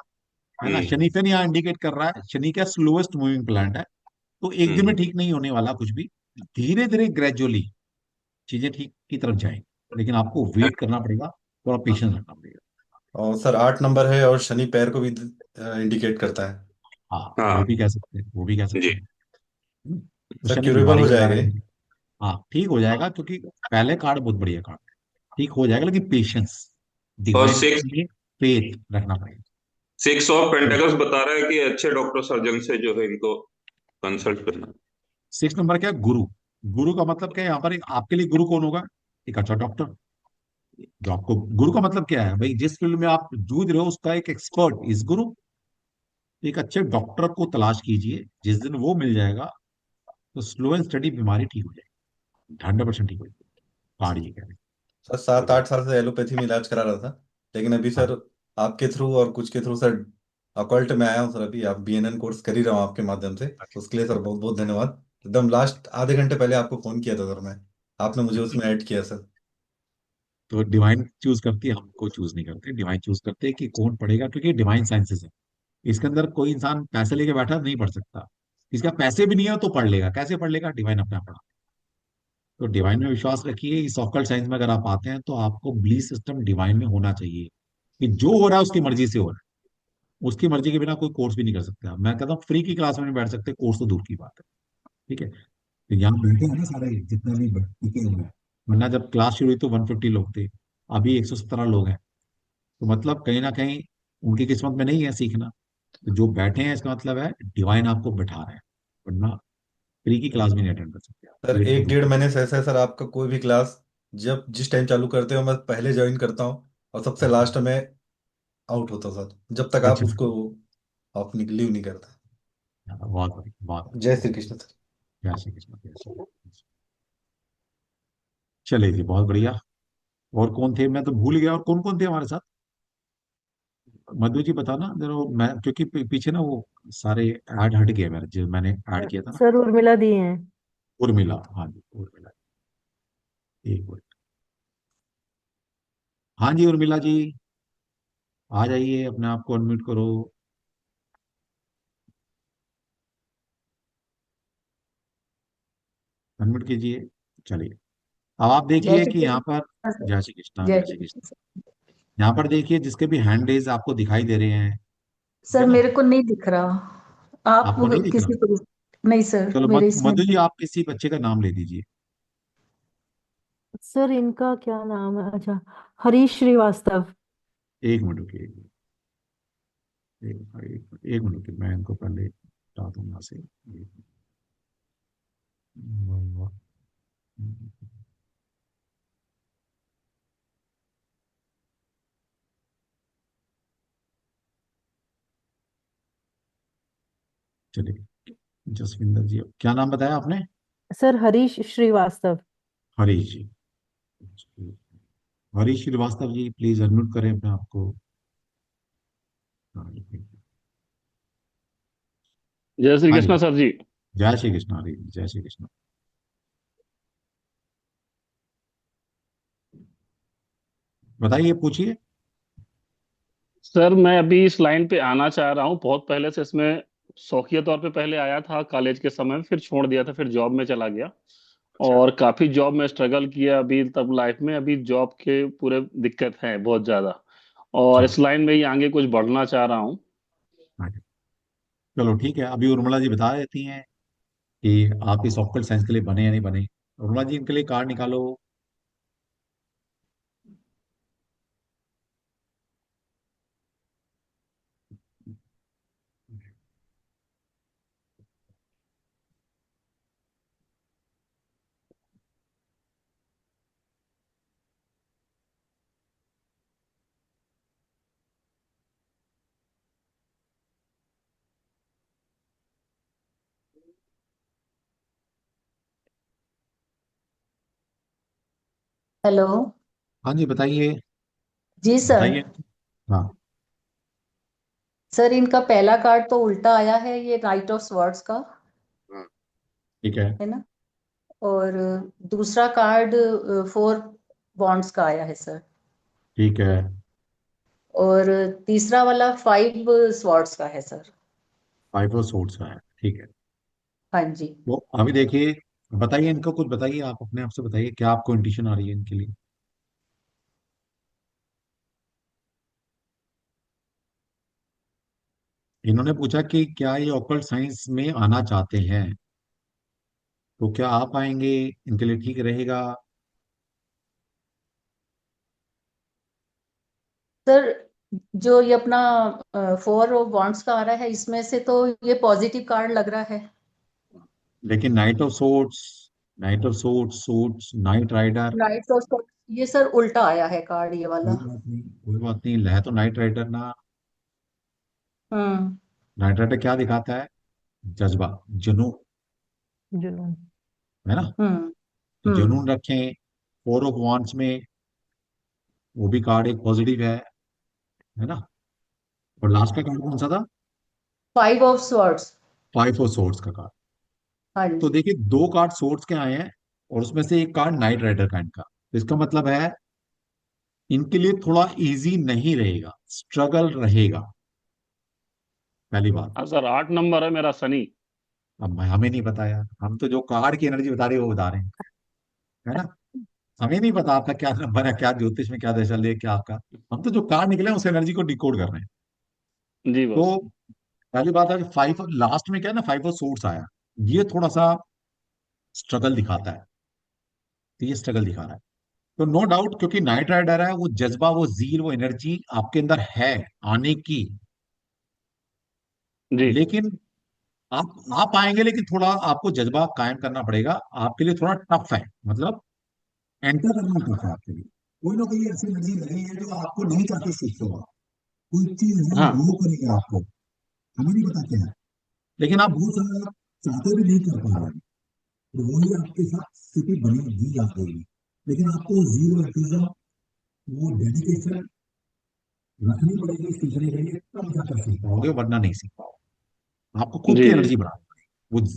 है ना, हम्म शनि पे यहाँ इंडिकेट कर रहा है, शनि का स्लोएस्ट मूविंग प्लैनेट है। तो एक दिन में हम्म। ठीक नहीं होने वाला कुछ भी। धीरे धीरे ग्रेजुअली चीजें ठीक की तरफ जाएंगी। लेकिन आपको वेट करना पड़ेगा, थोड़ा पेशेंस रखना पड़ेगा। और सर 8 नंबर है और शनि पैर को भी इंडिकेट करता है। हाँ, वो हाँ भी कह सकते हैं, वो भी कह जी। सकते हैं। तो सर शनि क्यूरेबल बीमारी हो के जाएगा कारण ये? भी। हाँ, ठीक हो जाएगा, क्योंकि पहले कार्ड बहुत बढ़िया कार्ड, ठीक हो जाएगा। लेकिन पेशेंस, और डिवाइन सिक्स में फेथ रखना पड़ेगा। सिक्स ऑफ पेंटिकल्स बता रहा है कि अच्छे डॉक्टर सर्जन से जो है इनको कंसल्ट करना। 6 नंबर क्या है, गुरु। गुरु का मतलब क्या है यहाँ पर, आपके लिए गुरु कौन होगा, एक अच्छा डॉक्टर। जो आपको, गुरु का मतलब क्या है भाई, जिस फील्ड में आप जूझ रहे हो उसका एक एक्सपर्ट इस गुरु। एक अच्छे डॉक्टर को तलाश कीजिए, जिस दिन वो मिल जाएगा तो स्लो एंड स्टडी बीमारी ठीक हो जाएगी, 100% ठीक हो जाएगी। कार्ड ये कह रहे हैं। सर सात देखिए। आठ साल से एलोपैथी में इलाज करा रहा था, लेकिन अभी हाँ, सर आपके थ्रू और कुछ के थ्रू सर अकॉल्ट में आया हूँ सर। अभी आप बीएनएन कोर्स कर ही रहा हूँ आपके माध्यम से, तो उसके लिए सर बहुत बहुत धन्यवाद। एकदम लास्ट आधे घंटे पहले आपको फोन किया था सर मैं, आपने मुझे उसमें ऐड किया सर। तो डिवाइन चूज करती है, हमको चूज नहीं करते, डिवाइन चूज करते हैं कि कौन पढ़ेगा, क्योंकि डिवाइन साइंसेस है। इसके अंदर कोई इंसान पैसे लेके बैठा नहीं पढ़ सकता। इसका पैसे भी नहीं है तो पढ़ लेगा, कैसे पढ़ लेगा, डिवाइन अपना पढ़ा। तो डिवाइन में विश्वास रखिए। इस ऑकल्ट साइंस में अगर आप आते हैं तो आपको बिलीफ सिस्टम डिवाइन में होना चाहिए कि जो हो रहा है उसकी मर्जी से हो रहा है। उसकी मर्जी के बिना कोई कोर्स भी नहीं कर सकते आप। मैं कहता हूँ फ्री की क्लास में नहीं बैठ सकते, कोर्स तो दूर की बात है। ठीक है। तो यहाँ बैठे हैं ना सारे जितने भी टिके हुए हैं। वरना जब क्लास शुरू हुई तो 150 लोग थे, अभी 117 लोग हैं। तो मतलब कहीं ना कहीं उनकी किस्मत में नहीं है सीखना। तो जो बैठे हैं इसका मतलब है डिवाइन आपको बैठा रहे हैं। वरना फ्री की क्लास भी नहीं अटेंड कर सकते आप, सर पेड तो एक दूर डेढ़ की। महीने से ऐसा है सर, आपका कोई भी क्लास जब जिस टाइम चालू करते हो मैं पहले ज्वाइन करता हूँ और सबसे अच्छा, लास्ट में आउट होता हूँ सर, जब तक आप अच्छा। उसको आप लीव नहीं करते। बहुत बढ़िया, बहुत जय बढ़िया। श्री कृष्ण सर। जय श्री कृष्ण, जय श्री कृष्ण। चलिए जी, बहुत बढ़िया। और कौन थे, मैं तो भूल गया, और कौन कौन थे हमारे साथ। मधु जी बताना जरा, मैं क्योंकि पीछे ना वो सारे ऐड हट गए मेरे, जो मैंने ऐड किया था ना। सर उर्मिला दी हैं। उर्मिला, हाँ जी, उर्मिला। एक मिनट। हाँ जी, उर्मिला जी, आ जाइए, अपने आप को अनम्यूट करो। अनम्यूट कीजिए। चलिए। अब आप जय देखिए श्री कि यहाँ पर, कृष्ण सर। जय श्री कृष्णा, जय जय श्री श्री कृष्ण। कृष्ण सर। यहाँ पर देखिए जिसके भी हैंड रेज आपको दिखाई दे रहे हैं। ठीक सर है ना। मेरे को नहीं दिख रहा, आप आपको नहीं दिख रहा। किसी को। नहीं सर, चलो मेरे इसमें मधु जी, नहीं। आप किसी बच्चे का नाम ले दीजिए। सर इनका क्या नाम है, अच्छा, हरीश श्रीवास्तव। एक मिनट रुकिए, एक मिनट रुकिए, मैं इनको पहले हटा दूँ यहाँ से। चलिए, जसविंदर जी, क्या नाम बताया आपने? Sir Harish Shrivastava. Harish ji. Harish Shrivastava ji, please unmute करें अपने आप को। हाँ, जय श्री हाँ कृष्ण जी। सर जी। जय श्री कृष्ण हरीश जी, जय श्री कृष्ण। बताइए, पूछिए। सर मैं अभी इस लाइन पे आना चाह रहा हूँ, बहुत पहले से इसमें शौकिया तौर पे पहले आया था कॉलेज के समय, फिर छोड़ दिया था, फिर जॉब में चला गया अच्छा। और काफी जॉब में स्ट्रगल किया अभी तब लाइफ में। अभी जॉब के पूरे दिक्कत है बहुत ज्यादा, और चलो। इस लाइन में ही आगे कुछ बढ़ना चाह रहा हूँ। हाँ जी। चलो ठीक है, अभी उर्मिला जी बता देती हैं कि आप इस ऑक्कल्ट साइंस के लिए बने या नहीं बने। उर्मिला जी, इनके लिए कार्ड निकालो। हेलो। हाँ जी, बताइए। जी सर। बताइए। हाँ। सर इनका पहला कार्ड तो उल्टा आया है, ये नाइट ऑफ स्वॉर्ड्स का, हाँ, ठीक है। है ना। और दूसरा कार्ड फोर बॉन्ड्स का आया है सर। ठीक है। और तीसरा वाला फाइव स्वॉर्ड्स का है सर। फाइव ऑफ सोर्ड्स का है, ठीक है। हाँ जी। वो अभी देखिए, बताइए इनको कुछ, बताइए आप अपने आप से, बताइए क्या आपको इंट्यूशन आ रही है इनके लिए। इन्होंने पूछा कि क्या ये ऑकल्ट साइंस में आना चाहते हैं, तो क्या आप आएंगे, इनके लिए ठीक रहेगा? सर जो ये अपना फोर ऑफ बॉन्ड्स का आ रहा है, इसमें से तो ये पॉजिटिव कार्ड लग रहा है। लेकिन knight of swords, knight of swords, swords, knight rider. Knight of swords ये सर उल्टा आया है कार्ड, ये वाला। कोई बात नहीं, कोई बात नहीं, है तो नाइट राइडर ना। हम्म। नाइट राइडर क्या दिखाता है? जज्बा, जुनून, जुनून। है ना। हम्म। तो हम्म। जुनून रखें। फोर ऑफ वांड्स में वो भी कार्ड एक पॉजिटिव है ना। और लास्ट का कार्ड कौन सा था? Five of swords. Five of swords का कार्ड। हाँ तो जी। देखिए, दो कार्ड सोर्ड्स के आए हैं और उसमें से एक कार्ड नाइट राइडर का इनका, तो इसका मतलब है इनके लिए थोड़ा इजी नहीं रहेगा, स्ट्रगल रहेगा, पहली बात। हाँ सर, 8 नंबर है मेरा शनि। अब हमें नहीं पता यार, हम तो जो कार्ड की एनर्जी बता रहे हैं वो बता रहे हैं, है ना। हमें नहीं पता आपका क्या नंबर है, क्या ज्योतिष में क्या दशा ले, क्या आपका। हम तो जो कार्ड निकले हैं उस एनर्जी को डिकोड कर रहे हैं। जी तो बस। पहली बात है कि फाइव लास्ट में क्या है ना, फाइव ऑफ सोर्स आया, ये थोड़ा सा स्ट्रगल दिखाता है। तो ये स्ट्रगल दिखा रहा है। तो नो डाउट, क्योंकि नाइट राइडर है, वो जज्बा, वो जील, वो एनर्जी आपके अंदर है आने की। जी। लेकिन आप आएंगे, लेकिन थोड़ा आपको जज्बा कायम करना पड़ेगा, आपके लिए थोड़ा टफ है, मतलब एंटर करना टफ है आपके लिए। कोई ना कोई ऐसी एनर्जी लगी है जो आपको नहीं चाहते सीखते हो, कोई चीज है हाँ। वो करेगा आपको, हमें नहीं पता क्या है। लेकिन आप बहुत सारा चाहते भी नहीं कर पा रहे हैं, तो वही आपके साथ स्थिति बनी दी जा रही है। लेकिन आपको जीरो एंथुसिज्म, वो डेडिकेशन रखनी पड़ेगी सीखने के लिए, तब जाकर सीख पाओगे, वरना नहीं सीख पाओगे। आपको खुद की जी जी एनर्जी बढ़ानी पड़ेगी,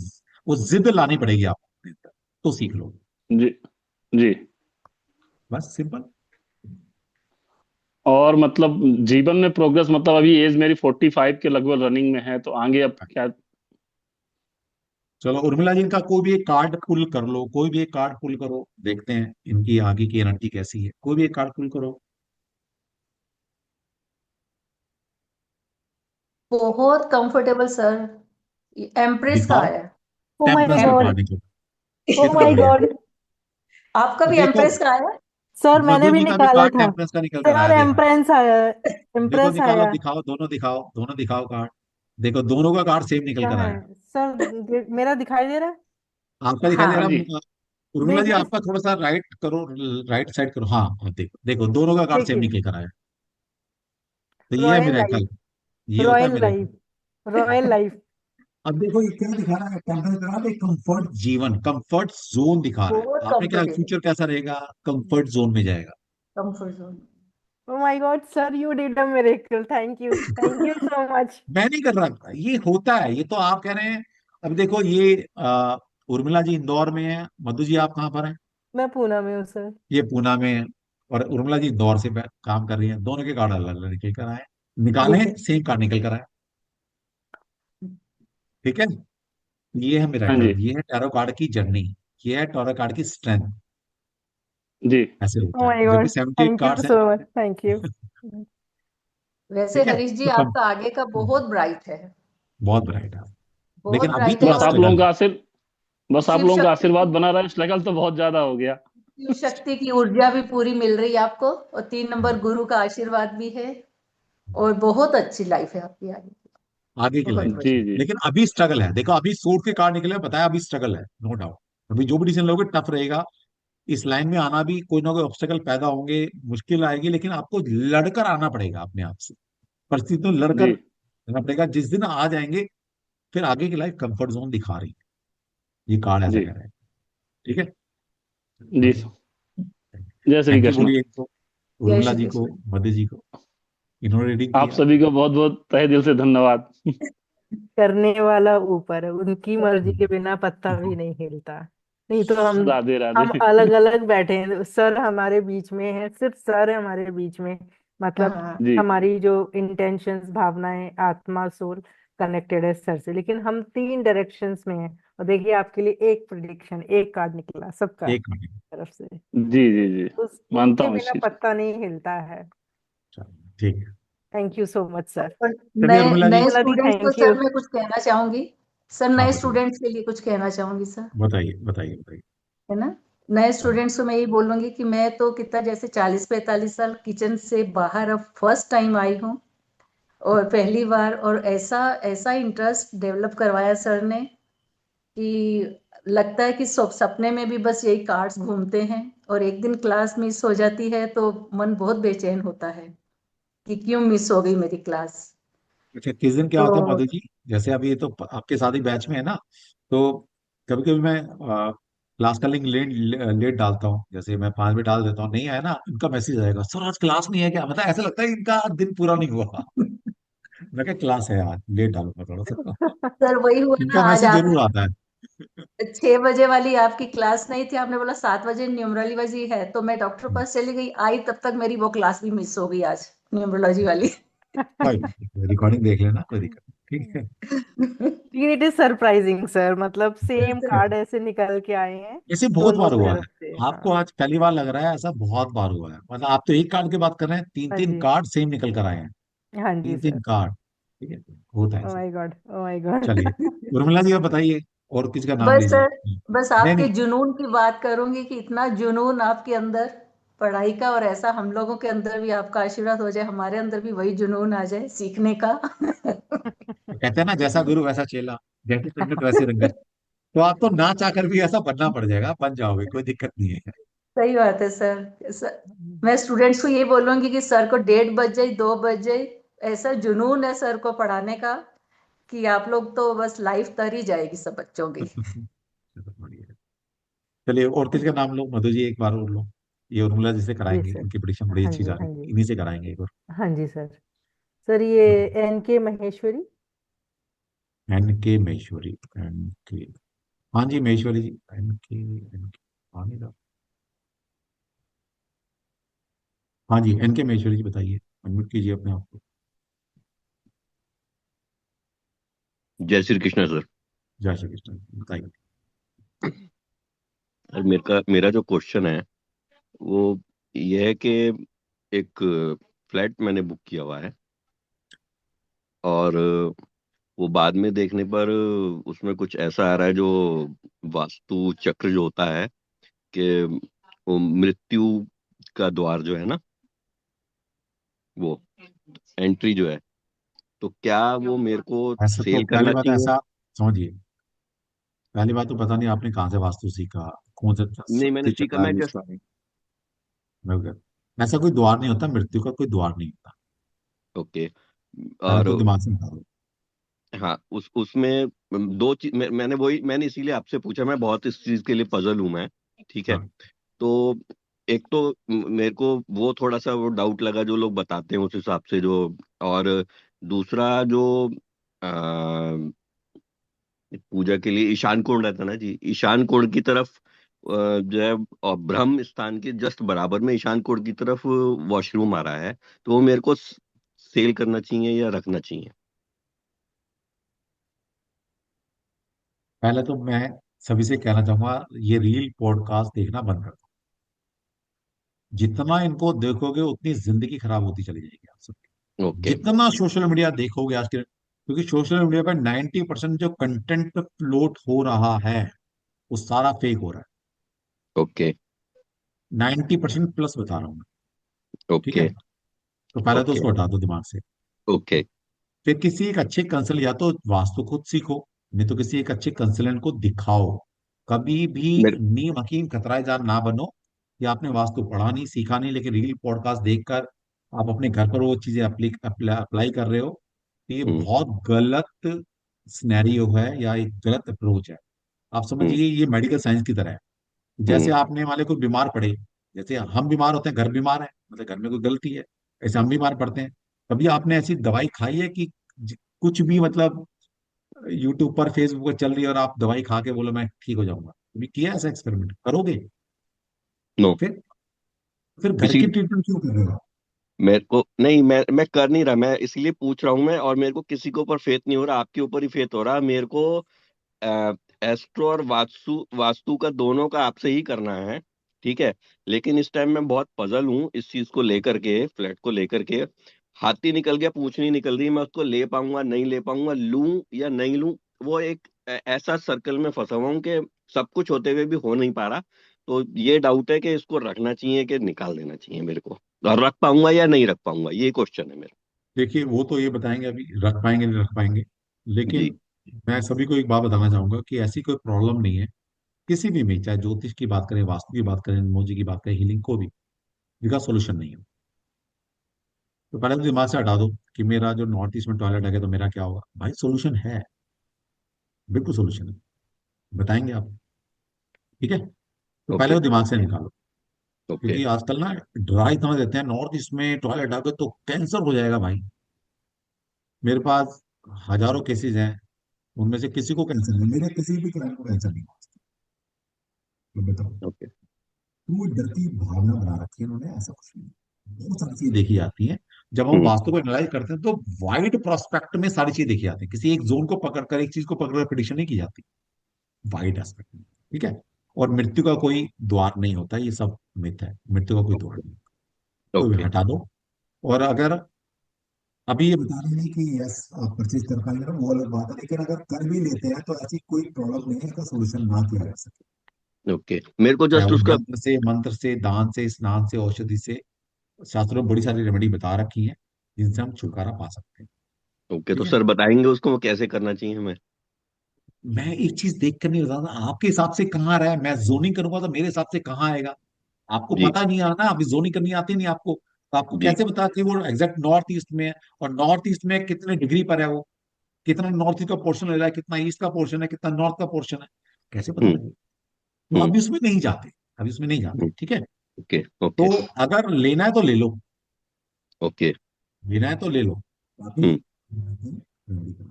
वो जिद लानी पड़ेगी आपको अपने अंदर, तो सीख लो। जी। जी। बस सिंपल। और मतलब जीवन में प्रोग्रेस, मतलब अभी एज मेरी 45 के लगभग रनिंग में है, तो आगे अब क्या। चलो उर्मिला जी, इनका कोई भी एक कार्ड पुल कर लो, कोई भी एक कार्ड पुल करो, देखते हैं इनकी आगे की एनर्जी कैसी है। कोई भी एक कार्ड पुल करो। बहुत कंफर्टेबल सर, एम्प्रेस का दिखाओ। आया। ओ माय टेम्परेंस का एम्प्रेस। Card God. निकलो। ओ कितना माय बढ़िया। गॉड। आपका तो भी देखो, एम्प्रेस का आया। सर मैंने मधु भी जी का भी निकाला कार्ड था। टेम्परेंस का निकल कर सर आया, देखो। एम्प्रेंस आया। देखो एम्प्रेस निकालो, आया। दिखाओ, दोनों दिखाओ, दोनों दिखाओ कार्ड। देखो, दोनों का कार्ड सेम निकल कर कहाँ आया। है सर? मेरा दिखाई दे रहा है। आपका दिखाई दे हाँ। हाँ जी। रहा। उर्मिला जी, देखिए। आपका थोड़ा सा राइट करो, राइट साइड करो। हाँ हाँ, देखो देखो, दोनों का कार्ड सेम देखिए। निकल कर आया। तो ये है रॉयल लाइफ। मिरेकल, ये होता है royal miracle. Life. Royal life. अब देखो ये क्या दिखा रहा है, टेम्परेचर कंफर्ट जीवन, कंफर्ट जोन दिखा रहा है। बहुत आपने क्या कंफर्टेबल, फ्यूचर कैसा रहेगा, कंफर्ट जोन में जाएगा। Comfort zone. Oh my God sir, you did a miracle, thank you so much. मैं नहीं कर रहा, ये होता है, ये तो आप कह रहे हैं। अब देखो ये उर्मिला जी इंदौर में है, मधु जी आप कहाँ पर हैं? मैं पूना में हूँ सर। ये पूना में है। और उर्मिला जी इंदौर से काम कर रही है। दोनों के कार्ड अलग अलग निकल कर आए, निकाले ठीक हैं, है। सेम कार्ड निकल कर आए। ठीक है। ये है हाँ मिरेकल, जी। ये है टैरो कार्ड की जर्नी, ये है टैरो कार्ड की स्ट्रेंथ। जी। ऐसे ओ होता है माय जब भी गॉड 78 थैंक यू कार्ड्स हैं। So much, thank you. वैसे ठीक है हरीश जी तो कम, आपका आगे का बहुत ब्राइट है, बहुत ब्राइट है। लेकिन बहुत अभी ब्राइट है। थोड़ा बस आप और लोगों स्ट्रगल का है। बस आप शिव लोगों का शक्ति आशीर्वाद की, बना रहा है, स्ट्रगल तो बहुत ज्यादा हो गया। शिव शक्ति की ऊर्जा भी पूरी मिल रही है आपको, और 3 नंबर गुरु का आशीर्वाद भी है, और बहुत अच्छी लाइफ है आपकी आगे की, आगे की बहुत लाइफ जी अच्छी है, बढ़िया। जी। लेकिन अभी स्ट्रगल है। देखो अभी सूट के कार्ड निकले, बताया अभी स्ट्रगल है, नो डाउट। अभी जो भी डिसीजन लोगे टफ रहेगा। इस लाइन में आना भी कोई ना कोई ऑब्स्टेकल पैदा होंगे, मुश्किल आएगी, लेकिन आपको लड़कर आना पड़ेगा अपने आप से, परिस्थिति में लड़कर जी आना पड़ेगा। जिस दिन आ जाएंगे, फिर आगे की लाइफ कंफर्ट जोन दिखा रही है, ये कार्ड ऐसा जी। कह रहे हैं। ठीक है। जी। ओके। जय श्री थैंक यू कृष्ण। बोलिए इनको, जय उर्मिला श्री जी को, कृष्ण। मध्य जी को, इन्होंने रीडिंग आप किया। सभी को बहुत बहुत तहे दिल से धन्यवाद। करने वाला ऊपर है, उनकी मर्जी के बिना पत्ता भी नहीं हिलता। नहीं तो राधे हम राधे। अलग अलग बैठे हैं, सर हमारे बीच में है, सिर्फ सर है हमारे बीच में। मतलब हाँ, जी हमारी जो इंटेंशंस, भावनाएं, आत्मा, सोल कनेक्टेड है सर से, लेकिन हम 3 डायरेक्शंस में हैं। और देखिए आपके लिए एक प्रिडिक्शन, एक कार्ड निकला सबका एक मिनट। तरफ से। जी जी जी। मानता उनके हूँ इस बिना चीज को। पत्ता नहीं हिलता है। चलो ठीक है। Thank you so much sir. और चलिए नए उर्मिला जी। नए विमला दी स्टूडेंट्स को थैंक सर यू। मैं कुछ कहना चाहूंगी, सर हाँ नए बताइए, स्टूडेंट्स के लिए कुछ कहना चाहूंगी सर, बताइए बताइए बताइए। है ना। नए हाँ, स्टूडेंट्स को मैं यही बोलूंगी कि मैं तो कितना जैसे 40-45 साल किचन से बाहर अब फर्स्ट टाइम आई हूँ, और पहली बार, और ऐसा ऐसा इंटरेस्ट डेवलप करवाया सर ने कि लगता है कि सब सपने में भी बस यही कार्ड्स घूमते हैं, और एक दिन क्लास मिस हो जाती है तो मन बहुत बेचैन होता है कि क्यों मिस हो गई मेरी क्लास। अच्छा किस दिन क्या तो होता है मधु जी? जैसे अभी ये तो आपके साथ ही बैच में है ना, तो कभी कभी मैं क्लास का लिंक लेट लेट डालता हूँ। जैसे मैं 5 बजे डाल देता हूँ, नहीं आया ना, इनका मैसेज आएगा, सर आज क्लास नहीं है क्या? मतलब ऐसा लगता है इनका दिन पूरा नहीं हुआ। मैं क्या, क्लास है आज, लेट डालूंगा थोड़ा सा। सर वही हुआ ना, इनका आज मैसेज आप जरूर आता है। 6 बजे वाली आपकी क्लास नहीं थी, आपने बोला 7 बजे न्यूमरोलॉजी है, तो मैं डॉक्टर के पास चली गई, आई तब तक मेरी वो क्लास भी मिस हो गई आज, न्यूमरोलॉजी वाली। कोई रिकॉर्डिंग देख लेना, कोई दिक्कत नहीं, ठीक है। लेकिन इट इज सरप्राइजिंग सर, मतलब सेम कार्ड ऐसे निकल के आए हैं ऐसे बहुत दोनों बार हुआ है। तरफ से। आपको हाँ। आज पहली बार लग रहा है, ऐसा बहुत बार हुआ है। मतलब आप तो एक कार्ड की बात कर रहे हैं, तीन हाँ तीन जी। कार्ड सेम निकल कर आए हैं। हाँ जी तीन तीन सर। कार्ड। ठीक है, होता है ओ ऐसा। My God, oh my God. चलिए उर्मिला जी आप बताइए, और किसी का नाम बस लीजिए। सर, बस नहीं आपके नहीं, जुनून की बात करूंगी कि इतना जुनून आपके अंदर पढ़ाई का, और ऐसा हम लोगों के अंदर भी आपका आशीर्वाद हो जाए, हमारे अंदर भी वही जुनून आ जाए सीखने का। तो कहते हैं ना, जैसा गुरु वैसा चेला, जैसे संगत वैसे रंगत। तो आप तो ना चाह कर भी ऐसा बनना पड़ जाएगा, बन जाओगे, कोई दिक्कत नहीं है। सही बात है सर, मैं स्टूडेंट्स को ये बोलूंगी कि सर को 1:30 बज जाए, 2 बज जाए, ऐसा जुनून है सर को पढ़ाने का कि आप लोग तो बस लाइफ तर ही जाएगी सब बच्चों की। चलो, बढ़िया। चलिए और किसी का नाम लो, मधु जी एक बार और लो। ये उर्मिला जी से जी कराएंगे, सर। उनकी प्रेडिक्शन बड़ी हाँ अच्छी जी, जा रही हाँ है, जी। इन्हीं से कराएंगे एक बार। हाँ जी सर। सर ये एन के महेश्वरी। एन के महेश्वरी, एन के, हाँ जी महेश्वरी जी, एन के, हाँ नहीं था। हाँ जी एन के महेश्वरी जी बताइए, अनम्यूट कीजिए अपने आप को। जय श्री कृष्ण सर। जय श्री कृष्ण, बताइए। सर मेरा जो क्वेश्चन है वो ये है कि एक फ्लैट मैंने बुक किया हुआ है, और वो बाद में देखने पर उसमें कुछ ऐसा आ रहा है जो वास्तु चक्र जो होता है कि वो मृत्यु का द्वार जो है ना, वो एंट्री जो है, तो क्या वो मेरे को ऐसा तो सेल पहली करना बात चाहिए? ऐसा समझिए, पहली बात तो पता नहीं आपने कहाँ से वास्तु सीखा, कौन से नहीं, मैंने शक्ति सीखा, चक्र मैं यूज जस्ट कर रहे हैं। ऐसा कोई द्वार नहीं होता, मृत्यु का कोई द्वार नहीं होता। ओके। पहले और तो दिमाग से निकालो। हाँ, उसमें दो चीज मैंने इसीलिए आपसे पूछा, मैं बहुत इस चीज के लिए पजल हूं मैं। ठीक है। हाँ। तो एक तो मेरे को वो थोड़ा सा वो डाउट लगा जो लोग बताते हैं उस हिसाब से जो, और दूसरा जो पूजा के लिए ईशान कोण रहता है ना जी, ईशान कोण की तरफ जो है, और ब्रह्म स्थान के जस्ट बराबर में ईशान कोण की तरफ वॉशरूम आ रहा है। तो वो मेरे को सेल करना चाहिए या रखना चाहिए? पहले तो मैं सभी से कहना चाहूंगा, ये रील पॉडकास्ट देखना बंद कर दो। जितना इनको देखोगे उतनी जिंदगी खराब होती चली जाएगी आप सबकी। ओके। जितना सोशल मीडिया देखोगे आज के, क्योंकि सोशल मीडिया पर 90% जो कंटेंट फ्लोट हो रहा है वो सारा फेक हो रहा ओके। है। 90% प्लस बता रहा हूँ मैं। ठीक है। ओके। तो पहले तो ओके। उसको हटा दो दिमाग से। ओके। फिर किसी एक अच्छे कंसल, या तो वास्तु खुद सीखो, नहीं तो किसी एक अच्छे कंसल्टेंट को दिखाओ। कभी भी मेरे नीम हकीम खतराए जान ना बनो कि आपने वास्तु पढ़ा नहीं सीखा नहीं, लेकिन रील पॉडकास्ट देखकर आप अपने घर पर वो चीजें अप्लाई कर रहे हो। तो ये हम्म। बहुत गलत सिनेरियो है या एक गलत अप्रोच है। आप हम्म। समझिए ये मेडिकल साइंस की तरह है। जैसे हम्म। आपने वाले कोई बीमार पड़े, जैसे हम बीमार होते हैं, घर बीमार है मतलब घर में कोई गलती है, ऐसे हम बीमार पड़ते हैं। कभी आपने ऐसी दवाई खाई है कि कुछ भी मतलब यूट्यूब पर फेसबुक पर चल रही है और आप दवाई खा के बोलो मैं ठीक हो जाऊंगा? कभी किया ऐसा एक्सपेरिमेंट? करोगे? नो। फिर घर इसी की ट्रीटमेंट क्यों कर रहे हो? मेरे को नहीं, मैं कर नहीं रहा, मैं इसलिए पूछ रहा हूँ मैं, और मेरे को किसी के ऊपर फेथ नहीं हो रहा, आपके ऊपर ही फेथ हो रहा है मेरे को। एस्ट्रो और वास्तु वास्तु का दोनों का आपसे ही करना है। ठीक है। लेकिन इस टाइम मैं बहुत पजल हूँ इस चीज को लेकर के, फ्लैट को लेकर के। हाथी निकल गया, पूंछ नहीं निकल रही, मैं उसको ले पाऊंगा नहीं ले पाऊंगा, लूं या नहीं लूं। वो एक ऐसा सर्कल में फंसा हुआ हूँ कि सब कुछ होते हुए भी हो नहीं पा रहा। तो ये डाउट है कि इसको रखना चाहिए कि निकाल देना चाहिए मेरे को, और रख पाऊंगा या नहीं रख पाऊंगा, ये क्वेश्चन है मेरा। देखिए वो तो ये बताएंगे अभी रख पाएंगे नहीं रख पाएंगे, जी। लेकिन मैं सभी को एक बात बताना चाहूंगा कि ऐसी कोई प्रॉब्लम नहीं है किसी भी में, चाहे ज्योतिष की बात करें, वास्तु की बात करें, न्यूमरोलॉजी की बात करें, हीलिंग को भी, जिसका सोल्यूशन नहीं है। तो पहले तो दिमाग से हटा दो कि मेरा जो नॉर्थ ईस्ट में टॉयलेट है तो मेरा क्या होगा। भाई सोल्यूशन है, बिल्कुल सोल्यूशन है, बताएंगे आप। ठीक है। तो पहले ओके। वो दिमाग से निकालो। ओके। क्योंकि आजकल ना ड्राई इतना देते हैं, नॉर्थ ईस्ट में टॉयलेट आगे तो कैंसर हो जाएगा भाई। मेरे पास हजारों केसेस हैं, उनमें से किसी को कैंसर नहीं, मेरे किसी भी क्लाइंट को कैंसर नहीं हुआ। तो बताओ, ओके। वो डर की भावना बना रखी है उन्होंने, ऐसा कुछ नहीं। बहुत सारी चीजें देखी जाती हैं। जब हम हम्म। वास्तु को एनालाइज करते हैं तो वाइड प्रोस्पेक्ट में सारी चीजें देखी जाती है, किसी एक जोन को पकड़कर एक चीज को पकड़कर प्रिडिक्शन नहीं की जाती, वाइड एस्पेक्ट में। ठीक है। और मृत्यु का कोई द्वार नहीं होता, ये सब मिथ है, मृत्यु का कोई द्वार नहीं। तो ये ओके। हटा दो। और अगर अभी ये बता रहे हैं कि यस आप परचेज कर पाएंगे ना, वो अलग बात है, लेकिन अगर कर भी लेते हैं तो ऐसी कोई प्रॉब्लम नहीं है इसका सोल्यूशन ना किया जा सके। ओके। मेरे को चाहे जस्ट वो उसका। मंत्र से, दान से, स्नान से, औषधि से, शास्त्रों में बड़ी सारी रेमेडी बता रखी हैं जिनसे हम छुटकारा पा सकते हैं। ओके, तो ठीक है। सर बताएंगे उसको वो कैसे करना चाहिए हमें? मैं एक चीज देख कर नहीं बताता आपके हिसाब से कहाँ आ रहा है, मैं जोनिंग करूंगा तो मेरे हिसाब से कहाँ आएगा। आपको जी। पता नहीं है ना, अभी जोनिंग करनी आती नहीं आपको, तो आपको जी। कैसे पता कि वो एग्जैक्ट नॉर्थ ईस्ट में है, और नॉर्थ ईस्ट में कितने डिग्री पर है वो, कितना नॉर्थ ईस्ट का पोर्शन ले रहा है, कितना ईस्ट का पोर्शन है, कितना नॉर्थ का पोर्शन है, कैसे पता हम्म। लगे? तो हम्म। अभी उसमें नहीं जाते, अभी उसमें नहीं जाते। हम्म। ठीक है। ओके। ओके। तो अगर लेना है तो ले लो, ओके। लेना है तो ले लो। अभी हम्म।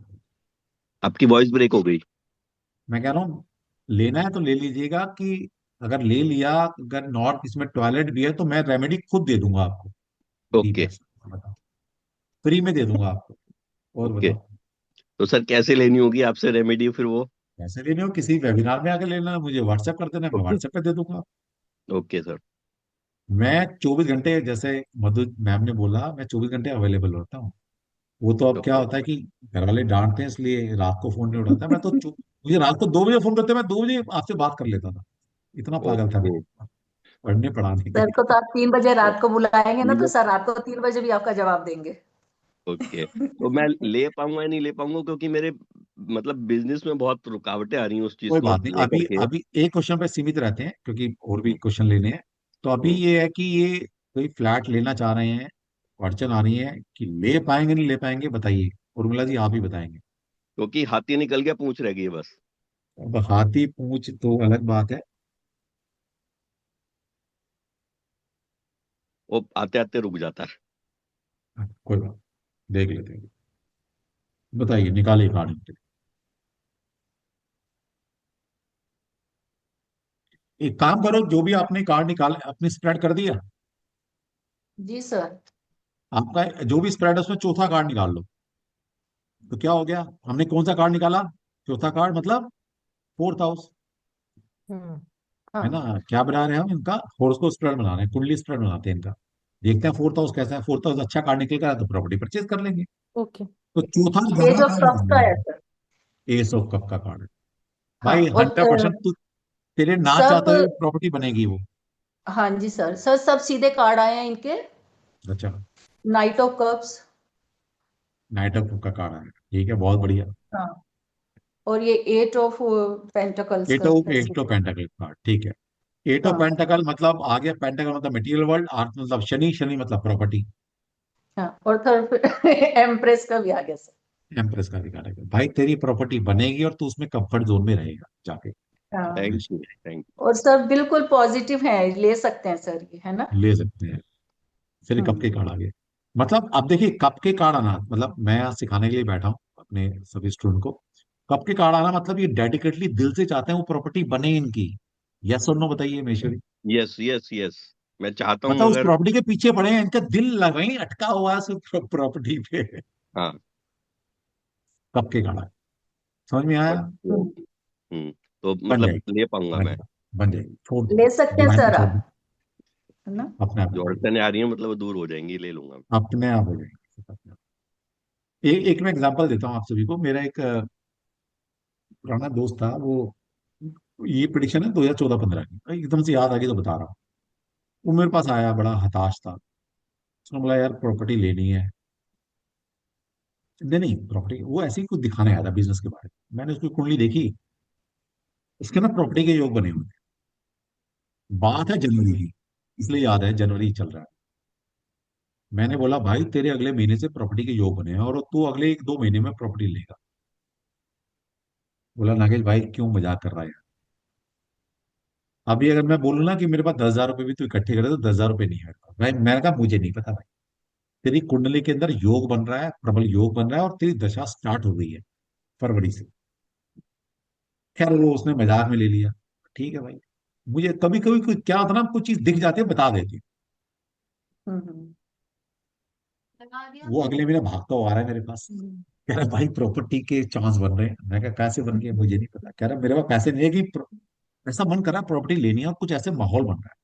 आपकी वॉइस ब्रेक हो गई। मैं कह रहा हूँ लेना है तो ले लीजिएगा, कि अगर ले लिया, अगर नॉर्थ ईस्ट में टॉयलेट भी है तो मैं रेमेडी खुद दे दूंगा आपको। D okay. प्लस बताओ, फ्री में दे दूंगा आपको। और ओके। बताओ तो सर कैसे लेनी होगी आपसे रेमेडी फिर वो? कैसे लेने हो, किसी वेबिनार में आकर लेना है, मुझे व्हाट्सएप कर देना, मैं ओके। व्हाट्सएप पे दे दूंगा। Okay sir. मैं 24 घंटे, जैसे मधु मैम ने बोला, मैं 24 घंटे अवेलेबल रहता हूँ। वो तो अब क्या ओके। होता है कि घर वाले डांटते हैं इसलिए रात को फोन नहीं उठाता, मैं तो मुझे रात को 2 बजे फोन करते, मैं 2 बजे आपसे बात कर लेता था। इतना पागल था मैं ओके। पढ़ने पढ़ाने के सर को लिए। तो आप 3 बजे रात को बुलाएंगे ना, तो मतलब। सर आपको 3 बजे भी आपका जवाब देंगे। ओके, तो मैं ले पाऊंगा या नहीं ले पाऊंगा, क्योंकि मेरे मतलब बिजनेस में बहुत रुकावटें आ रही हैं उस चीज कोई को बात नहीं, लेकर अभी के। अभी एक क्वेश्चन पे सीमित रहते हैं क्योंकि और भी हम्म। क्वेश्चन लेने हैं। तो अभी हम्म। ये है कि ये कोई फ्लैट लेना चाह रहे हैं, अड़चन आ रही है कि ले पाएंगे नहीं ले पाएंगे, बताइए उर्मिला जी, आप ही बताएंगे। क्योंकि हाथी निकल गया, पूंछ रह गई है बस। अब हाथी पूंछ तो अलग बात है। वो आते आते रुक जाता है। कोई बात, देख लेते हैं। बताइए, निकालिए कार्ड। एक काम करो, जो भी आपने कार्ड निकाल अपनी स्प्रेड कर दिया, जी सर। आपका जो भी स्प्रेड है उसमें चौथा कार्ड निकाल लो। तो क्या हो गया, हमने कौन सा कार्ड निकाला? चौथा कार्ड, मतलब फोर्थ हाउस। हम्म। है ना? हाँ क्या बना रहे हैं हम इनका? फोर्थ को स्प्रेड बना रहे हैं, कुंडली स्प्रेड बनाते हैं इनका। देखते हैं फोर्थ हाउस कैसा है। फोर्थ हाउस अच्छा कार्ड निकल कर तो प्रॉपर्टी परचेज कर लेंगे। ओके। तो चौथा एज बड़ा ऑफ कार्ड कप्स का है निकालना सर। है, एस ऑफ कप का कार्ड है। हाँ भाई और 100% तू, तेरे ना सब, चाहते हुए प्रॉपर्टी बनेगी वो। हाँ जी सर, सर सब सीधे कार्ड आए हैं इनके। अच्छा, night of cups. Night of cup का कार्ड है, ठीक है, बहुत बढ़िया। हाँ, और ये एट ऑफ पेंटिकल्स एट का ऑफ है एट ऑफ सीधे। पेंटाकल कार्ड, ठीक है। एट ऑफ हाँ पेंटाकल मतलब आ गया, पेंटाकल मतलब मटेरियल वर्ल्ड, आर्थ मतलब शनि, शनि मतलब प्रॉपर्टी। हाँ, और थर्ड एम्प्रेस का भी आ गया सर। एम्प्रेस का भी कार्ड है। भाई तेरी प्रॉपर्टी बनेगी और तू उसमें कंफर्ट जोन में रहेगा जाके। हाँ, थैंक यू, थैंक और सर बिल्कुल पॉजिटिव है, ले सकते हैं सर ये, है ना। ले सकते हैं। फिर कप के हम्म। कार्ड आ गए। मतलब अब देखिए, कप के कार्ड आना मतलब, मैं यहाँ सिखाने के लिए बैठा हूँ अपने सभी स्टूडेंट को। कप के कार्ड आना मतलब ये डेडिकेटली दिल से चाहते हैं वो प्रॉपर्टी बने इनकी। यस और नो बताइए Maheshwari. You. Yes yes yes. मैं चाहता हूँ मतलब उस अगर। प्रॉपर्टी के पीछे पड़े हैं, इनका दिल वहीं अटका हुआ है उस प्रॉपर्टी पे। हाँ। कप के कार्ड आए। समझ में बट आया? तो बन मतलब जाएगी, ले पाऊंगा बन मैं? जाएगी, बन जाएगी, छोड़ दो। ले सकते हैं डिवाइन पे सर छोड़ आप, दो, है ना। अपने आप हो जो जाएगी। अड़चने आ रही है मतलब वो दूर हो जाएंगी, ले लूंगा मैं। अपने आप हो जाएगी, अपने आप। एक मैं एग्जांपल देता हूँ आप सभी को। मेरा एक पुराना दोस्त था वो, ये प्रिडिक्शन है 2014-15 की, एकदम से याद आ गई तो बता रहा हूँ। वो मेरे पास आया, बड़ा हताश था। उसने बोला यार प्रॉपर्टी लेनी है। नहीं नहीं, प्रॉपर्टी वो ऐसे ही कुछ दिखाने आया था बिजनेस के बारे में। मैंने उसकी कुंडली देखी, उसके ना प्रॉपर्टी के योग बने हुए थे। बात है जनवरी की, इसलिए याद है, जनवरी चल रहा है। मैंने बोला भाई तेरे अगले महीने से प्रॉपर्टी के योग बने हैं और तू अगले 1-2 महीने में प्रॉपर्टी लेगा। बोला नागेश भाई क्यों मजाक कर रहा है? अभी अगर मैं बोलूँ ना कि मेरे पास 10,000 रुपये भी तू इकट्ठे करे तो 10,000 रुपये नहीं है भाई। मैंने कहा मुझे नहीं पता भाई, तेरी कुंडली के अंदर योग बन रहा है, प्रबल योग बन रहा है और तेरी दशा स्टार्ट हो गई है फरवरी से। खैर वो उसने मजाक में ले लिया। ठीक है भाई, मुझे कभी कभी क्या होता है ना, कुछ चीज दिख जाती है, बता देती है। हम्म। वो अगले महीने भागता हुआ आ रहा है मेरे पास, कह रहा है भाई प्रॉपर्टी के चांस बन रहे हैं। मैं कहा कैसे बन गए मुझे नहीं पता। कह रहा मेरे पास पैसे नहीं है कि ऐसा मन कर रहा है प्रॉपर्टी लेनी है और कुछ ऐसे माहौल बन रहा है।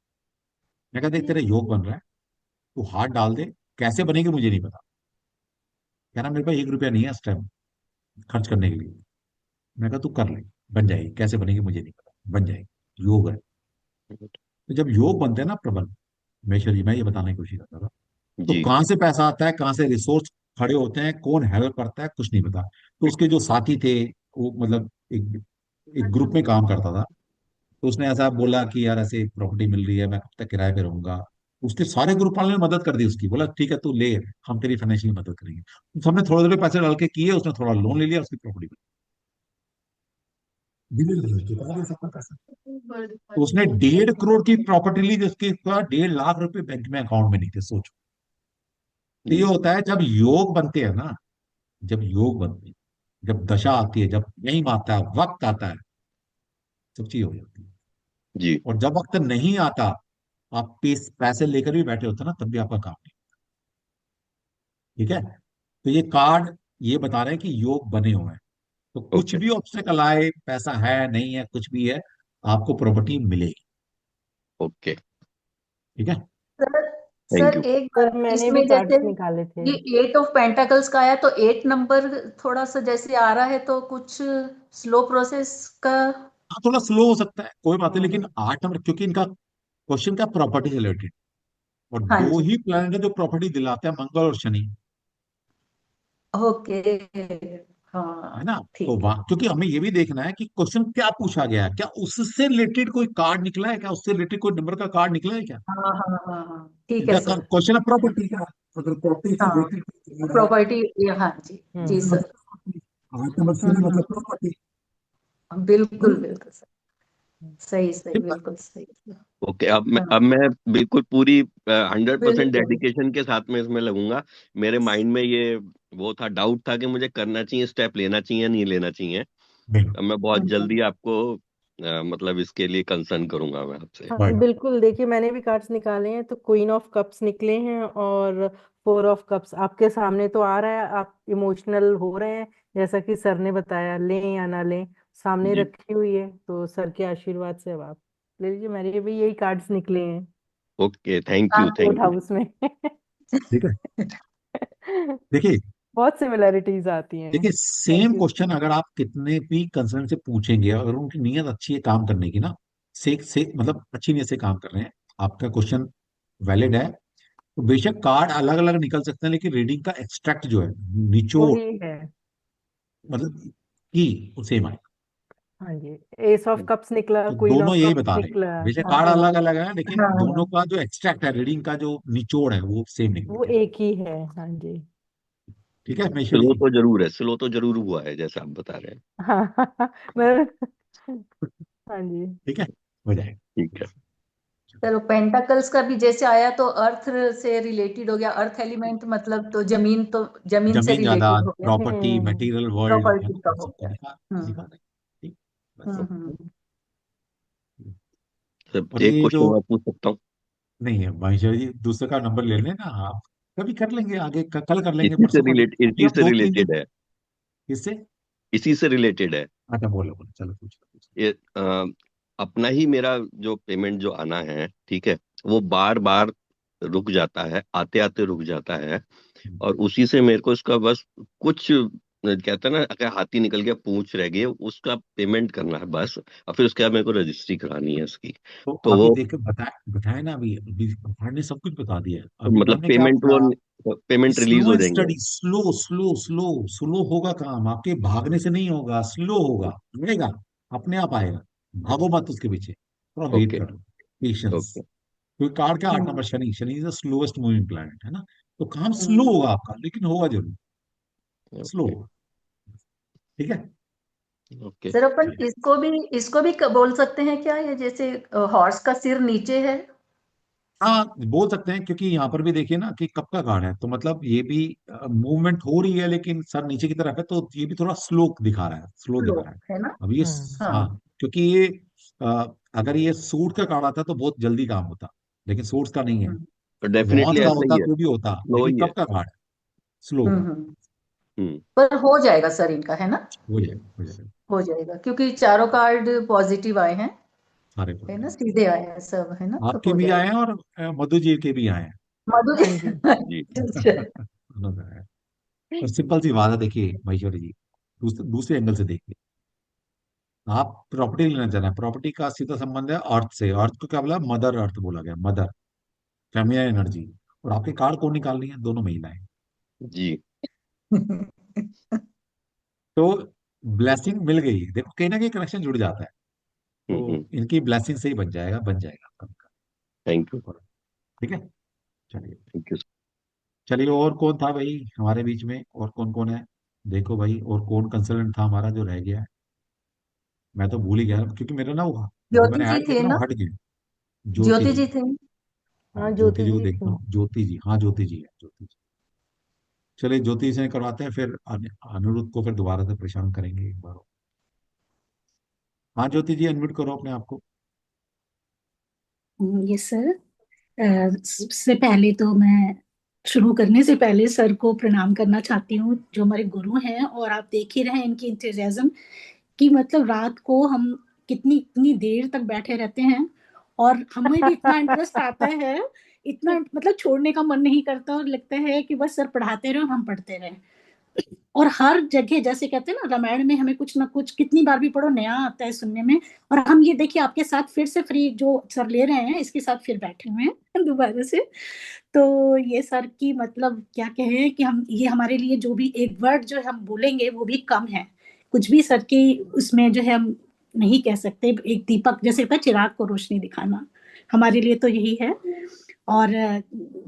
मैं कहा देख तेरा योग बन रहा है, तू हाथ डाल दे, कैसे बनेगी मुझे नहीं पता। कह रहा मेरे पास 1 रुपया नहीं है इस टाइम खर्च करने के लिए। मैं कहा तू कर ले, बन जाएगी, कैसे बनेगी मुझे नहीं पता, बन जाएगी, योग है। तो जब योग बनते हैं ना प्रबल, मेश्वर जी, मैं ये बताने की कोशिश करता था, तो जी। कहाँ से पैसा आता है, कहाँ से रिसोर्स खड़े होते हैं, कौन हेल्प करता है, कुछ नहीं पता। तो उसके जो साथी थे, वो मतलब एक एक ग्रुप में काम करता था। तो उसने ऐसा बोला कि यार ऐसे प्रॉपर्टी मिल रही है, मैं कब तक किराए पे रहूंगा। उसके सारे ग्रुप वालों ने मदद कर दी उसकी। बोला ठीक है तू ले, हम तेरी फाइनेंशियल मदद करेंगे। तो हमने थोड़े थोड़े पैसे डाल के किए, उसने थोड़ा लोन ले लिया, उसकी प्रॉपर्टी तो उसने 1.5 करोड़ की प्रॉपर्टी ली, जिसके पास 1.5 लाख रुपए बैंक में अकाउंट में नहीं थे, सोचो। तो ये होता है जब योग बनते हैं ना, जब योग बनते हैं, जब दशा आती है, जब टाइम आता है, वक्त आता है, सब चीज हो जाती है। जी। और जब वक्त नहीं आता, आप पैसे लेकर भी बैठे होते हैं ना, तब भी आपका काम नहीं। ठीक है? तो ये कार्ड ये बता रहे हैं कि योग बने हुए हैं। तो कुछ ओके। भी ऑब्स्टेकल आए, पैसा है नहीं है कुछ भी है, आपको प्रॉपर्टी मिलेगी। ओके। ठीक है? Sir, thank sir you. एक सर बात मैंने भी इसमें, जैसे कार्ड्स निकाले थे। ये एट ऑफ पेंटाकल्स का आया तो 8 नंबर थोड़ा सा जैसे आ रहा है, तो कुछ स्लो प्रोसेस का। हाँ थोड़ा स्लो हो सकता है, कोई बात नहीं, लेकिन हम्म। 8 नंबर क्योंकि इनका क्वेश्चन क्या, प्रॉपर्टी से रिलेटेड। और हाँ दो जी। ही प्लैनेट है जो प्रॉपर्टी दिलाते हैं, मंगल और शनि। ओके। है हाँ ना? तो ठीक है। वहां क्योंकि हमें ये भी देखना है कि क्वेश्चन क्या पूछा गया है, क्या उससे रिलेटेड कोई कार्ड निकला है, क्या उससे रिलेटेड कोई नंबर का कार्ड निकला है क्या? हाँ हाँ हाँ हाँ ठीक है क्या सर। क्वेश्चन है प्रॉपर्टी का? अगर प्रॉपर्टी से हाँ, रिलेटेड प्रॉपर्टी, हाँ जी। जी हम्म। सर। 8 नंबर शनि मतलब प्रॉपर्टी। बिल्कुल बिल्कुल सही सही बिल्कुल सही। ओके, अब मैं बिल्कुल पूरी 100% बिल्कुल डेडिकेशन के साथ में इसमें लगूंगा। मेरे माइंड में ये वो था, डाउट था कि मुझे करना चाहिए, स्टेप लेना चाहिए या नहीं लेना चाहिए। अब मैं बहुत जल्दी आपको मतलब इसके लिए कंसर्न करूंगा मैं आपसे। हाँ बिल्कुल, देखिए मैंने भी कार्ड्स निकाले हैं, तो क्वीन ऑफ कप्स निकले हैं और 4 ऑफ कप्स आपके सामने तो आ रहा है। आप इमोशनल हो रहे हैं, जैसा कि सर ने बताया, लें या ना लें, सामने जी, रखी हुई है, तो सर के आशीर्वाद से अब आप ले लीजिए। मेरे भी यही कार्ड्स निकले हैं okay, thank you, court thank you. House में। ठीक है। देखिए बहुत सिमिलैरिटीज आती हैं। देखिए थैंक सेम यू। क्वेश्चन अगर आप कितने भी कंसर्न से पूछेंगे, अगर उनकी नीयत अच्छी है काम करने की ना, से मतलब अच्छी नीयत से काम कर रहे हैं, आपका क्वेश्चन वैलिड है, तो बेशक कार्ड अलग अलग निकल सकते हैं, लेकिन रीडिंग का एक्सट्रैक्ट जो है, निचोड़, वही है। मतलब की वो सेम है। हाँ जी, एस ऑफ कप्स निकला, तो क्वीन दोनों ऑफ यही कप्स बता रहे हैं, निकला। बेशक हाँ कार्ड हाँ अलग अलग है, लेकिन हाँ दोनों हाँ का जो एक्सट्रैक्ट है, रीडिंग का जो निचोड़ है, वो सेम निकल वो के। एक ही है। हाँ जी। ठीक है महेश्वरी स्लो जी। तो जरूर है, स्लो तो जरूर हुआ है जैसा आप बता रहे हैं। हाँ मैं हाँ जी। ठीक है, हो जाएगा। ठीक है। चलो, पेंटाकल्स का भी जैसे आया तो अर्थ से रिलेटेड हो गया, अर्थ एलिमेंट मतलब तो जमीन, तो जमीन से जमीन रिलेटेड जायदाद, हो गया, प्रॉपर्टी, मटेरियल वर्ल्ड है प्रॉपर्टी ना, का इन हो सबको गया। दिखा दिखा हम्म दें। ठीक, बस। हम्म। सर और एक ये जो क्वेश्चन और पूछ सकता हूँ? नहीं है महेश्वरी जी, दूसरे का नंबर ले लेना आप, कभी कर लेंगे आगे, कल कर लेंगे, परसों कर लेंगे, अभी इसी आप से 2-3 दिन। रिलेटेड है, किससे? इसी से रिलेटेड है। अच्छा बोलो बोलो, चलो पूछो पूछो। ये अपना ही मेरा जो पेमेंट जो आना है, ठीक है, वो बार बार रुक जाता है, आते आते रुक जाता है। और उसी से मेरे को इसका बस कुछ कहते हैं ना, अगर हाथी निकल गया पूंछ रह गई, उसका पेमेंट करना है बस। और फिर उसके बाद मेरे को रजिस्ट्री करानी है इसकी। तो तो अभी वो देखो, बताया ना, अभी अभी पहाड़ ने सब कुछ बता दिया है। अभी मतलब मैंने क्या बोला, वो पेमेंट रिलीज स्लो हो एंड जाएंगे। Study, slow slow slow slow होगा काम, आपके भागने से नहीं होगा, स्लो होगा, आएगा, अपने आप आएगा, भागो मत उसके पीछे, थोड़ा वेट ओके, करो, पेशेंस। ओके, क्योंकि कार्ड का 8 number hmm Shani, Shani is the slowest moving planet है ना, तो काम स्लो हम्म। होगा आपका, लेकिन होगा जरूर, स्लो ओके, होगा। ठीक है, ओके। सर, अपन चलिए। इसको भी बोल सकते हैं क्या, ये जैसे हॉर्स का सिर नीचे है? हाँ बोल सकते हैं, क्योंकि यहाँ पर भी देखिए ना कि कब का कार्ड है, तो मतलब ये भी मूवमेंट हो रही है, लेकिन सर नीचे की तरफ है, तो ये भी थोड़ा स्लो दिखा रहा है, स्लो दिखा रहा है। है ना? अब ये हाँ, हाँ। क्योंकि ये अगर ये सूट का कार्ड आता तो बहुत जल्दी काम होता, लेकिन सूट्स का नहीं है। हम्म तो वॉन्स डेफिनेटली का ऐसा होता ही है, तो भी होता, स्लो लेकिन ही है। कब का कार्ड है, स्लो हम्म है। हम्म। हम्म। पर हो जाएगा सर इनका, है ना? हो जाएगा हो जाएगा, हो जाएगा, क्योंकि चारों कार्ड पॉजिटिव आए हैं, सारे है ना, पॉजिटिव। सीधे आए हैं सब, है ना, तो आपके हो भी आए जाएगा। हैं और मधु जी के भी आए हैं। मधु जी। हाँ जी। जी। अच्छा। दोनों का आया है। और सिंपल सी बात है, देखिए महेश्वरी जी, दूसरे एंगल से देखिए, आप प्रॉपर्टी लेना चाह रहे हैं, प्रॉपर्टी का सीधा संबंध है अर्थ से, अर्थ को क्या बोला, मदर अर्थ बोला गया, मदर, फेमिनिन एनर्जी। और आपके कार्ड कौन निकाल रही है, दोनों महिलाएं। जी। तो ब्लेसिंग मिल गई, देखो कहीं ना कहीं कनेक्शन जुड़ जाता है, तो हम्म। इनकी ब्लेसिंग से ही बन जाएगा आपका भी थैंक यू, कार्ड। ठीक है, चलिए। Thank you. चलिए, और कौन था भाई हमारे बीच में, और कौन कौन है, देखो भाई, और कौन कंसल्टेंट था हमारा जो रह गया है, मैं तो भूल ही गया, क्योंकि मेरा ना वो जो ज्योति मैंने जी ऐड किया थे था ना वो ना? हट गया। ज्योति ज्योति जी। जी थे। हाँ हाँ ज्योति ज्योति जी को जी देखता थी। हूँ, ज्योति जी, हाँ ज्योति जी है, ज्योति जी। चलिए ज्योति से करवाते हैं, फिर अनिरुद्ध को फिर दोबारा से परेशान करेंगे एक बार। हाँ ज्योति जी, अनम्यूट करो अपने आप को। Yes sir. सबसे पहले तो मैं शुरू करने से पहले सर को प्रणाम करना चाहती हूँ, जो हमारे गुरु हैं। और आप देख ही रहे हैं इनकी इंथुजियाज्म, कि मतलब रात को हम कितनी इतनी देर तक बैठे रहते हैं, और हमें भी इतना इंटरेस्ट आता है, इतना मतलब छोड़ने का मन नहीं करता, और लगता है कि बस सर पढ़ाते रहे और हम पढ़ते रहे। और हर जगह जैसे कहते हैं ना, रामायण में हमें कुछ ना कुछ कितनी बार भी पढ़ो नया आता है सुनने में। और हम ये देखिए आपके साथ फिर से फ्री जो सर ले रहे हैं, इसके साथ फिर बैठे हुए हैं दोबारा से। तो ये सर की मतलब क्या कहें कि हम ये हमारे लिए जो भी एक वर्ड जो हम बोलेंगे वो भी कम है। कुछ भी सर की उसमें जो है हम नहीं कह सकते। एक दीपक जैसे होता है चिराग को रोशनी दिखाना, हमारे लिए तो यही है। और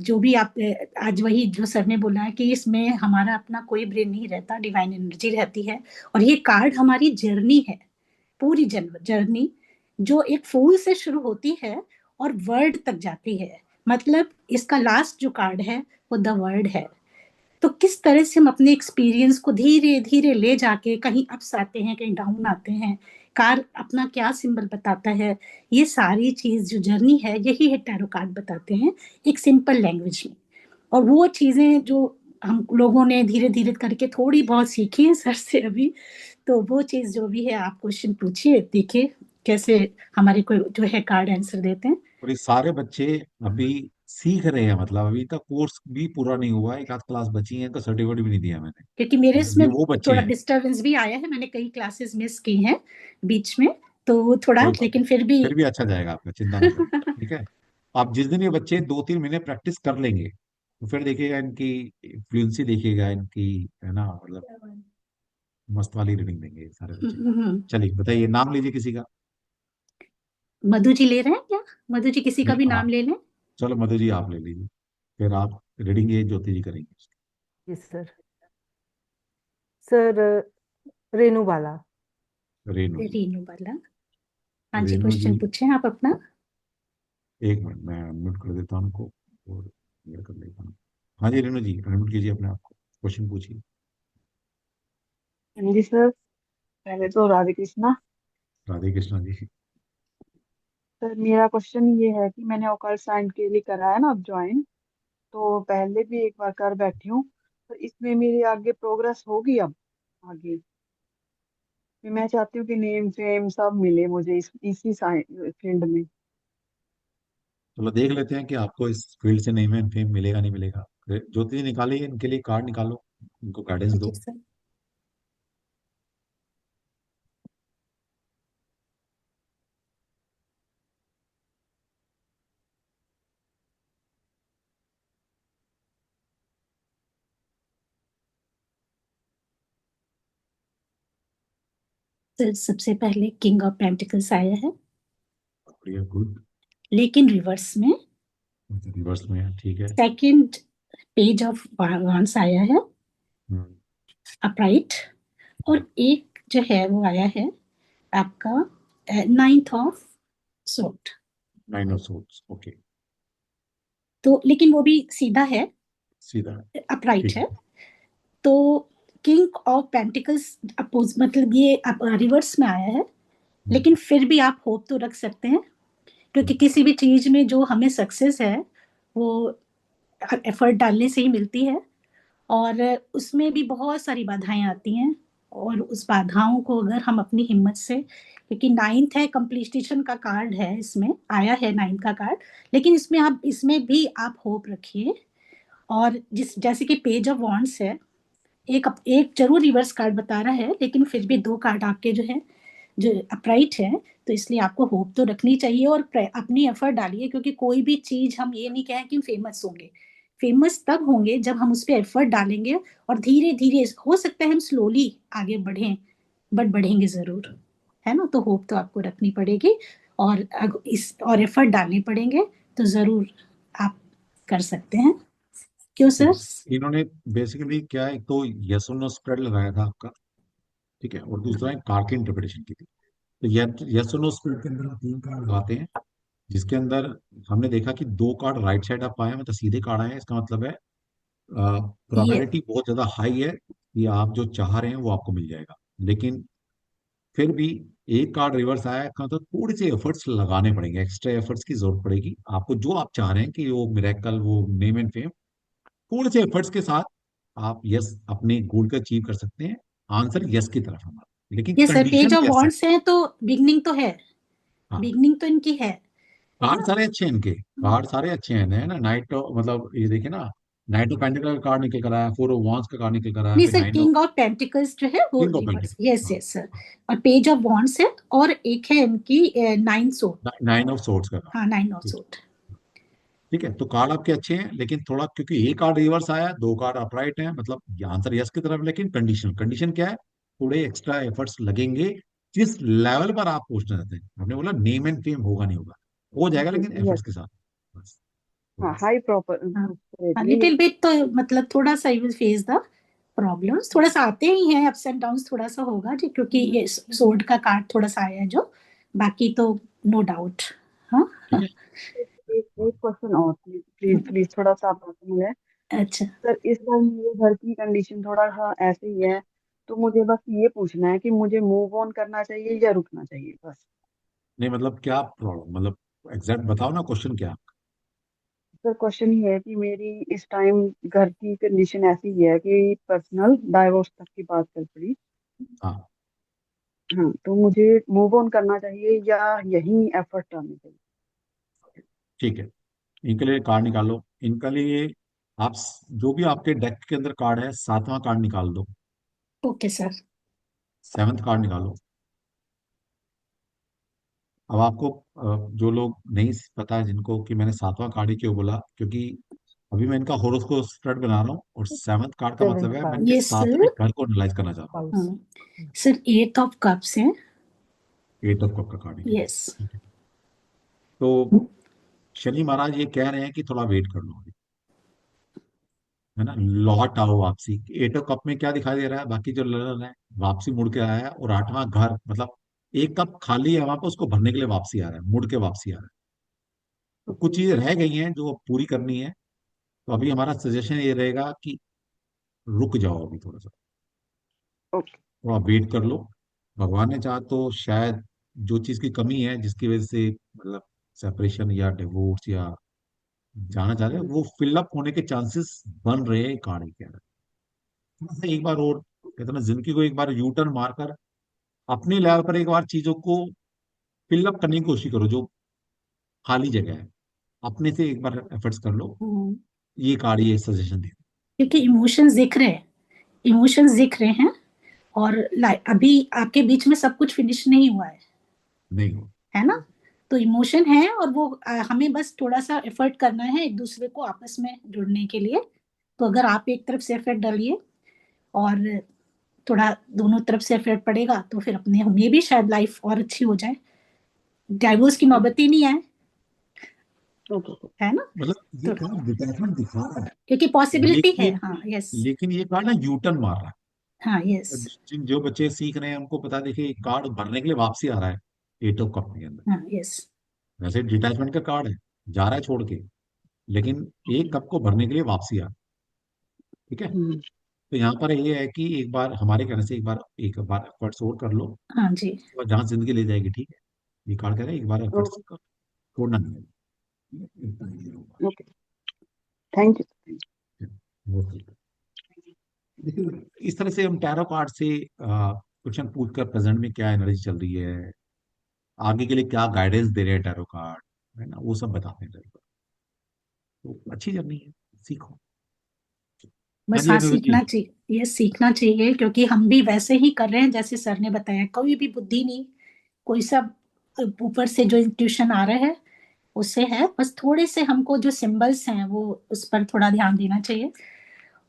जो भी आप आज वही जो सर ने बोला है कि इसमें हमारा अपना कोई ब्रेन नहीं रहता, डिवाइन एनर्जी रहती है। और ये कार्ड हमारी जर्नी है, पूरी जर्नी जो एक फूल से शुरू होती है और वर्ड तक जाती है। मतलब इसका लास्ट जो कार्ड है वो द वर्ड है। तो किस तरह से हम अपने एक्सपीरियंस को धीरे धीरे ले जाके कहीं अप्स आते हैं, कहीं डाउन आते हैं, कार अपना क्या सिंबल बताता है, ये सारी चीज जो जर्नी है यही है टैरो कार्ड बताते हैं एक सिंपल लैंग्वेज में। और वो चीजें जो हम लोगों ने धीरे धीरे करके थोड़ी बहुत सीखी है सर से अभी, तो वो चीज जो भी है आप क्वेश्चन पूछिए, देखिए कैसे हमारे को जो है कार्ड आंसर देते हैं। और ये सारे बच्चे अभी सीख रहे हैं, मतलब अभी तक कोर्स भी पूरा नहीं हुआ है, एक आध क्लास बची है, तो सर्टिफिकेट भी नहीं दिया मैंने। क्योंकि मेरे मतलब ये इसमें वो बच्चे थोड़ा हैं। डिस्टरबेंस भी आया है, मैंने कई क्लासेस मिस की हैं बीच में, तो वो थोड़ा कोई बात लेकिन नहीं, फिर भी फिर भी अच्छा जाएगा आपका, चिंता ना करें। ठीक है। आप जिस दिन ये बच्चे 2-3 महीने प्रैक्टिस कर लेंगे, तो फिर देखिएगा इनकी फ्लुएंसी, देखिएगा इनकी, है ना, मतलब मस्त वाली रीडिंग देंगे ये सारे बच्चे। चलिए बताइए, नाम लीजिए किसी का। मधु जी ले रहे हैं क्या? मधु जी किसी का नहीं भी नाम आप, ले लें। चलो मधु जी आप ले लीजिए, फिर आप रीडिंग ये ज्योति जी करेंगे। जी सर। सर रेनू बाला। रेनू जी। रीनू वाला। हाँ जी, रेनू जी, क्वेश्चन पूछे आप अपना। एक मिनट मैं अनम्यूट कर देता हूँ उनको, और क्लियर कर लेता हूँ। हाँ जी रेनू जी, अनम्यूट कीजिए अपने आप को, क्वेश्चन पूछिए। हाँ जी सर, पहले तो राधे कृष्णा। राधे कृष्णा जी। सर मेरा क्वेश्चन ये है कि मैंने ऑकल्ट साइंस के लिए करा है ना अब ज्वाइन, तो पहले भी एक बार कर बैठी हूँ, तो इसमें मेरी आगे प्रोग्रेस होगी अब आगे? फिर मैं चाहती हूँ कि नेम फेम सब मिले मुझे इसी फील्ड में। चलो देख लेते हैं कि आपको इस फील्ड से नहीं में फेम मिलेगा नहीं मिलेगा। ज्योति जी निकालिए, इनके लिए कार्ड निकालो, इनको गाइडेंस जी दो। सर। सर सबसे पहले किंग ऑफ पेंटिकल्स आया है, बढ़िया, गुड। लेकिन रिवर्स में। रिवर्स में है, ठीक है। सेकंड पेज ऑफ वांड्स आया है, हम्म, अपराइट। और एक जो है वो आया है आपका ninth of sort. 9 of swords, okay. तो लेकिन वो भी सीधा है, सीधा है, अपराइट ठीक है। है। तो किंग ऑफ पेंटिकल्स अपोज मतलब ये रिवर्स में आया है, लेकिन फिर भी आप होप तो रख सकते हैं, क्योंकि किसी भी चीज में जो हमें सक्सेस है वो एफर्ट डालने से ही मिलती है। और उसमें भी बहुत सारी बाधाएं आती हैं, और उस बाधाओं को अगर हम अपनी हिम्मत से, क्योंकि नाइन्थ है, कंप्लीशन का कार्ड है, इसमें आया है नाइन्थ का कार्ड, लेकिन इसमें भी आप होप रखिए। और जिस जैसे कि पेज ऑफ वॉन्ड्स है, एक एक जरूर रिवर्स कार्ड बता रहा है, लेकिन फिर भी दो कार्ड आपके जो है जो अपराइट है, तो इसलिए आपको होप तो रखनी चाहिए और अपनी एफर्ट डालिए, क्योंकि कोई भी चीज हम ये नहीं कहें कि फेमस होंगे। फेमस तब होंगे जब हम उस पर एफर्ट डालेंगे, और धीरे धीरे हो सकता है हम स्लोली आगे बढ़ें, बट बढ़ेंगे जरूर, है ना। तो होप तो आपको रखनी पड़ेगी, और और एफर्ट डालने पड़ेंगे, तो जरूर आप कर सकते हैं। क्यों सर? इन्होंने बेसिकली क्या है, एक तो यस और नो स्प्रेड लगाया था आपका, ठीक है, और दूसरा है कार्ड की इंटरप्रिटेशन की थी। तो यस और नो स्प्रेड के अंदर हम 3 कार्ड लगाते हैं, जिसके अंदर हमने देखा कि 2 कार्ड राइट साइड आप आए, मतलब सीधे कार्ड आए हैं। इसका मतलब है ये प्रोबेबिलिटी बहुत ज्यादा हाई है कि आप जो चाह रहे हैं वो आपको मिल जाएगा। लेकिन फिर भी एक कार्ड रिवर्स आया है, तो थोड़े से एफर्ट्स लगाने पड़ेंगे, एक्स्ट्रा एफर्ट्स की जरूरत पड़ेगी आपको, जो आप चाह रहे हैं कि वो मिरेकल, वो नेम एंड फेम, थोड़े से एफर्ट्स के साथ आप यस अपने गोल को अचीव कर सकते हैं। आंसर यस की तरफ हमारा, लेकिन ये sir page condition of yes है। वॉन्ड्स है, तो बिगनिंग तो है, हाँ, बिगनिंग तो इनकी है कार्ड ना। सारे अच्छे हैं इनके, कार्ड सारे अच्छे हैं, है ना। नाइट, मतलब ये देखिए ना, नाइट ऑफ पेंटिकल का कार्ड निकल कर आया, 4 ऑफ वांड्स का कार्ड निकल कर आया, नहीं फिर sir, 9 of king of pentacles जो है वो king of reverse, pentacle. Yes हाँ, यस सर। और पेज ऑफ वॉन्ड्स है, और एक है इनकी नाइन सोर्ड। 9 ऑफ सोर्ड्स का हाँ, नाइन ऑफ कार्ड। सोर्ड। ठीक है, तो कार्ड आपके अच्छे हैं, लेकिन थोड़ा क्योंकि एक कार्ड रिवर्स आया, 2 कार्ड अपराइट है, मतलब आंसर यस की तरफ, लेकिन कंडीशन कंडीशन क्या है, थोड़े एक्स्ट्रा एफर्ट्स लगेंगे। जिस लेवल पर आप पहुंचना चाहते हैं, आपने बोला नेम एंड फेम होगा नहीं होगा, हो जाएगा, लेकिन एफर्ट्स यस। के साथ, बस। हाँ, थोड़ा सा। हाई प्रॉपर हाँ, prosperity लिटिल बिट तो मतलब थोड़ा सा you will face the problems, थोड़ा सा आते ही हैं, अप्स एंड डाउन्स थोड़ा सा होगा जी, क्योंकि ये सोर्ड का कार्ड थोड़ा सा आया है जो, बाकी तो नो डाउट। हाँ ठीक हाँ। है। एक एक क्वेश्चन और, प्लीज प्लीज प्लीज, थोड़ा सा आप समझ है अच्छा सर। इस बार मेरे घर की कंडीशन थोड़ा सा ऐसे ही है, तो मुझे बस ये पूछना है कि मुझे मूव ऑन करना चाहिए या रुकना चाहिए बस। नहीं मतलब क्या प्रॉब्लम, मतलब एग्जैक्ट बताओ ना, क्वेश्चन क्या। सर क्वेश्चन ये है कि मेरी इस टाइम घर की कंडीशन ऐसी है कि पर्सनल डाइवोर्स तक की बात चल पड़ी। हाँ हाँ, तो मुझे मूव ऑन करना चाहिए या यही एफर्ट डालने चाहिए। ठीक है, इनके लिए कार्ड निकालो। इनके लिए आप जो भी आपके डेक के अंदर कार्ड है, 7वां कार्ड निकाल दो। Okay sir. 7th कार्ड निकालो। अब आपको जो लोग नहीं पता है जिनको, कि मैंने 7वां कार्ड ही क्यों बोला, क्योंकि अभी मैं इनका होरोस्कोप स्प्रेड बना रहा हूँ, और 7th कार्ड का 7th मतलब है मैं कार्ड इनके ये 7वें सर, घर को एनालाइज करना चाह रहा हूँ। हाँ सर, 8 ऑफ कप्स है। 8 ऑफ कप का कार्ड है। यस। ठीक है, तो शनि महाराज ये कह रहे हैं कि थोड़ा वेट कर लो, है ना, लौट आओ वापसी। 8 ऑफ कप में क्या दिखाई दे रहा है, बाकी जो ललन है वापसी मुड़ के आया है, और 8वां घर मतलब एक कप खाली है वहां पर, उसको भरने के लिए वापसी आ रहा है, मुड़ के वापसी आ रहा है। तो कुछ चीजें रह गई हैं जो अब पूरी करनी है। तो अभी हमारा सजेशन ये रहेगा कि रुक जाओ अभी थोड़ा सा, ओके। थोड़ा वेट कर लो। भगवान ने चाहा तो शायद जो चीज की कमी है, जिसकी वजह से मतलब सेपरेशन या डिवोर्स या जाना चाह रहे हैं, वो फिलअप होने के चांसेस बन रहे हैं, कहानी के अंदर। थोड़ा सा एक बार और कहते हैं ना, जिंदगी को एक बार यू टर्न मारकर अपने लेवल पर एक बार चीजों को फिलअप करने की कोशिश करो, जो खाली जगह है अपने से एक बार एफर्ट्स कर लो। ये कार्ड ये सजेशन दे। क्योंकि इमोशंस दिख रहे हैं, इमोशंस दिख रहे हैं, और अभी आपके बीच में सब कुछ फिनिश नहीं हुआ नहीं हो। है ना। तो इमोशन है, और वो हमें बस थोड़ा सा एफर्ट करना है एक दूसरे को आपस में जुड़ने के लिए। तो अगर आप एक तरफ से एफर्ट डालिए और थोड़ा दोनों तरफ से एफर्ट पड़ेगा, तो फिर अपने हमें भी शायद लाइफ और अच्छी हो जाए, डाइवोर्स की नौबत ही नहीं आए, है ना। मतलब ये तो कार्ड डिटैचमेंट दिखा रहा है, क्योंकि पॉसिबिलिटी है। लेकिन हाँ यस। लेकिन ये कार्ड ना यू टर्न मार रहा है। हाँ यस। जिन जो बच्चे सीख रहे हैं उनको पता, देखिए कार्ड भरने के लिए वापसी आ रहा है 8 ऑफ कप के अंदर। हाँ यस। वैसे डिटैचमेंट का कार्ड है, जा रहा है छोड़ के, लेकिन एक कप को भरने के लिए वापसी आ रहा है। ठीक है, तो यहाँ पर ये है कि एक बार हमारे कहने से एक बार एफर्ट्स और कर लो, हाँ जी। और जहाँ जिंदगी ले जाएगी। ठीक है, ये कार्ड कह रहे हैं एक बार एफर्ट्स कर, छोड़ना नहीं है। Okay, thank you. ओके। देखिए इस तरह से हम टैरो कार्ड से क्वेश्चन पूछ कर प्रेजेंट में क्या एनर्जी चल रही है, आगे के लिए क्या गाइडेंस दे रहे हैं टैरो कार्ड, है ना, वो सब बताते हैं टैरो कार्ड। तो अच्छी जर्नी है, सीखो। हाँ बस जी हाँ, अनिरुद्ध जी। सीखना चाहिए, ये सीखना चाहिए, क्योंकि हम भी वैसे ही कर रहे हैं जैसे सर ने बताया, कोई भी बुद्धि नहीं, कोई सब ऊपर से जो इंट्यूशन आ रहा है उससे है। बस थोड़े से हमको जो सिंबल्स हैं वो उस पर थोड़ा ध्यान देना चाहिए।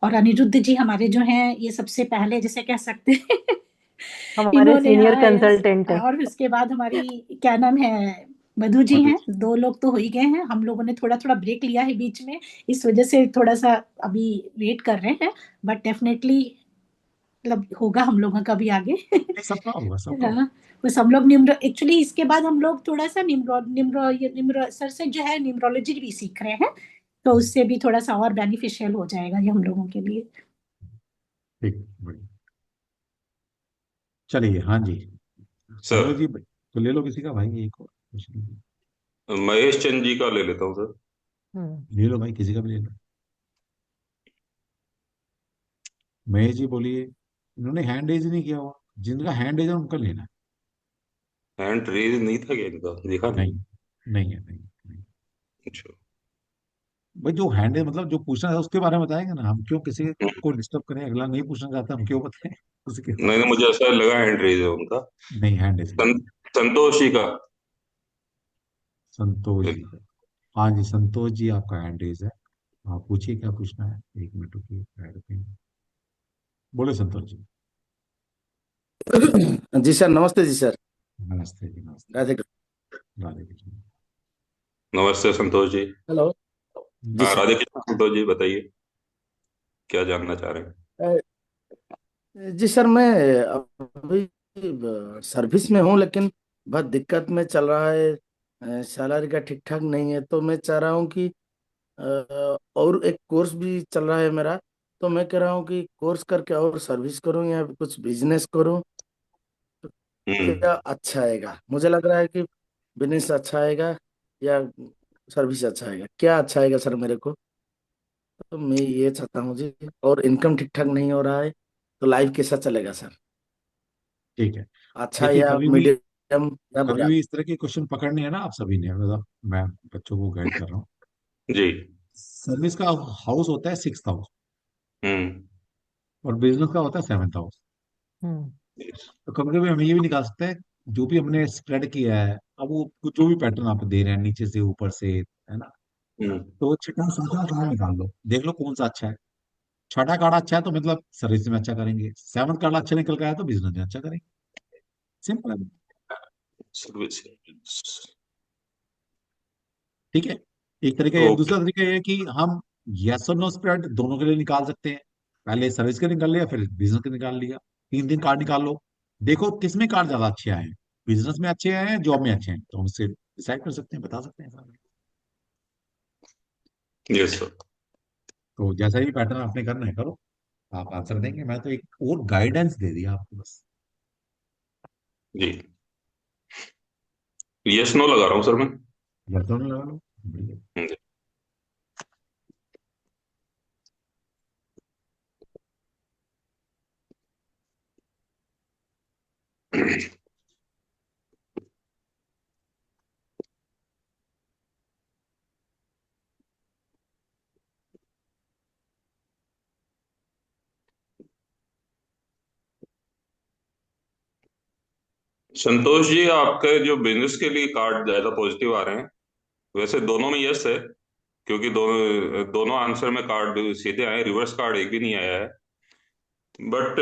और अनिरुद्ध जी हमारे जो हैं, ये सबसे पहले जैसे कह सकते हैं हमारे इन्होंने, सीनियर हाँ यस। कंसल्टेंट है। और उसके बाद हमारी क्या नाम है, मधु जी मधु हैं, जी। 2 लोग तो हो ही गए हैं। हम लोगों ने थोड़ा थोड़ा ब्रेक लिया है बीच में, इस वजह से थोड़ा सा अभी वेट कर रहे हैं, बट डेफिनेटली मतलब होगा हम लोगों का भी आगे। नहीं, सबका होगा, सबका होगा। हाँ, बस हम लोग निम्र, एक्चुअली इसके बाद हम लोग थोड़ा सा निम्र सर से जो है न्यूमरोलॉजी भी सीख रहे हैं, तो उससे भी थोड़ा सा और बेनिफिशियल हो जाएगा ये हम लोगों के लिए। ठीक, बढ़िया। चलिए, हाँ जी सर अनिरुद्ध जी, तो ले लो किसी का भाई एक और क्वेश्चन। महेश चंद जी का ले लेता हूँ सर। ले लो भाई, किसी का भी ले लो। महेश जी बोलिए। इन्होंने हैंड रेज नहीं किया हुआ, जिनका हैंड रेज है उनका लेना है। हैंड रेज नहीं था क्या इनका, देखा नहीं, नहीं। नहीं है, नहीं। अच्छा। भाई जो हैंड रेज मतलब जो पूछना है उसके बारे में बताएंगे ना, हम क्यों किसी को डिस्टर्ब करें, अगला नहीं पूछना चाहता हम क्यों बताएं उसके नहीं नहीं, मुझे ऐसा लगा हैंड रेज है उनका। नहीं, हैंड रेज नहीं। संतोष जी का। संतोष जी का, हाँ जी संतोष जी आपका हैंड रेज है। आप पूछिए क्या पूछना है, 1 मिनट रुकिए, ऐड करें। बोले संतोष जी। जी सर, नमस्ते जी सर। नमस्ते जी, नमस्ते। राधे राधे कृष्ण। नमस्ते संतोष जी। हेलो। जी हाँ, सर। राधे कृष्ण संतोष जी, बताइए क्या जानना चाह रहे हैं। जी सर, मैं अभी सर्विस में हूँ, लेकिन बहुत दिक्कत में चल रहा है, सैलरी का ठीक ठाक नहीं है। तो मैं चाह रहा हूँ कि और एक कोर्स भी चल रहा है मेरा। तो मैं कह रहा हूँ कि कोर्स करके और सर्विस करूँ या कुछ बिजनेस करूँ, तो हम्म। क्या अच्छा आएगा? मुझे लग रहा है कि बिजनेस अच्छा आएगा या सर्विस अच्छा आएगा। क्या अच्छा आएगा सर मेरे को? तो मैं ये चाहता हूँ जी। और इनकम ठीक ठाक नहीं हो रहा है, तो लाइफ कैसा चलेगा सर? ठीक है। अच्छा देखिए, या मीडियम या कभी बुरा? भी इस तरह के क्वेश्चन पकड़ने हैं ना आप सभी ने, मतलब मैं बच्चों को गाइड कर रहा हूँ। जी। सर्विस का हाउस होता है 6th हाउस, हम्म। और बिजनेस का होता है 7th हाउस। हम्म। तो कभी कभी हम ये भी निकाल सकते हैं, जो भी हमने स्प्रेड किया है, अब वो जो भी पैटर्न आप दे रहे हैं, नीचे से ऊपर से, है ना, हम्म। तो छठा सातवां कार्ड निकाल लो, देख लो कौन सा अच्छा है। छठा कार्ड अच्छा है तो मतलब सर्विस में अच्छा करेंगे, 7th कार्ड अच्छा निकल गया है तो बिजनेस में अच्छा करेंगे। सिंपल है। सर्विस। ठीक है। एक तरीका ये, ओके। दूसरा तरीका ये है कि हम यस और नो स्प्रेड दोनों के लिए निकाल सकते हैं। पहले सर्विस के निकाल लिया, फिर बिजनेस के निकाल लिया। 3 कार्ड निकाल लो, देखो किसमें कार्ड ज्यादा अच्छे आए हैं, बिजनेस में अच्छे आए हैं, जॉब में अच्छे हैं, तो हम उससे डिसाइड कर सकते हैं, बता सकते हैं सारा। Yes sir. तो जैसा ही पैटर्न आपने करना है करो, आप आंसर देंगे, मैं तो एक और गाइडेंस दे दिया आपको बस। जी, यस नो लगा रहा हूँ सर मैं। लगा लो, बढ़िया। हम्म। संतोष जी, आपके जो बिजनेस के लिए कार्ड ज्यादा पॉजिटिव आ रहे हैं। वैसे दोनों में यस है, क्योंकि दोनों दोनों आंसर में कार्ड सीधे आए, रिवर्स कार्ड एक भी नहीं आया है। बट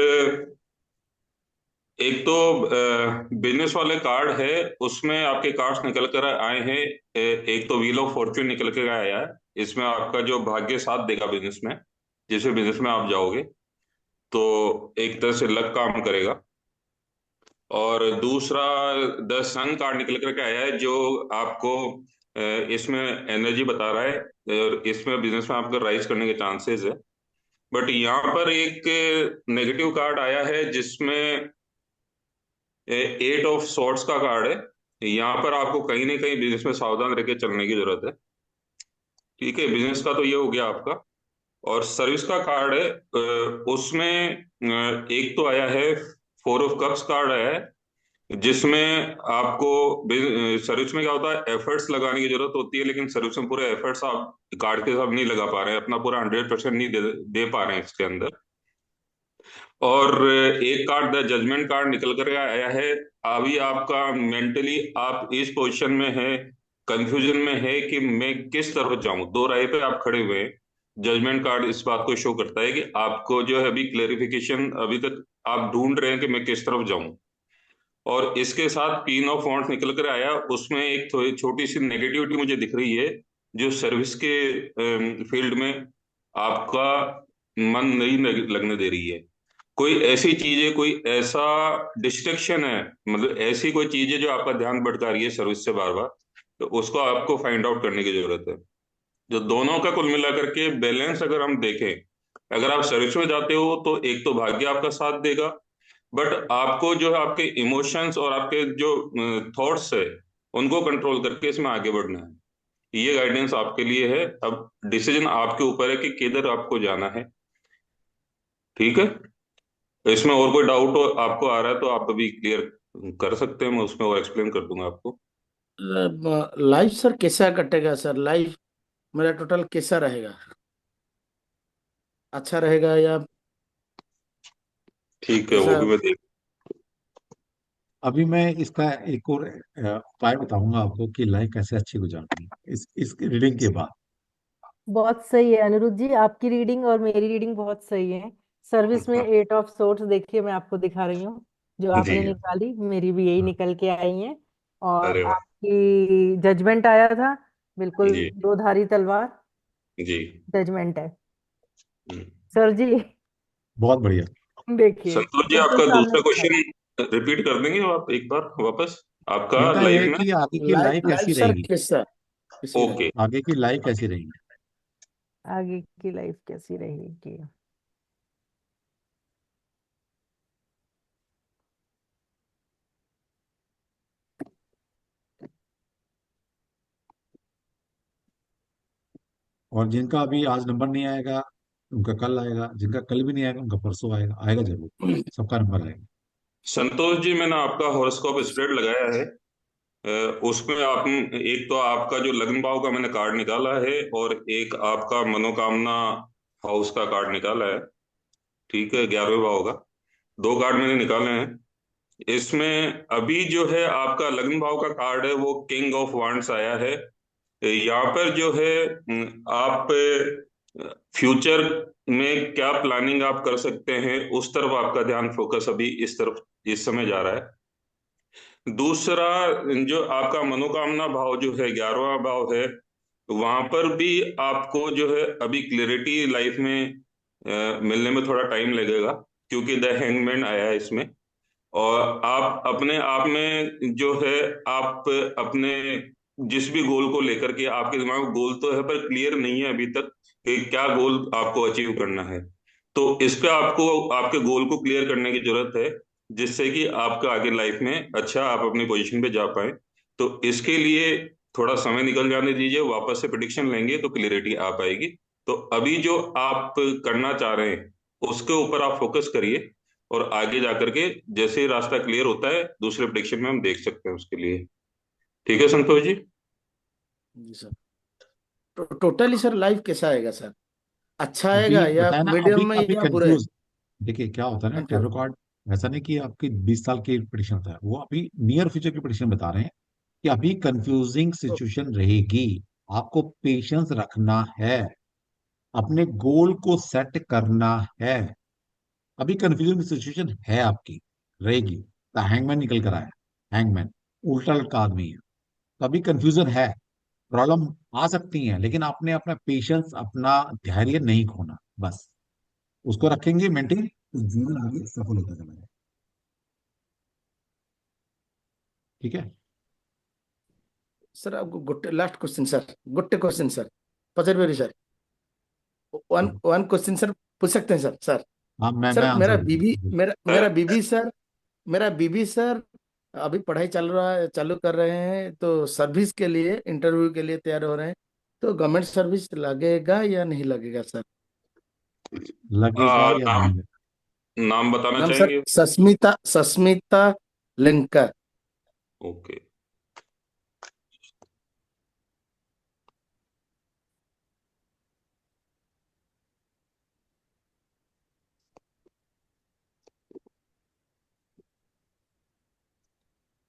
एक तो बिजनेस वाले कार्ड है, उसमें आपके कार्ड्स निकल कर आए हैं। एक तो व्हील ऑफ फॉर्च्यून निकल कर आया है। इसमें आपका जो भाग्य साथ देगा बिजनेस में, जिस भी बिजनेस में आप जाओगे, तो एक तरह से लक काम करेगा। और दूसरा द सन कार्ड निकल करके आया है, जो आपको इसमें एनर्जी बता रहा है, और इसमें बिजनेस में आपका राइज करने के चांसेस है। बट यहाँ पर एक नेगेटिव कार्ड आया है, जिसमें 8 ऑफ सॉर्ट्स का कार्ड है। यहाँ पर आपको कहीं ना कहीं बिजनेस में सावधान रह के चलने की जरूरत है। ठीक है, बिजनेस का तो ये हो गया आपका। और सर्विस का कार्ड है, उसमें एक तो आया है 4 ऑफ कप्स कार्ड आया है, जिसमें आपको सर्विस में क्या होता है, एफर्ट्स लगाने की जरूरत होती है, लेकिन सर्विस में पूरे एफर्ट्स आप कार्ड के साथ नहीं लगा पा रहे हैं, अपना पूरा 100% नहीं दे पा रहे हैं इसके अंदर। और एक कार्ड द जजमेंट कार्ड निकल कर आया है। अभी आपका मेंटली आप इस पोजीशन में है, कंफ्यूजन में है कि मैं किस तरफ जाऊं, दो राह पे आप खड़े हुए हैं। जजमेंट कार्ड इस बात को शो करता है कि आपको जो है अभी क्लेरिफिकेशन, अभी तक आप ढूंढ रहे हैं कि मैं किस तरफ जाऊं। और इसके साथ क्वीन ऑफ वॉन्ड्स निकल कर आया, उसमें एक थोड़ी छोटी सी नेगेटिविटी मुझे दिख रही है, जो सर्विस के फील्ड में आपका मन नहीं लगने दे रही है। कोई ऐसी चीज है, कोई ऐसा डिस्ट्रक्शन है, मतलब ऐसी कोई चीज है जो आपका ध्यान भटका रही है सर्विस से बार बार, तो उसको आपको फाइंड आउट करने की जरूरत है। जो दोनों का कुल मिलाकर के बैलेंस अगर हम देखें, अगर आप सर्विस में जाते हो तो एक तो भाग्य आपका साथ देगा, बट आपको जो है आपके इमोशंस और आपके जो थॉट्स है, उनको कंट्रोल करके इसमें आगे बढ़ना है। ये गाइडेंस आपके लिए है। अब डिसीजन आपके ऊपर है कि किधर आपको जाना है। ठीक है, तो इसमें और कोई डाउट हो आपको आ रहा है तो आप अभी क्लियर कर सकते हैं, मैं उसमें और एक्सप्लेन कर दूंगा आपको। लाइफ सर कैसा कटेगा सर? लाइफ मेरा टोटल कैसा रहेगा? अच्छा रहेगा या ठीक है, वो कैसा? भी मैं देख। अभी मैं इसका एक और उपाय बताऊंगा आपको कि लाइफ कैसे अच्छी गुजारनी है इस रीडिंग के बाद। बहुत सही है अनिरुद्ध जी, आपकी रीडिंग और मेरी रीडिंग बहुत सही है। सर्विस में 8 ऑफ सोर्ट्स देखिए, मैं आपको दिखा रही हूँ। जो जी। आपने निकाली मेरी भी यही निकल के आई है। और अरे वाह। आपकी जजमेंट आया था, बिल्कुल जी। दो धारी तलवार। जी। जजमेंट है। हम्म। सर जी बहुत बढ़िया। देखिए संतोष जी, बिल्कुल आपका सामने दूसरा दिखा रहा क्वेश्चन रिपीट कर देंगे आप एक बार वापस, आपका इनका यह लाइफ है में। कि आगे की लाइफ लाइफ लाइफ कैसी सर रहेगी, कैसा कैसी रहे? ओके। आगे की लाइफ कैसी रहेगी। है। आगे की लाइफ कैसी रहेगी। और जिनका अभी आज नंबर नहीं आएगा उनका कल आएगा, जिनका कल भी नहीं आएगा उनका परसों आएगा, आएगा जरूर, सबका नंबर आएगा। संतोष जी, मैंने आपका हॉरोस्कोप स्प्रेड लगाया है। उसमें आप, एक तो आपका जो लग्न भाव का मैंने कार्ड निकाला है, और एक आपका मनोकामना हाउस का कार्ड निकाला है। ठीक है, 11वें भाव का 2 कार्ड मैंने निकाले हैं। इसमें अभी जो है आपका लग्न भाव का कार्ड है वो किंग ऑफ वांड्स आया है। यहाँ पर जो है आप फ्यूचर में क्या प्लानिंग आप कर सकते हैं, उस तरफ आपका ध्यान फोकस अभी इस तरफ इस समय जा रहा है। दूसरा, जो आपका मनोकामना भाव जो है 11वां भाव है, वहां पर भी आपको जो है अभी क्लियरिटी लाइफ में मिलने में थोड़ा टाइम लगेगा, क्योंकि द हैंगमैन आया है इसमें। और आप अपने आप में जो है, आप अपने जिस भी गोल को लेकर के, आपके दिमाग में गोल तो है पर क्लियर नहीं है अभी तक कि क्या गोल आपको अचीव करना है। तो इस पे आपको आपके गोल को क्लियर करने की जरूरत है, जिससे कि आपका आगे लाइफ में अच्छा आप अपनी पोजीशन पे जा पाए। तो इसके लिए थोड़ा समय निकल जाने दीजिए, वापस से प्रिडिक्शन लेंगे तो क्लियरिटी आ पाएगी। तो अभी जो आप करना चाह रहे हैं उसके ऊपर आप फोकस करिए, और आगे जाकर के जैसे ही रास्ता क्लियर होता है दूसरे प्रेडिक्शन में हम देख सकते हैं उसके लिए। ठीक है संतोष जी। जी सर। टोटली सर लाइफ कैसा आएगा सर? अच्छा अभी आएगा या बताया ना, मीडियम अभी में अभी या बुरे? कंफ्यूज। देखिए क्या होता है ना, कंफ्यूज। टैरो कार्ड ऐसा नहीं कि आपकी 20 साल की प्रेडिक्शन होता है, वो अभी नियर फ्यूचर की प्रेडिक्शन बता रहे हैं कि अभी कंफ्यूजिंग सिचुएशन रहेगी। आपको पेशेंस रखना है, अपने गोल को सेट करना है। अभी कंफ्यूजिंग सिचुएशन है आपकी, रहेगी। द हैंगमैन निकल कर आया, हैंगमैन उल्टा लटका आदमी है। तो अभी कंफ्यूजन है, प्रॉब्लम आ सकती है, लेकिन आपने अपना पेशेंस, अपना धैर्य नहीं खोना, बस उसको रखेंगे मेंटेन, तो जीवन आगे सफल होता चला जाएगा। ठीक है। सर आपको गुट्टे लास्ट क्वेश्चन सर, गुट्टे क्वेश्चन सर, पचर sir, one one question sir पूछ सकते हैं सर? सर हाँ, मैं सर आंसर देता हूँ। मेरा बीबी सर अभी पढ़ाई चल रहा है, चालू कर रहे हैं, तो सर्विस के लिए इंटरव्यू के लिए तैयार हो रहे हैं। तो गवर्नमेंट सर्विस लगेगा या नहीं लगेगा सर? लगेगा या नाम नहीं लगेगा। नाम बताना नाम सर चाहेंगे? सस्मिता, सस्मिता लिंकर। ओके।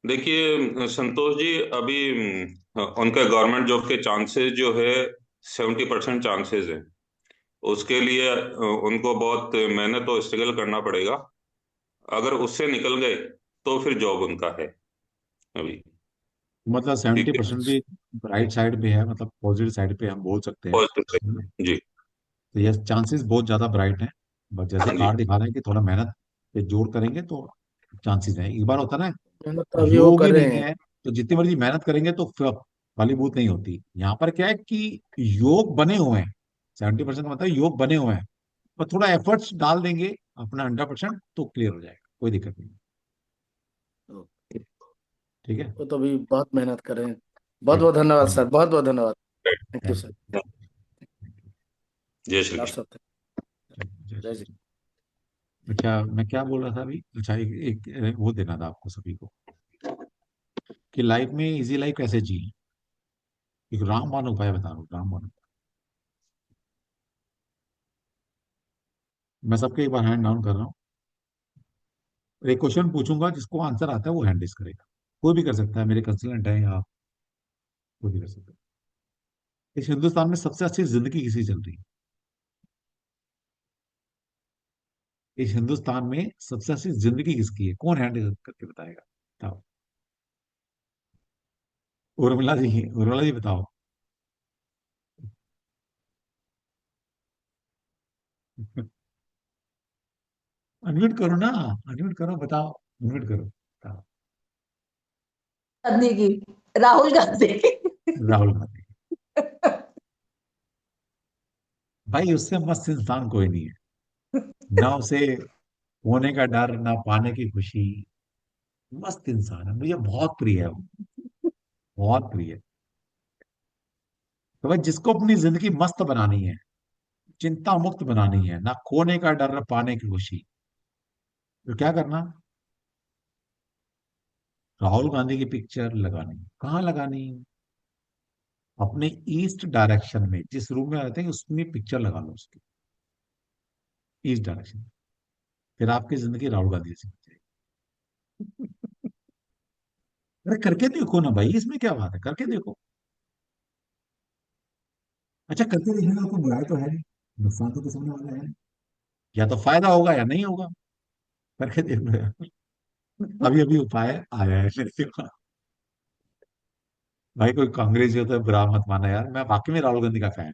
देखिए संतोष जी, अभी उनका गवर्नमेंट जॉब के चांसेस जो है 70% चांसेस है। उसके लिए उनको बहुत मेहनत और स्ट्रगल करना पड़ेगा। अगर उससे निकल गए तो फिर जॉब उनका है अभी। मतलब ठीक 70% है। भी राइट साइड पे है, मतलब पॉजिटिव साइड पे हम बोल सकते हैं, है ना? जी। तो ये चांसेस बहुत ज्यादा ब्राइट हैं। बस जैसे हाँ जी। कार्ड दिखा रहे हैं कि थोड़ा मेहनत पे जोर करेंगे तो चांसेस हैं। एक बार होता है ना, मेहनत तो अभी वो योग कर ही रहे नहीं हैं। है तो जितनी मर्जी मेहनत करेंगे तो फलीभूत नहीं होती। यहाँ पर क्या है कि योग बने हुए हैं, 70% का मतलब योग बने हुए हैं, पर थोड़ा एफर्ट्स डाल देंगे अपना 100% तो क्लियर हो जाएगा, कोई दिक्कत नहीं। तो ठीक है। वो तो अभी बहुत मेहनत कर रहे हैं। बहुत ठीक बहुत धन्यवाद है। सर, बहुत बहुत धन्यवाद। Thank you thank sir. You. जय श्री लॉट्स कृष्ण। ऑफ जय श्री। अच्छा, मैं क्या बोल रहा था अभी? अच्छा, एक वो देना था आपको सभी को कि लाइफ में इजी लाइफ कैसे जिए। एक रामबाण उपाय बता रहा हूँ, रामबाण उपाय। मैं सबके एक बार हैंड डाउन कर रहा हूँ, और एक क्वेश्चन पूछूंगा, जिसको आंसर आता है वो हैंड रेस करेगा। कोई भी कर सकता है, मेरे कंसल्टेंट है या आप, कोई भी कर सकता है। इस हिंदुस्तान में सबसे अच्छी जिंदगी किसी चल रही है? इस हिंदुस्तान में सबसे अच्छी जिंदगी किसकी है? कौन हैंड रेस करके बताएगा? बताओ। उर्मिला जी, उर्मिला जी बताओ। अनम्यूट करो ना, अनम्यूट करो, बताओ, अनम्यूट करो, बताओ। गांधी की, राहुल गांधी। राहुल गांधी। भाई उससे मस्त इंसान कोई नहीं है, ना उसे होने का डर, ना पाने की खुशी। मस्त इंसान है, मुझे बहुत प्रिय है वो, बहुत प्रिय है। तो भाई जिसको अपनी जिंदगी मस्त बनानी है, चिंता मुक्त बनानी है, ना खोने का डर, ना पाने की खुशी, तो क्या करना? राहुल गांधी की पिक्चर लगानी। कहाँ लगानी? अपने ईस्ट डायरेक्शन में, जिस रूम में रहते हैं उसमें पिक्चर लगा लो उसकी, ईस्ट डायरेक्शन। फिर आपकी जिंदगी राहुल गांधी जैसी बन जाएगी। अरे करके देखो ना भाई, इसमें क्या बात है, करके देखो। अच्छा, करके देखने का कोई बुराई तो है नहीं, नुकसान तो किसी वाला है नहीं। या तो फायदा होगा या नहीं होगा, करके देख लो यार। अभी अभी उपाय आया है मेरे पास। भाई कोई कांग्रेस हो तो बुरा मत माना यार, मैं वाकई में राहुल गांधी का फैन।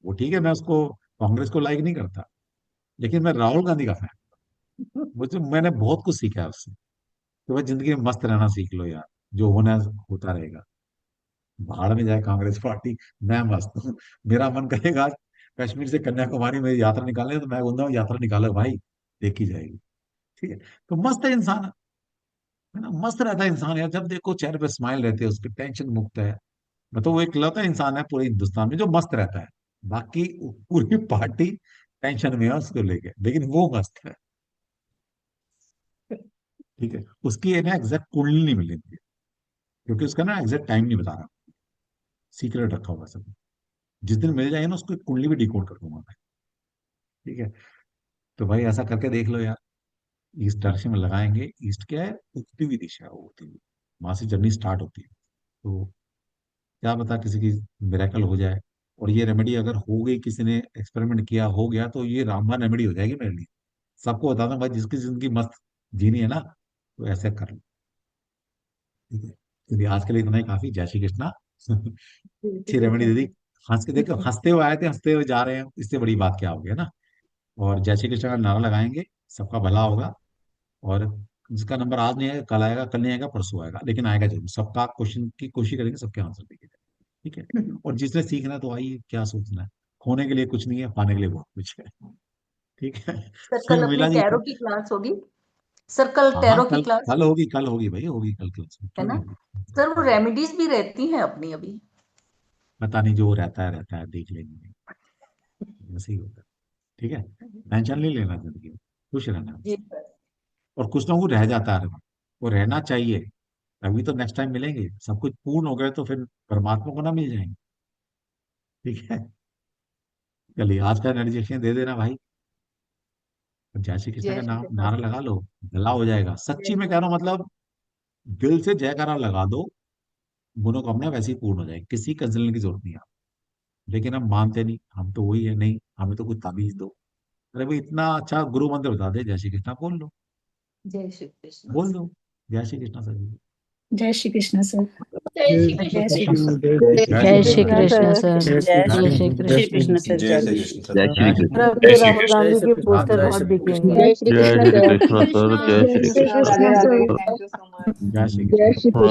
वो ठीक है, मैं उसको, कांग्रेस को लाइक नहीं करता, लेकिन मैं राहुल गांधी का फैन। मुझे, मैंने बहुत कुछ सीखा है उससे। तो भाई जिंदगी में मस्त रहना सीख लो यार, जो होना होता रहेगा। भाड़ में जाए कांग्रेस पार्टी, मैं मस्त हूँ। मेरा मन करेगा कश्मीर से कन्याकुमारी में यात्रा निकालने, तो मैं बोलता हूँ यात्रा निकालो भाई, देखी जाएगी। ठीक है। तो मस्त है इंसान, है ना, मस्त रहता है इंसान यार, जब देखो चेहरे पे स्माइल रहती है उसकी, टेंशन मुक्त है। मतलब वो एक लौता इंसान है पूरे हिंदुस्तान में जो मस्त रहता है। बाकी पूरी पार्टी टेंशन में है उसको लेके, लेकिन वो मस्त है। ठीक है। उसकी है ना एग्जैक्ट कुंडली नहीं मिली थी, क्योंकि उसका ना एग्जैक्ट टाइम नहीं बता रहा, सीक्रेट रखा हुआ सब। जिस दिन मिल जाएगी ना उसको एक कुंडली भी डिकोड कर दूंगा मैं। ठीक है। तो भाई ऐसा करके देख लो यार, ईस्ट डायरेक्शन में लगाएंगे। ईस्ट क्या है? उगती हुई दिशा है वो, होती हुई वहां से जर्नी स्टार्ट होती है। तो क्या पता किसी की मिरेकल हो जाए। और ये रेमेडी अगर हो गई, किसी ने एक्सपेरिमेंट किया, हो गया, तो ये रामबाण रेमेडी हो जाएगी मेरे लिए। सबको बता दूं भाई, जिसकी जिंदगी मस्त जीनी है ना, तो ऐसे कर लो। ठीक है। चलिए आज के लिए इतना ही काफी। जय श्री कृष्णा। अच्छी रेमेडी दे दी। हंस के देखो, हंसते हुए आए थे, हंसते हुए जा रहे हैं, इससे बड़ी बात क्या होगी, है ना। और जय श्री कृष्ण का नारा लगाएंगे, सबका भला होगा। और जिसका नंबर आज नहीं आएगा, कल आएगा, कल नहीं आएगा, परसों आएगा, लेकिन आएगा जरूर। सबका क्वेश्चन की कोशिश करेंगे, सबके आंसर देंगे। ठीक है। और जिसने सीखना है तो आइए, क्या सोचना है, खोने के लिए कुछ नहीं है, पाने के लिए बहुत कुछ है। ठीक है। सर फिर कल अपनी मीला जी टैरो को, की क्लास होगी। सर कल हाँ हाँ, टैरो की कल क्लास कल होगी, कल होगी भाई, होगी कल क्लास में, है क्यों ना। नहीं होगी। सर वो रेमेडीज भी रहती हैं अपनी अभी। पता नहीं, जो रहता है, देख लेंगे। ऐसे ही होता है। ठीक है। टेंशन नहीं लेना जिंदगी में, खुश रहना है जी बस। सर। और कुछ ना कुछ रह जाता है, वो रहना चाहिए। अभी तो नेक्स्ट टाइम मिलेंगे, सब कुछ पूर्ण हो गए तो फिर परमात्मा को ना मिल जाएंगे। ठीक है। चलिए आज का एनर्जेशन दे देना भाई। जय श्री कृष्ण जय का श्री नाम कृष्ण नारा सर। लगा लो, भला हो जाएगा। जय सच्ची में श्री कह रहा हूं, मतलब दिल से जयकारा लगा दो, मनोकामना वैसे ही पूर्ण हो जाएगी, किसी कंसल्टेंट की जरूरत नहीं है। लेकिन हम मानते नहीं, हम तो वही है, नहीं हमें तो कुछ ताबीज दो। अरे भाई इतना अच्छा गुरु मंत्र बता दे, जय श्री कृष्ण बोल लो, जय श्री कृष्ण। बोल दो। जय श्री कृष्ण सर जी। जय श्री कृष्ण सर। जय जय श्री श्री कृष्ण कृष्ण सर। सर। जय जय श्री श्री कृष्ण। कृष्ण सर। सर। जय श्री जय कृष्ण। श्री जय जय श्री कृष्ण। कृष्ण कृष्ण। सर। जय जय श्री श्री कृष्ण कृष्ण। सर। जय श्री जय श्री कृष्ण। और कृष्ण। अब जय ये श्री राहुल कृष्ण। गांधी के राधे पोस्टर जय और राधे। श्री कृष्ण। दिखेंगे। जय श्री जय कृष्ण श्री सर। कृष्ण सर। जय श्री जय Shri Krishna. Krishna Radhe sir. Radhe. Thank you so much. जय श्री जय कृष्ण। श्री कृष्ण।